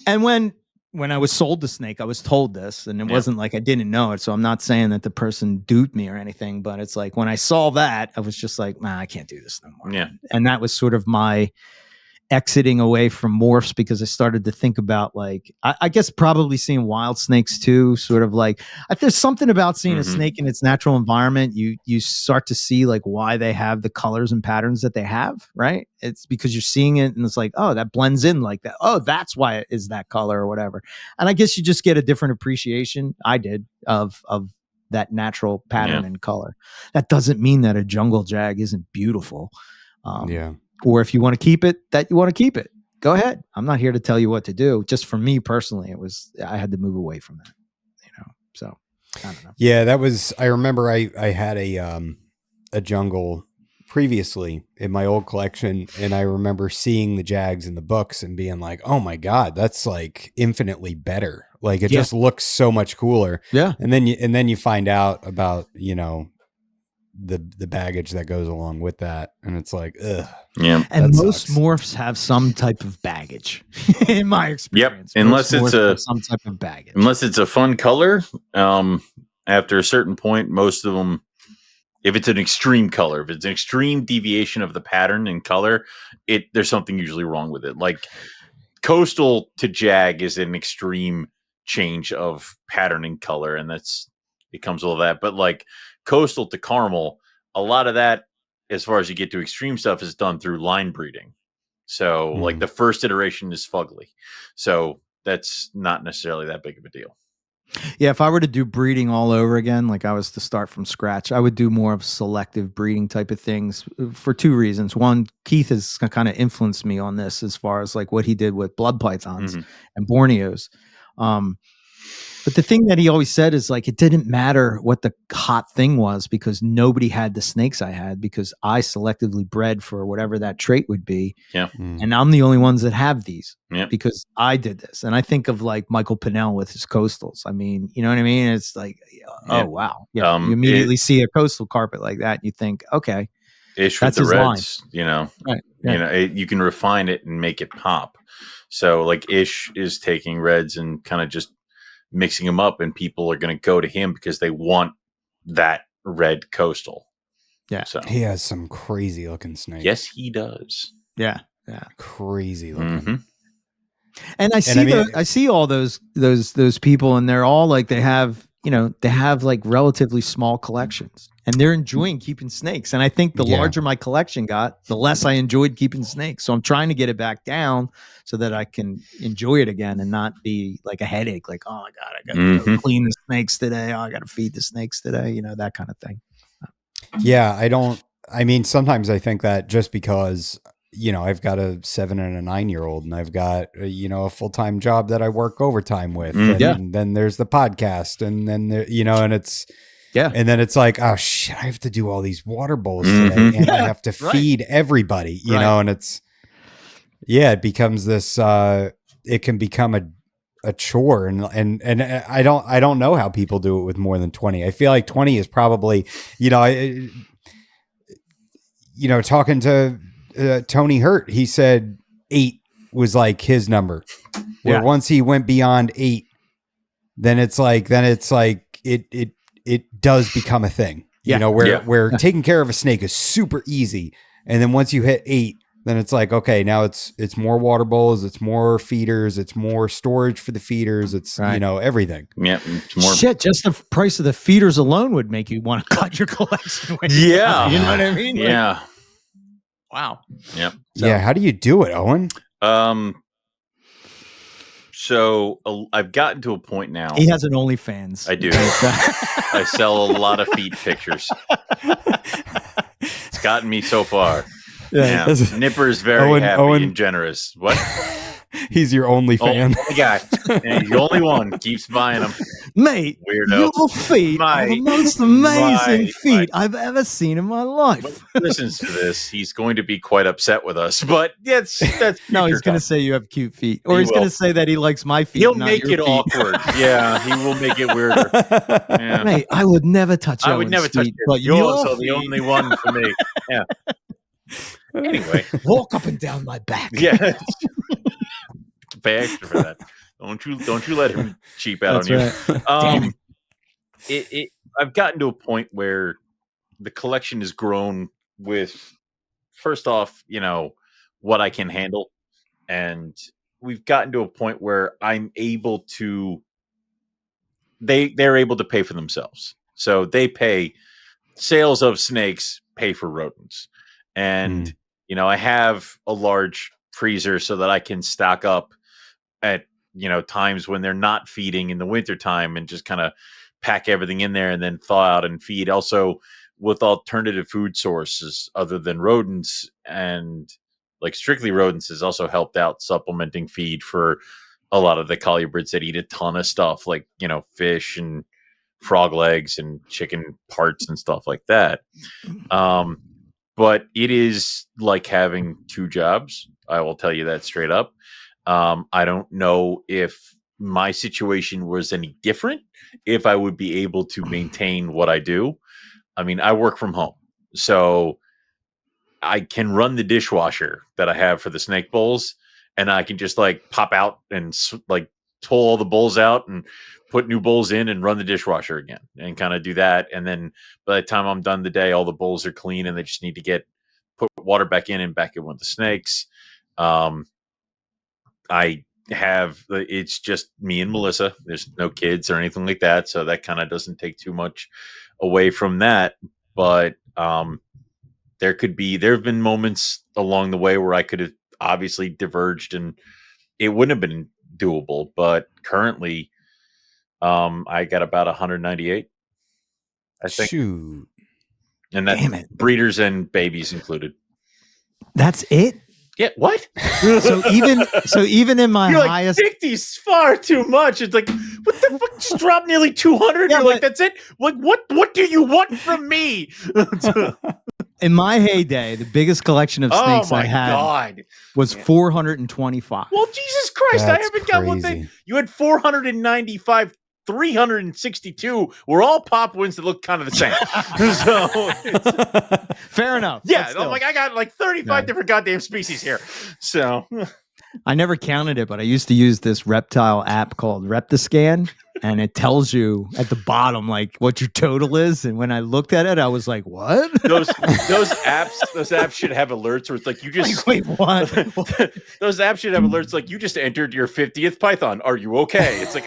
And when I was sold the snake, I was told this, and it wasn't like I didn't know it. So I'm not saying that the person duped me or anything, but it's like when I saw that, I was just like, I can't do this no more. Yeah. And that was sort of my exiting away from morphs, because I started to think about like, I guess probably seeing wild snakes too, sort of like, there's something about seeing a snake in its natural environment. You start to see like why they have the colors and patterns that they have, right? It's because you're seeing it and it's like, oh, that blends in like that. Oh, that's why it is that color or whatever. And I guess you just get a different appreciation. I did of that natural pattern and color. That doesn't mean that a jungle jag isn't beautiful. Or if you want to keep it, that you want to keep it. Go ahead. I'm not here to tell you what to do. Just for me personally, I had to move away from that, so I don't know. Yeah, that was, I remember I had a jungle previously in my old collection, and I remember seeing the jags in the books and being like, oh my God, that's like infinitely better. Like it just looks so much cooler. Yeah. And then you find out about, the baggage that goes along with that, and it's like, ugh. Yeah. And most morphs have some type of baggage in my experience. Yep. Unless it's some type of baggage. Unless it's a fun color. After a certain point, most of them, if it's an extreme color, if it's an extreme deviation of the pattern and color, there's something usually wrong with it. Like coastal to jag is an extreme change of pattern and color, and it comes with all that. But like coastal to caramel, a lot of that, as far as you get to extreme stuff, is done through line breeding. So like the first iteration is fugly. So that's not necessarily that big of a deal. Yeah, if I were to do breeding all over again, like I was to start from scratch, I would do more of selective breeding type of things for two reasons. One, Keith has kind of influenced me on this as far as like what he did with blood pythons and Borneos. But the thing that he always said is like, it didn't matter what the hot thing was because nobody had the snakes I had because I selectively bred for whatever that trait would be. Yeah. And I'm the only ones that have these because I did this. And I think of like Michael Pinnell with his coastals. I mean, you know what I mean? It's like, oh, wow. Yeah. You immediately see a coastal carpet like that. And you think, okay. Ish with the reds, right. You can refine it and make it pop. So like Ish is taking reds and kind of just mixing them up, and people are going to go to him because they want that red coastal. Yeah. So he has some crazy looking snakes. Yes, he does. Yeah. Crazy looking. And I see all those people, and they're all like, they have like relatively small collections, and they're enjoying keeping snakes. And I think the larger my collection got, the less I enjoyed keeping snakes. So I'm trying to get it back down so that I can enjoy it again and not be like a headache. Like, oh my God, I got to go clean the snakes today. Oh, I got to feed the snakes today. That kind of thing. Yeah. I mean, sometimes I think that just because, I've got a 7 and a 9-year-old, and I've got, a full-time job that I work overtime with. And then there's the podcast, and then, and it's, and then it's like, oh shit, I have to do all these water bowls today, and I have to feed everybody, know, and it's, it becomes this, it can become a chore, and I don't know how people do it with more than 20. I feel like 20 is probably, talking to Tony Hurt, he said 8 was like his number. Where once he went beyond 8, then it's like it does become a thing. Yeah. You know, where taking care of a snake is super easy. And then once you hit 8, then it's like, okay, now it's more water bowls, it's more feeders, it's more storage for the feeders, it's Right. you know, everything. Yeah, it's more. Shit, just the price of the feeders alone would make you want to cut your collection. Yeah, You know what I mean? Like, yeah, wow. yep. Yeah, how do you do it, Owen? So I've gotten to a point now. He has an OnlyFans. I do. I sell a lot of feet pictures. It's gotten me so far. Yeah. Nipper's very happy and generous. What? He's your only fan. Only guy. And he's the only one. Keeps buying them. Mate, Weirdo. your feet are the most amazing feet I've ever seen in my life. When he listens to this, he's going to be quite upset with us. But that's no, he's going to say you have cute feet. Or he's going to say that he likes my feet. He'll make it awkward. Yeah, he will make it weirder. Yeah. Mate, I would never touch I would never touch feet, it. but Yours are the only one for me. Yeah. Anyway. Walk up and down my back. Yeah. Pay extra for that. Don't you let him cheap out That's on right. you. I've gotten to a point where the collection has grown with, first off, you know, what I can handle. And we've gotten to a point where I'm able to, they're able to pay for themselves. So they pay, sales of snakes pay for rodents. And, you know, I have a large freezer so that I can stock up at, you know, times when they're not feeding in the wintertime and just kind of pack everything in there and then thaw out and feed. Also with alternative food sources other than rodents, and like strictly rodents has also helped out supplementing feed for a lot of the colubrids that eat a ton of stuff like, you know, fish and frog legs and chicken parts and stuff like that. But it is like having 2 jobs. I will tell you that straight up. I don't know if my situation was any different, if I would be able to maintain what I do. I mean, I work from home, so I can run the dishwasher that I have for the snake bowls, and I can just like pop out and like pull all the bowls out and put new bowls in and run the dishwasher again and kind of do that. And then by the time I'm done the day, all the bowls are clean and they just need to put water back in and back in with the snakes. I have, it's just me and Melissa. There's no kids or anything like that. So that kind of doesn't take too much away from that. But there have been moments along the way where I could have obviously diverged and it wouldn't have been doable. But currently, I got about 198, I think. Shoot. And that's breeders and babies included. That's it? Yeah, what? So even in my You're highest, like, 50's far too much. It's like, what the fuck? Just drop nearly 200. Yeah, You're like, that's it? Like, what do you want from me? in my heyday, the biggest collection of snakes I had was 425. Well, Jesus Christ, That's I haven't got one crazy. thing. You had 495. 362 were all pop wins that look kind of the same. So fair enough. Yeah, I'm like, I got like 35 different goddamn species here. So I never counted it, but I used to use this reptile app called Reptiscan, and it tells you at the bottom like what your total is. And when I looked at it, I was like, "What?" Those apps should have alerts where it's like you just wait, what? Those apps should have alerts like you just entered your 50th python. Are you okay? It's like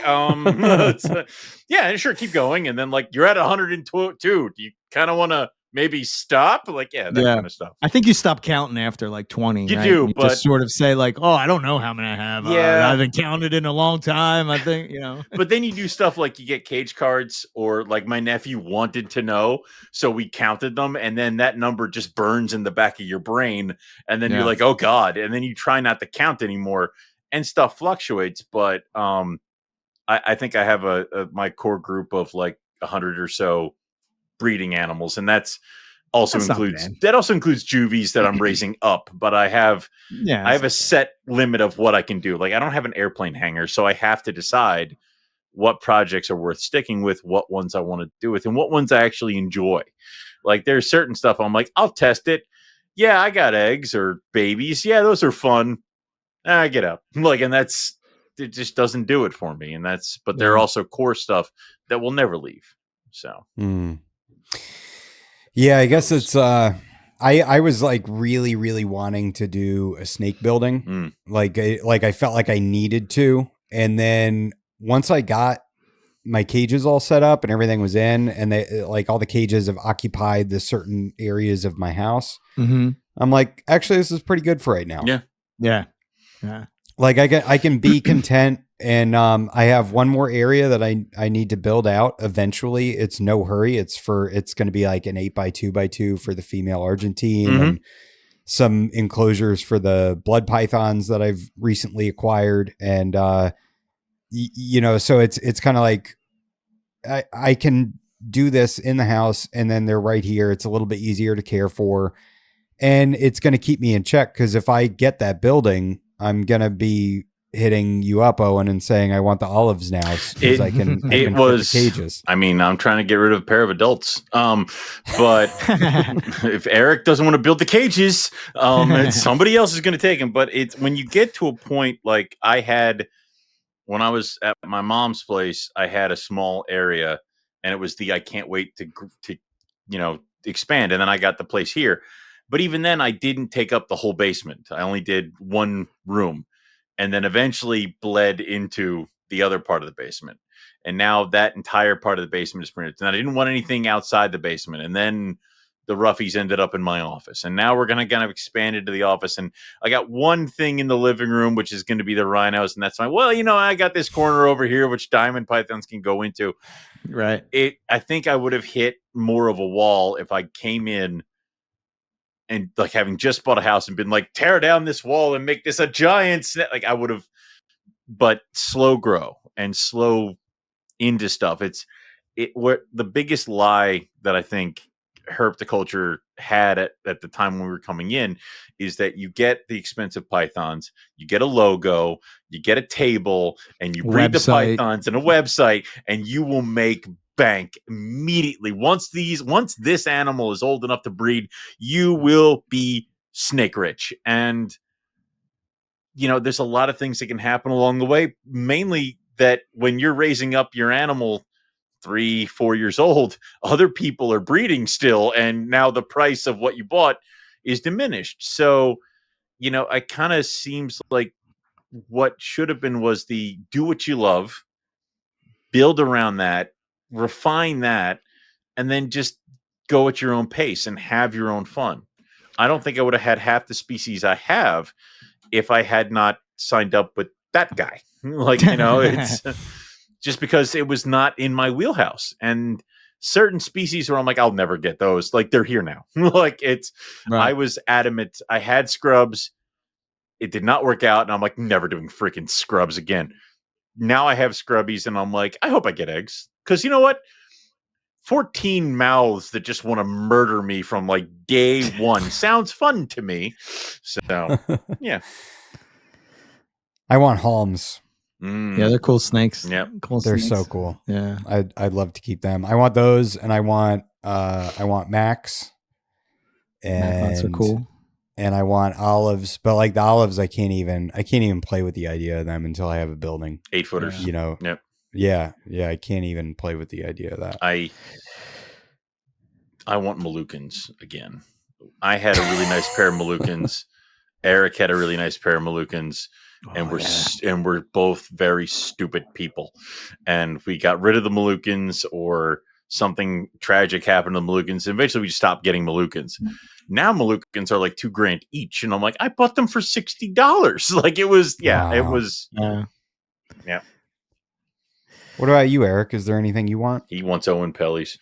yeah, sure, keep going. And then like you're at 102. Do you kind of want to maybe stop? Like that kind of stuff. I think you stop counting after like 20. You right? do, you but just sort of say like, "Oh, I don't know how many I have. Yeah, I haven't counted in a long time." I think But then you do stuff like you get cage cards, or like my nephew wanted to know, so we counted them, and then that number just burns in the back of your brain, and then you're like, "Oh God!" And then you try not to count anymore, and stuff fluctuates. But I think I have my core group of like 100 or so breeding animals, and that also includes juvies that I'm raising up. But I have a set limit of what I can do. Like I don't have an airplane hanger, so I have to decide what projects are worth sticking with, what ones I want to do with, and what ones I actually enjoy. Like there's certain stuff I'm like, I'll test it. Yeah, I got eggs or babies. Yeah, those are fun. I get out. Like, and that's it just doesn't do it for me. And but there are Yeah. also core stuff that will never leave. So yeah, I guess it's I was like really, really wanting to do a snake building. Like I felt like I needed to. And then once I got my cages all set up and everything was in, and they like all the cages have occupied the certain areas of my house. I'm like, actually, this is pretty good for right now. Yeah. Like I can be content. And I have one more area that I need to build out eventually. It's no hurry. It's going to be like an 8x2x2 for the female Argentine and some enclosures for the blood pythons that I've recently acquired. And, you know, so it's kind of like I can do this in the house and then they're right here. It's a little bit easier to care for. And it's going to keep me in check because if I get that building, I'm going to be hitting you up, Owen, and saying I want the olives now because I can fit the cages. I mean, I'm trying to get rid of a pair of adults. But if Eric doesn't want to build the cages, somebody else is going to take them. But it's when you get to a point like I had when I was at my mom's place, I had a small area, and it was I can't wait to expand. And then I got the place here. But even then, I didn't take up the whole basement. I only did one room. And then eventually bled into the other part of the basement. And now that entire part of the basement is printed. And I didn't want anything outside the basement. And then the roughies ended up in my office. And now we're going to kind of expand into the office. And I got one thing in the living room, which is going to be the rhinos. And that's fine. Well, I got this corner over here, which diamond pythons can go into. Right. I think I would have hit more of a wall if I came in and like having just bought a house and been like, tear down this wall and make this a giant snake. Like I would have, but slow grow and slow into stuff. What the biggest lie that I think herpetoculture had at the time when we were coming in is that you get the expensive pythons, you get a logo, you get a table, and you breed the pythons and a website, and you will make bank immediately. Once this animal is old enough to breed, you will be snake rich. And there's a lot of things that can happen along the way, mainly that when you're raising up your animal 3-4 years old, other people are breeding still, and now the price of what you bought is diminished. So it kind of seems like what should have been was the do what you love, build around that, refine that, and then just go at your own pace and have your own fun. I don't think I would have had half the species I have if I had not signed up with that guy. It's just because it was not in my wheelhouse. And certain species where I'm like, I'll never get those. Like they're here now. Right. I was adamant. I had scrubs. It did not work out. And I'm like, never doing freaking scrubs again. Now I have scrubbies and I'm like, I hope I get eggs. Because you know what? 14 mouths that just want to murder me from like day one sounds fun to me. So, yeah. I want Holmes. Yeah, they're cool snakes. Yeah, cool. They're snakes. so cool. Yeah, I'd love to keep them. I want those, and I want Max. And Max are cool. And I want olives, but like the olives, I can't even play with the idea of them until I have a building. 8-footers. Yep. Yeah. I can't even play with the idea of that. I want Moluccans again. I had a really nice pair of Moluccans. Eric had a really nice pair of Moluccans. And we're both very stupid people. And we got rid of the Moluccans, or something tragic happened to the Moluccans. And eventually we just stopped getting Moluccans. Now Moluccans are like $2,000 each. And I'm like, I bought them for $60. Like it was, it was. Yeah. What about you, Eric? Is there anything you want? He wants Owen Pellies.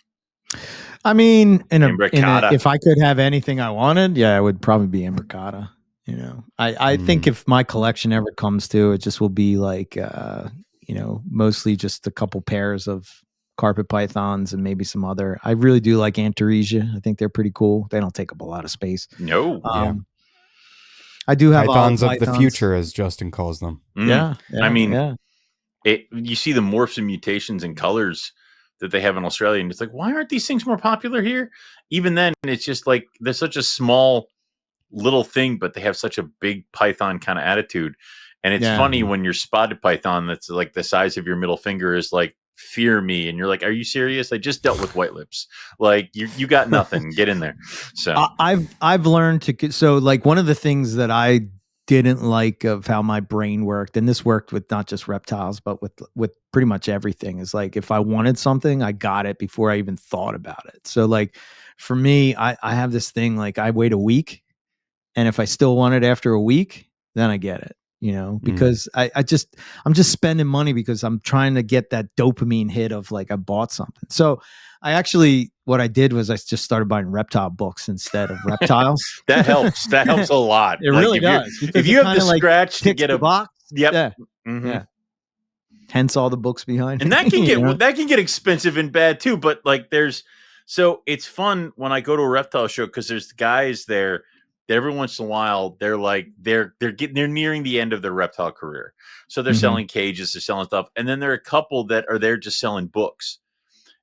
I mean, if I could have anything I wanted, it would probably be Imbricata. I think if my collection ever comes to, it just will be like, mostly just a couple pairs of carpet pythons and maybe some other. I really do like Antaresia. I think they're pretty cool. They don't take up a lot of space. No. I do have pythons of the future, as Justin calls them. Yeah. I mean, you see the morphs and mutations and colors that they have in Australia, and it's like, why aren't these things more popular here? Even then, it's just like there's such a small little thing, but they have such a big python kind of attitude. And it's funny when your spotted python that's like the size of your middle finger is like, fear me, and you're like, are you serious? I just dealt with white lips. Like you got nothing. Get in there. So I've learned to, so like one of the things that I didn't like of how my brain worked, and this worked with not just reptiles but with pretty much everything, is like if I wanted something, I got it before I even thought about it. So like for me, I have this thing, like I wait a week, and if I still want it after a week, then I get it. Because I'm just spending money because I'm trying to get that dopamine hit of like I bought something. So what I did was I just started buying reptile books instead of reptiles. That helps. That helps a lot. It really does. If you have the scratch to get a box, yep. Yeah. Mm-hmm. Yeah. Hence all the books behind and it. that can get that can get expensive and bad too. But like so it's fun when I go to a reptile show because there's guys there. Every once in a while, they're nearing the end of their reptile career. So they're selling cages, they're selling stuff. And then there are a couple that are there just selling books.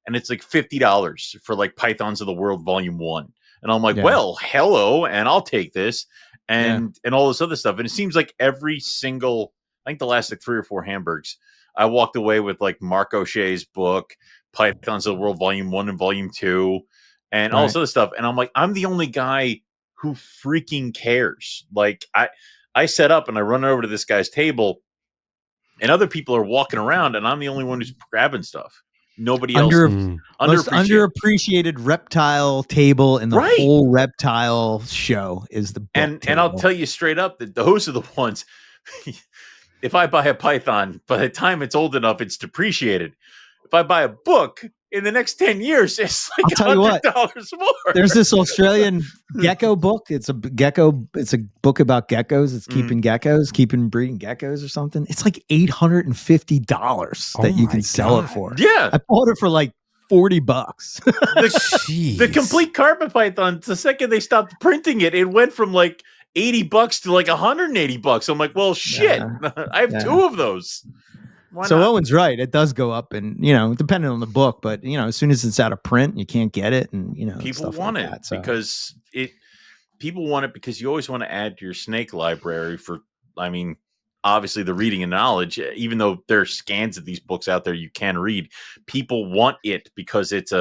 And it's like $50 for like Pythons of the World Volume 1. And I'm like, well, hello, and I'll take this. And all this other stuff. And it seems like every single, I think the last like 3 or 4 Hamburgs, I walked away with like Mark O'Shea's book, Pythons of the World Volume 1 and Volume 2, and all this other stuff. And I'm like, I'm the only guy who freaking cares. Like I set up and I run over to this guy's table and other people are walking around and I'm the only one who's grabbing stuff. Nobody else. Most underappreciated reptile table in the whole reptile show is the book and table. I'll tell you straight up that those are the ones. If I buy a python, by the time it's old enough, it's depreciated. If I buy a book, in the next 10 years, it's like $100 more. There's this Australian gecko book. It's a book about geckos. It's keeping breeding geckos or something. It's like $850 that you can sell it for. Yeah. I bought it for like $40. The complete carpet python, the second they stopped printing it, it went from like $80 to like $180. I'm like, well, shit. I have 2 of those. So Owen's right. It does go up, and depending on the book, but as soon as it's out of print, you can't get it, and people want it because people want it because you always want to add to your snake library for. I mean, obviously the reading and knowledge. Even though there are scans of these books out there you can read, people want it because it's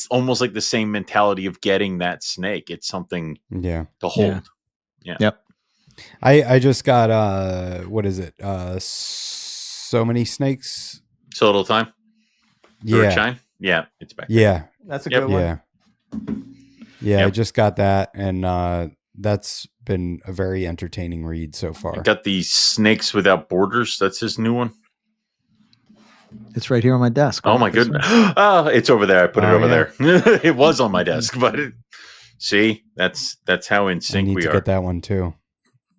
almost like the same mentality of getting that snake. It's something to hold. Yeah. Yep. I just got what is it? So Many Snakes. So Little Time. Shine. Yeah, it's back. Yeah, that's a good one. Yeah. I just got that, and that's been a very entertaining read so far. I got the Snakes Without Borders. That's his new one. It's right here on my desk. Oh my goodness! Oh, it's over there. I put it over there. It was on my desk, but see, that's how in sync we are. Get that one too.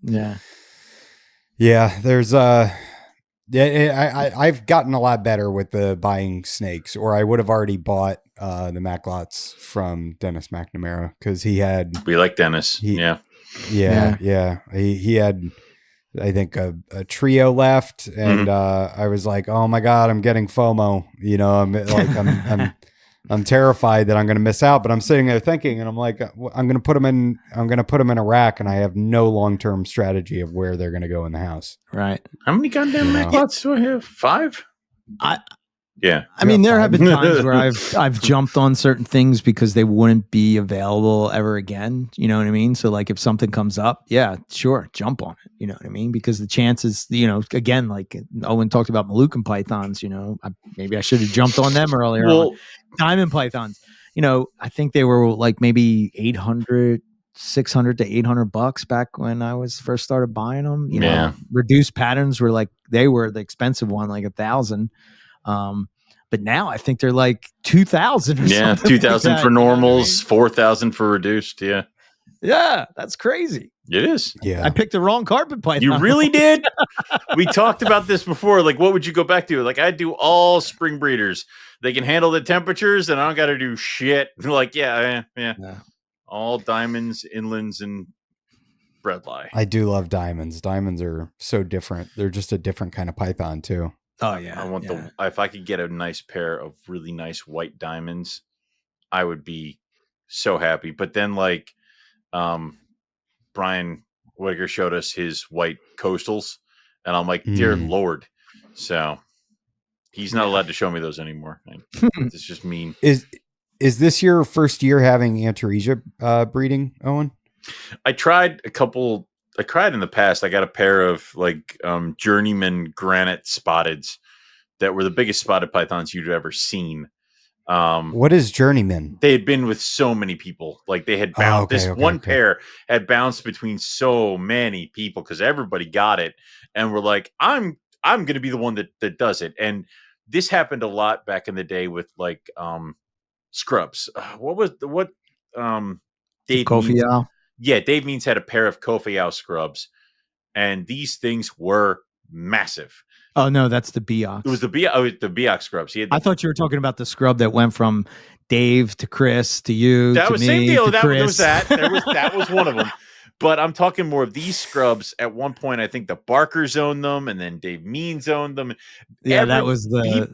Yeah. There's I've gotten a lot better with the buying snakes, or I would have already bought the Maclots from Dennis McNamara because we like Dennis. He had, I think a trio left, and I was like, oh my god, I'm getting FOMO. I'm terrified that I'm going to miss out, but I'm sitting there thinking, and I'm like, I'm going to put them in a rack, and I have no long-term strategy of where they're going to go in the house. Right. How many goddamn Maclots do I have? 5? I mean, there have been times where I've jumped on certain things because they wouldn't be available ever again. You know what I mean? So like if something comes up, yeah, sure, jump on it. You know what I mean? Because the chances, again, like Owen talked about Moluccan pythons, maybe I should have jumped on them earlier. On. Diamond pythons, I think they were like maybe $600 to $800 back when I was first started buying them. You know, reduced patterns were like, they were the expensive one, like $1,000. But now I think they're like 2,000 or something. 2,000 like for normals, 4,000 for reduced. Yeah. Yeah. That's crazy. It is. Yeah. I picked the wrong carpet python. You really did? We talked about this before. Like, what would you go back to? Like, I do all spring breeders. They can handle the temperatures and I don't got to do shit. Like, yeah. All diamonds, inlands, and breadlie. I do love diamonds. Diamonds are so different. They're just a different kind of python too. Oh yeah. I want if I could get a nice pair of really nice white diamonds, I would be so happy. But then like, Brian Whitaker showed us his white coastals, and I'm like, dear Lord. So he's not allowed to show me those anymore. It's just mean. Is this your first year having Antaresia breeding, Owen? I tried in the past. I got a pair of like journeyman granite spotteds that were the biggest spotted pythons you'd ever seen. What is journeyman? They had been with so many people. Like they had bounced. Pair had bounced between so many people because everybody got it, and we're like, I'm going to be the one that does it. And this happened a lot back in the day with like scrubs. Dave Means? Yeah, Dave Means had a pair of Kofiau scrubs, and these things were massive. Oh no, that's the Beox. It was the Beox scrubs. I thought you were talking about the scrub that went from Dave to Chris to you. That to was me, same deal. To that Chris. was that. That was one of them. But I'm talking more of these scrubs. At one point, I think the Barkers owned them, and then Dave Means owned them. Yeah, that was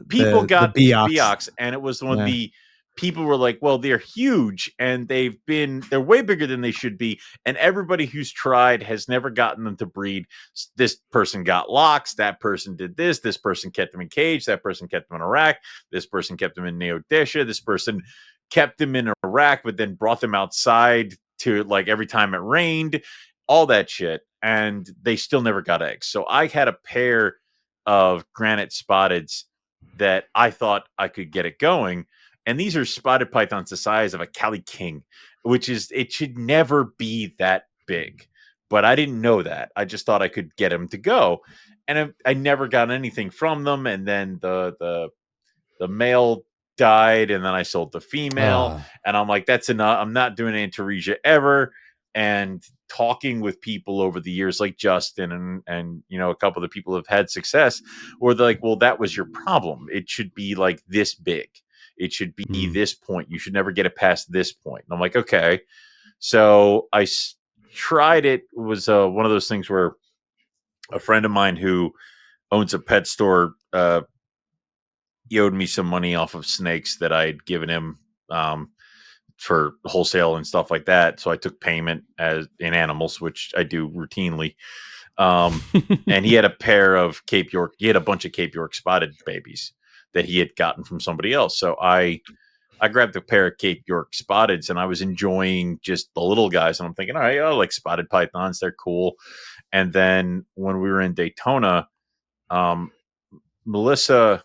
people got the Beox, and it was one of the people were like, well, they're huge and they're way bigger than they should be. And everybody who's tried has never gotten them to breed. This person got locks. That person did this. This person kept them in cage. That person kept them in a rack. This person kept them in Neodesha. This person kept them in a rack, but then brought them outside to like every time it rained, all that shit. And they still never got eggs. So I had a pair of granite spotteds that I thought I could get it going. And these are spotted pythons the size of a Cali King, which is, it should never be that big. But I didn't know that. I just thought I could get them to go. And I never got anything from them. And then the male died, and then I sold the female. And I'm like, that's enough. I'm not doing Antaresia ever. And talking with people over the years, like Justin and you know, a couple of the people who have had success, were like, well, that was your problem. It should be like this big. It should be this point. You should never get it past this point. And I'm like, okay. So I tried it. It was one of those things where a friend of mine who owns a pet store, he owed me some money off of snakes that I had given him for wholesale and stuff like that. So I took payment as in animals, which I do routinely. And he had a pair of Cape York. He had a bunch of Cape York spotted babies that he had gotten from somebody else. So I grabbed a pair of Cape York spotteds, and I was enjoying just the little guys. And I'm thinking, all right, I like spotted pythons. They're cool. And then when we were in Daytona, Melissa,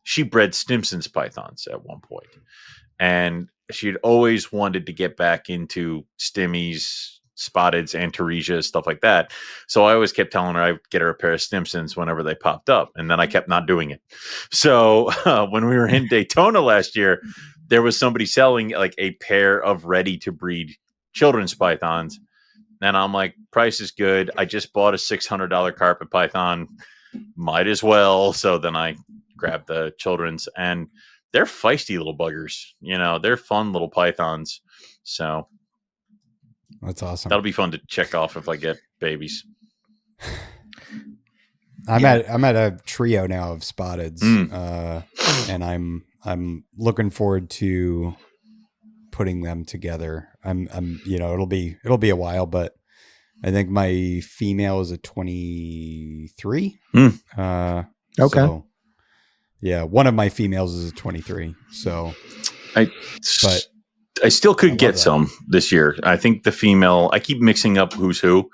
she bred Stimson's pythons at one point. And she'd always wanted to get back into Stimmies, spotteds, Antaresia, stuff like that. So I always kept telling her I'd get her a pair of Stimsons whenever they popped up. And then I kept not doing it. So when we were in Daytona last year, there was somebody selling like a pair of ready to breed children's pythons. And I'm like, price is good. I just bought a $600 carpet python. Might as well. So then I grabbed the children's, and they're feisty little buggers. You know, they're fun little pythons. So that's awesome. That'll be fun to check off if I get babies. I'm at a trio now of spotteds, and I'm looking forward to putting them together. I'm you know, it'll be a while, but I think my female is a 23. Okay. So, yeah, one of my females is a 23. So, I still could get some this year. I think the female, I keep mixing up who's who.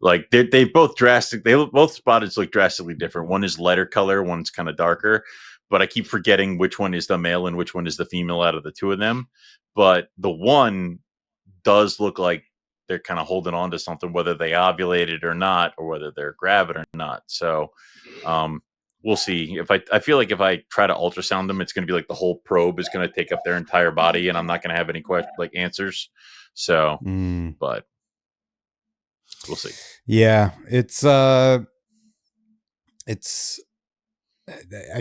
Like they both spotteds look drastically different. One is lighter color, one's kind of darker, but I keep forgetting which one is the male and which one is the female out of the two of them. But the one does look like they're kind of holding on to something, whether they ovulated or not, or whether they're gravid or not. So, we'll see. If I feel like if I try to ultrasound them, it's going to be like the whole probe is going to take up their entire body, and I'm not going to have any answers. So, but we'll see. Yeah, it's. I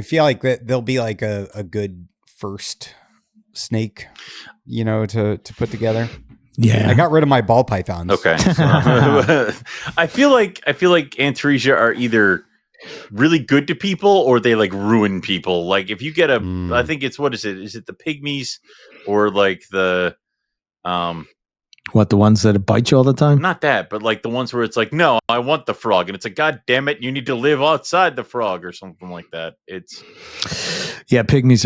feel like that they'll be like a good first snake, you know, to put together. Yeah, I got rid of my ball pythons. Okay, so, I feel like Antaresia are either really good to people or they like ruin people. Like if you get I think it's, what is it? Is it the pygmies or like the What, the ones that bite you all the time? Not that, but like the ones where it's like, no, I want the frog, and it's like, God damn it, you need to live outside the frog or something like that. It's Pygmies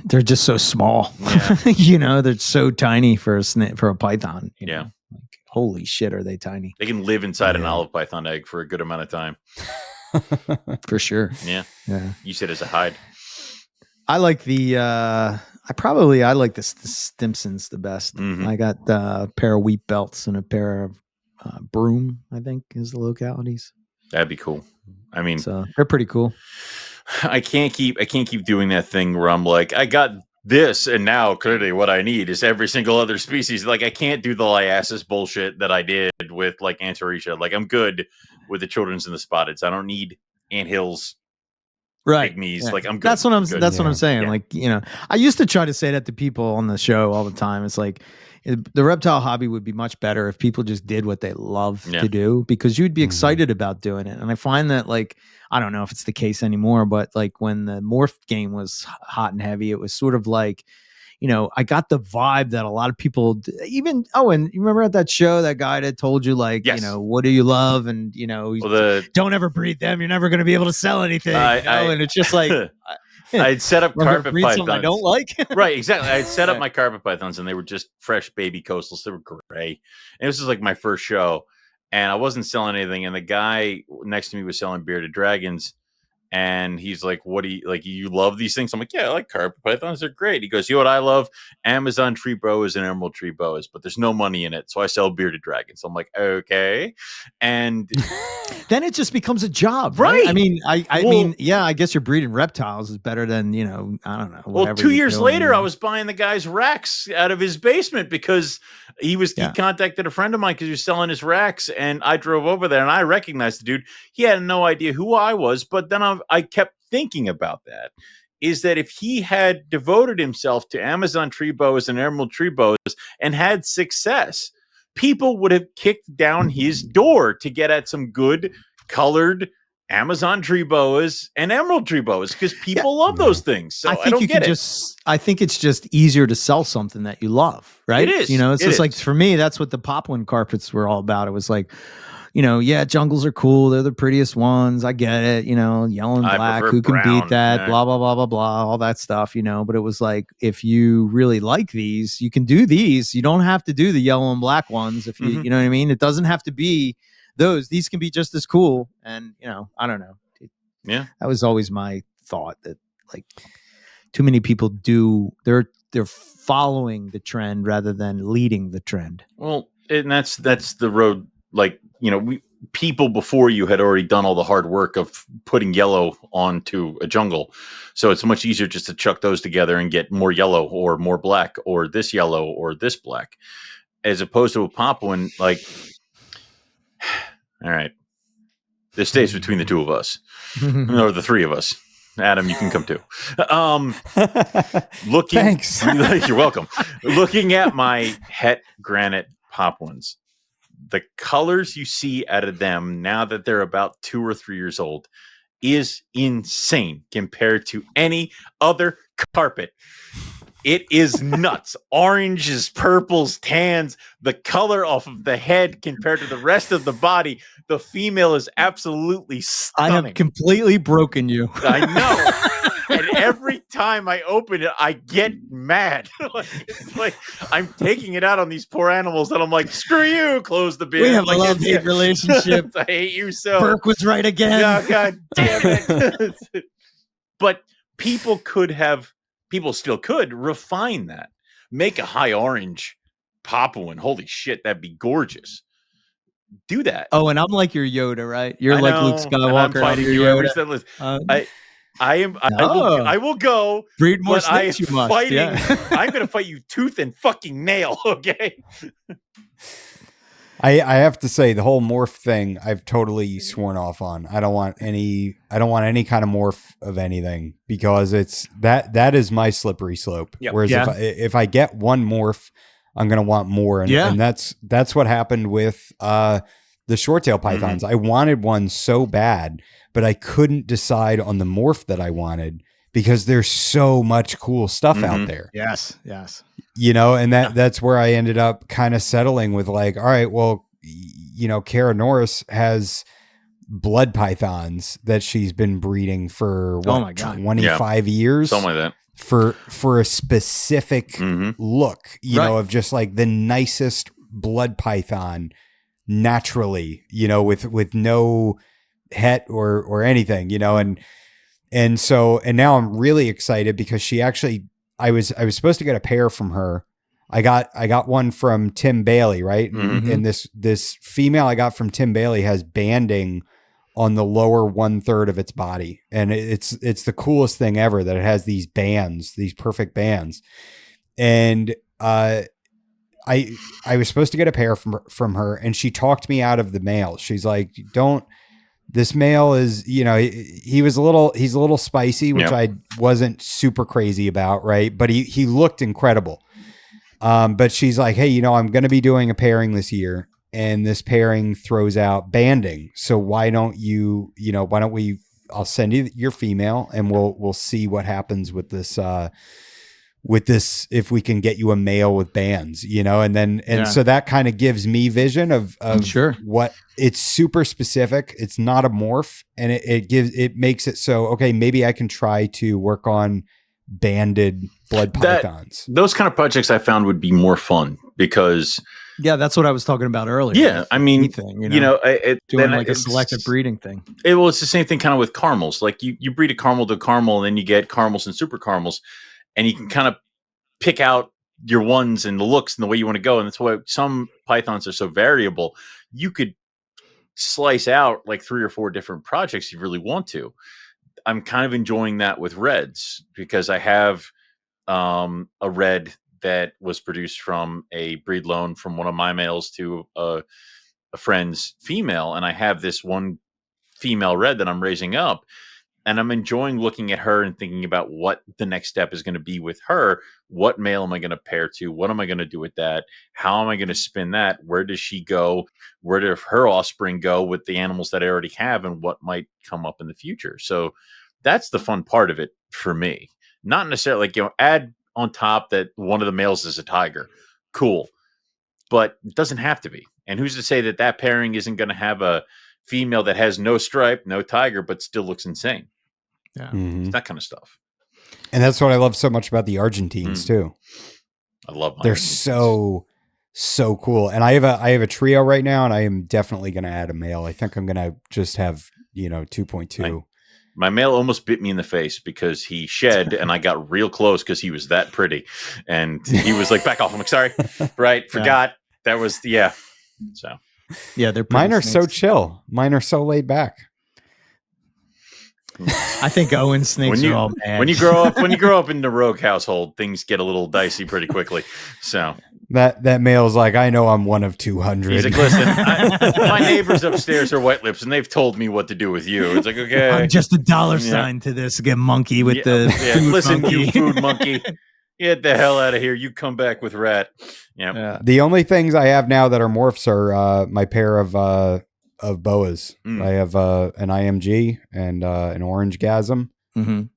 they're just so small. Yeah. They're so tiny for a python. Yeah. Like, holy shit, are they tiny? They can live inside an olive python egg for a good amount of time. For sure. Yeah. Yeah. You said as a hide. I like I like the Stimsons the best. Mhm. I got a pair of wheat belts and a pair of broom, I think is the localities. That'd be cool. I mean, so they're pretty cool. I can't keep doing that thing where I'm like, I got this, and now clearly what I need is every single other species. Like, I can't do the liasis bullshit that I did with like Antaretia. Like, I'm good with the children's and the spotteds. I don't need anthills. Right. Pygmies. Yeah. Like, I'm good. That's what I'm saying. Yeah. Like, I used to try to say that to people on the show all the time. It's like the reptile hobby would be much better if people just did what they love to do, because you'd be excited about doing it. And I find that, like, I don't know if it's the case anymore, but like when the morph game was hot and heavy, it was sort of like, I got the vibe that a lot of people, even Owen, you remember at that show, that guy that told you, like, Yes. what do you love? And, don't ever breed them. You're never going to be able to sell anything. And it's just like, I'd set up carpet pythons. I don't like. Right, exactly. I'd set up my carpet pythons, and they were just fresh baby coastals. They were gray. And this was like my first show, and I wasn't selling anything. And the guy next to me was selling bearded dragons. And he's like, what do you like? You love these things? I'm like, yeah, I like carpet pythons. They're great. He goes, you know what I love? Amazon tree boas and emerald tree boas, but there's no money in it. So I sell bearded dragons. I'm like, okay. And then it just becomes a job. Right. I mean, I mean, I guess you're breeding reptiles is better than, I don't know. Well, 2 years later, I was buying the guy's racks out of his basement because he contacted a friend of mine because he was selling his racks, and I drove over there and I recognized the dude. He had no idea who I was, but then I kept thinking about that, is that if he had devoted himself to Amazon tree boas and emerald tree boas and had success, people would have kicked down his door to get at some good colored Amazon tree boas and emerald tree boas, because people love those things. So I don't get it. I think it's just easier to sell something that you love, right? It is. It's just like, for me, that's what the Popwin carpets were all about. It was like, jungles are cool. They're the prettiest ones. I get it. Yellow and black. Who can beat that? Yeah. Blah, blah, blah, blah, blah. All that stuff, But it was like, if you really like these, you can do these. You don't have to do the yellow and black ones. If you, you know what I mean? It doesn't have to be those. These can be just as cool. And, I don't know. Yeah. That was always my thought, that like too many people they're following the trend rather than leading the trend. Well, and that's the road. Like, people before you had already done all the hard work of putting yellow onto a jungle. So it's much easier just to chuck those together and get more yellow or more black or this yellow or this black, as opposed to a Popwin. Like, all right, this stays between the two of us or the three of us. Adam, you can come too. Thanks. You're welcome. Looking at my het granite Popwins, the colors you see out of them now that they're about 2 or 3 years old is insane compared to any other carpet. It is nuts. Oranges, purples, tans, the color off of the head compared to the rest of the body. The female is absolutely stunning. I have completely broken you. I know. And every time I open it, I get mad. It's like I'm taking it out on these poor animals, and I'm like, screw you, close the bin. We have like, a love-hate relationship. I hate you so. Burke was right again. Oh, God damn it. But people still could refine that. Make a high orange Popwin. Holy shit, that'd be gorgeous. Do that. Oh, and I'm like your Yoda, right? You're like Luke Skywalker. And I'm fighting you every step. I will go. Breed more snakes, you must. Fighting. Yeah. I'm going to fight you tooth and fucking nail. Okay. I have to say, the whole morph thing, I've totally sworn off on. I don't want any kind of morph of anything, because it's that is my slippery slope. Yep. Whereas if I get one morph, I'm going to want more. And that's what happened with the short-tail pythons. I wanted one so bad, but I couldn't decide on the morph that I wanted, because there's so much cool stuff out there. Yes. and that's where I ended up kind of settling with like, all right, well, Kara Norris has blood pythons that she's been breeding for 25 years, something like that, for a specific look, of just like the nicest blood python naturally, with no het or anything, and now I'm really excited because she actually, I was supposed to get a pair from her. I got one from Tim Bailey, right? And this female I got from Tim Bailey has banding on the lower 1/3 of its body. And it's the coolest thing ever that it has these bands, these perfect bands. And I was supposed to get a pair from her, and she talked me out of the male. She's like, this male is, he's a little spicy, which I wasn't super crazy about. Right. But he looked incredible. But she's like, hey, I'm going to be doing a pairing this year, and this pairing throws out banding. So why don't I'll send you your female, and we'll see what happens with this, if we can get you a male with bands, so that kind of gives me vision of what it's super specific. It's not a morph, and it makes it so, okay, maybe I can try to work on banded blood pythons. Those kind of projects I found would be more fun because that's what I was talking about earlier. Yeah. I mean, doing like a selective breeding thing. It's the same thing kind of with caramels. Like you breed a caramel to caramel, and then you get caramels and super caramels, and you can kind of pick out your ones and the looks and the way you want to go. And that's why some pythons are so variable. You could slice out like 3 or 4 different projects if you really want to. I'm kind of enjoying that with reds because I have a red that was produced from a breed loan from one of my males to a friend's female. And I have this one female red that I'm raising up. And I'm enjoying looking at her and thinking about what the next step is going to be with her. What male am I going to pair to? What am I going to do with that? How am I going to spin that? Where does she go? Where do her offspring go with the animals that I already have, and what might come up in the future? So that's the fun part of it for me. Not necessarily like, add on top that one of the males is a tiger. Cool. But it doesn't have to be. And who's to say that pairing isn't going to have a female that has no stripe, no tiger, but still looks insane? Yeah, that kind of stuff. And that's what I love so much about the Argentines too. I love they're so cool. And I have a trio right now, and I am definitely going to add a male. I think I'm going to just have 2.2. My male almost bit me in the face because he shed, and I got real close because he was that pretty, and he was like, "Back off!" I'm like, "Sorry, right? Forgot that was So they're mine are so chill. Mine are so laid back. I think Owen snakes are all bad. When you grow up in the rogue household, things get a little dicey pretty quickly. So that male's like, I know I'm one of 200. He's like, listen, my neighbors upstairs are white lips, and they've told me what to do with you. It's like, okay, I'm just a dollar sign to this. Get monkey with the food listen, monkey. you food monkey. Get the hell out of here. You come back with rat. Yeah. The only things I have now that are morphs are my pair of boas. I have an IMG and an orange gasm.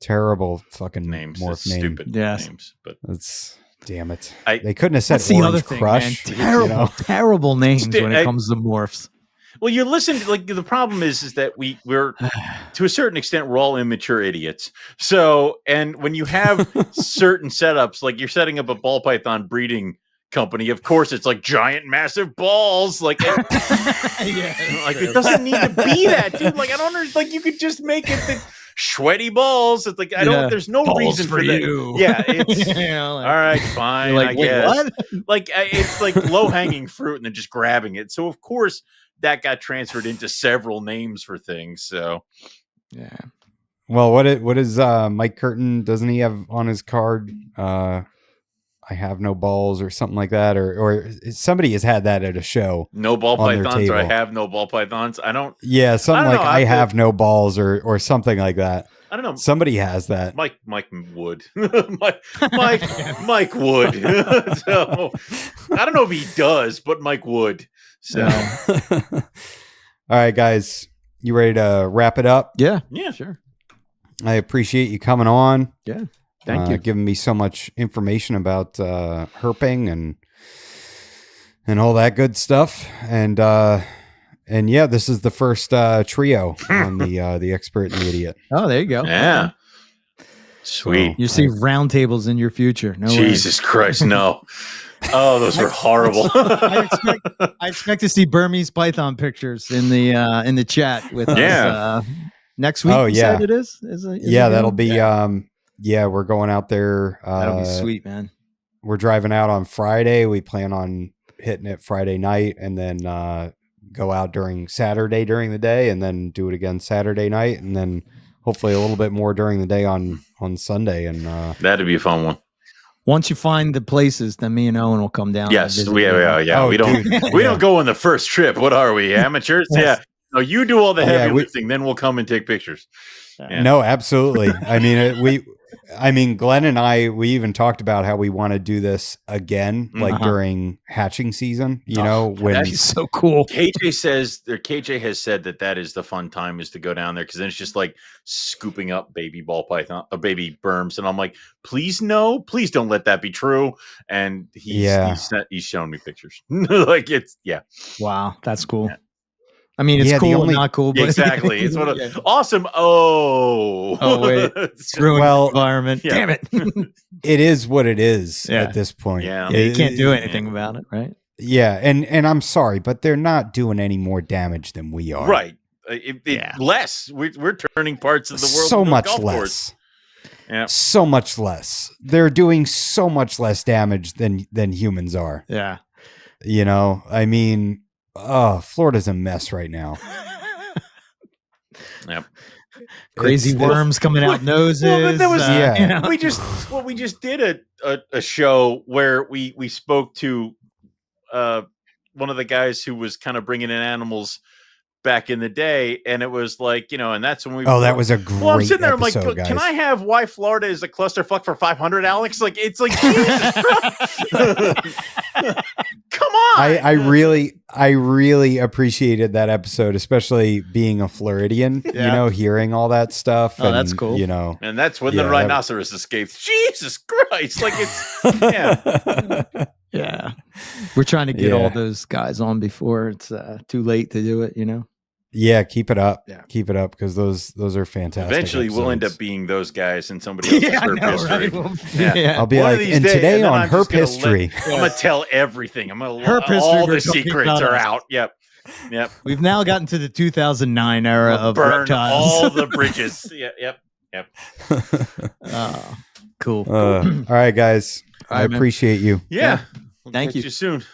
Terrible fucking names. Morph name. Stupid names. But it's damn it. They couldn't have said that's the other thing, Crush. Man. Terrible names when it comes to morphs. Well, you listen. Like the problem is that we're to a certain extent we're all immature idiots. So, and when you have certain setups, like you're setting up a ball python breeding company, of course it's like giant, massive balls. Like, like it doesn't need to be that, dude. Like I don't understand. Like you could just make it the sweaty balls. It's like I don't. There's no balls reason for you. that. Yeah, it's all right, fine. Like, I guess. What? Like it's like low hanging fruit, and then just grabbing it. So of course that got transferred into several names for things. So yeah. Well, what is Mike Curtin? Doesn't he have on his card? I have no balls or something like that, or somebody has had that at a show. No ball pythons, or I have no ball pythons. I don't. Yeah, something like I have no balls, or something like that. I don't know. Somebody has that. Mike would. Mike would. So I don't know if he does, but Mike would. So all right, guys, you ready to wrap it up? Yeah, sure. I appreciate you coming on. Yeah. Thank you. Giving me so much information about herping and all that good stuff. And yeah, this is the first trio on the expert and the idiot. Oh, there you go. Yeah. Okay. Sweet. You see round tables in your future. No Jesus Christ, no. Oh, those were horrible. I expect to see Burmese python pictures in the chat with us next week. Oh, you yeah. said it is Yeah, it that'll be yeah. we're going out there. That'll be sweet, man. We're driving out on Friday. We plan on hitting it Friday night and then go out during Saturday during the day and then do it again Saturday night and then hopefully a little bit more during the day on Sunday. And that'd be a fun one. Once you find the places, then me and Owen will come down. Yes, and yeah. Oh, we don't dude. we don't go on the first trip. What are we, amateurs? Yes. Yeah. No, you do all the heavy Yeah, lifting, then we'll come and take pictures. Yeah. No, absolutely. I mean, Glenn and I, we even talked about how we want to do this again, like during hatching season, you know, when That's so cool. KJ has said that is the fun time is to go down there. Cause then it's just like scooping up baby ball python, baby berms. And I'm like, please don't let that be true. And he's shown me pictures. Like Wow. That's cool. Yeah. I mean, it's cool and not cool, but exactly. It's awesome. Wait. Ruined environment. Yeah. Damn it. it is what it is at this point. Yeah. You can't do anything about it, right? Yeah. And I'm sorry, but they're not doing any more damage than we are. Right. Less. We're turning parts of the world so into much golf less. course. Yeah. So much less. They're doing so much less damage than humans are. Yeah. You know, I mean, Florida's a mess right now. Yep. Crazy worms coming out noses. Well, but there was, you know. we just did a show where we spoke to one of the guys who was kind of bringing in animals back in the day, and it was like, you know, and that's when we that was a great I'm sitting there, episode, I'm like, guys. Can I have why Florida is a clusterfuck for 500, Alex? Like, it's like, Jesus Christ. Come on. I really appreciated that episode, especially being a Floridian, you know, hearing all that stuff. Oh, that's cool. You know, and that's when the rhinoceros escaped. Jesus Christ. Like it's, yeah. We're trying to get all those guys on before it's too late to do it, you know? Yeah, keep it up. Yeah. Keep it up because those are fantastic. Eventually, we'll end up being those guys in somebody else's herp history. Right? I'll be like, and today on herp history, I'm gonna tell everything. I'm gonna herp history. All the secrets are out. Yep. We've now gotten to the 2009 era of burn reptiles. all the bridges. Yep. Cool. All right, guys. I appreciate you. Yeah. Thank you. Catch you soon.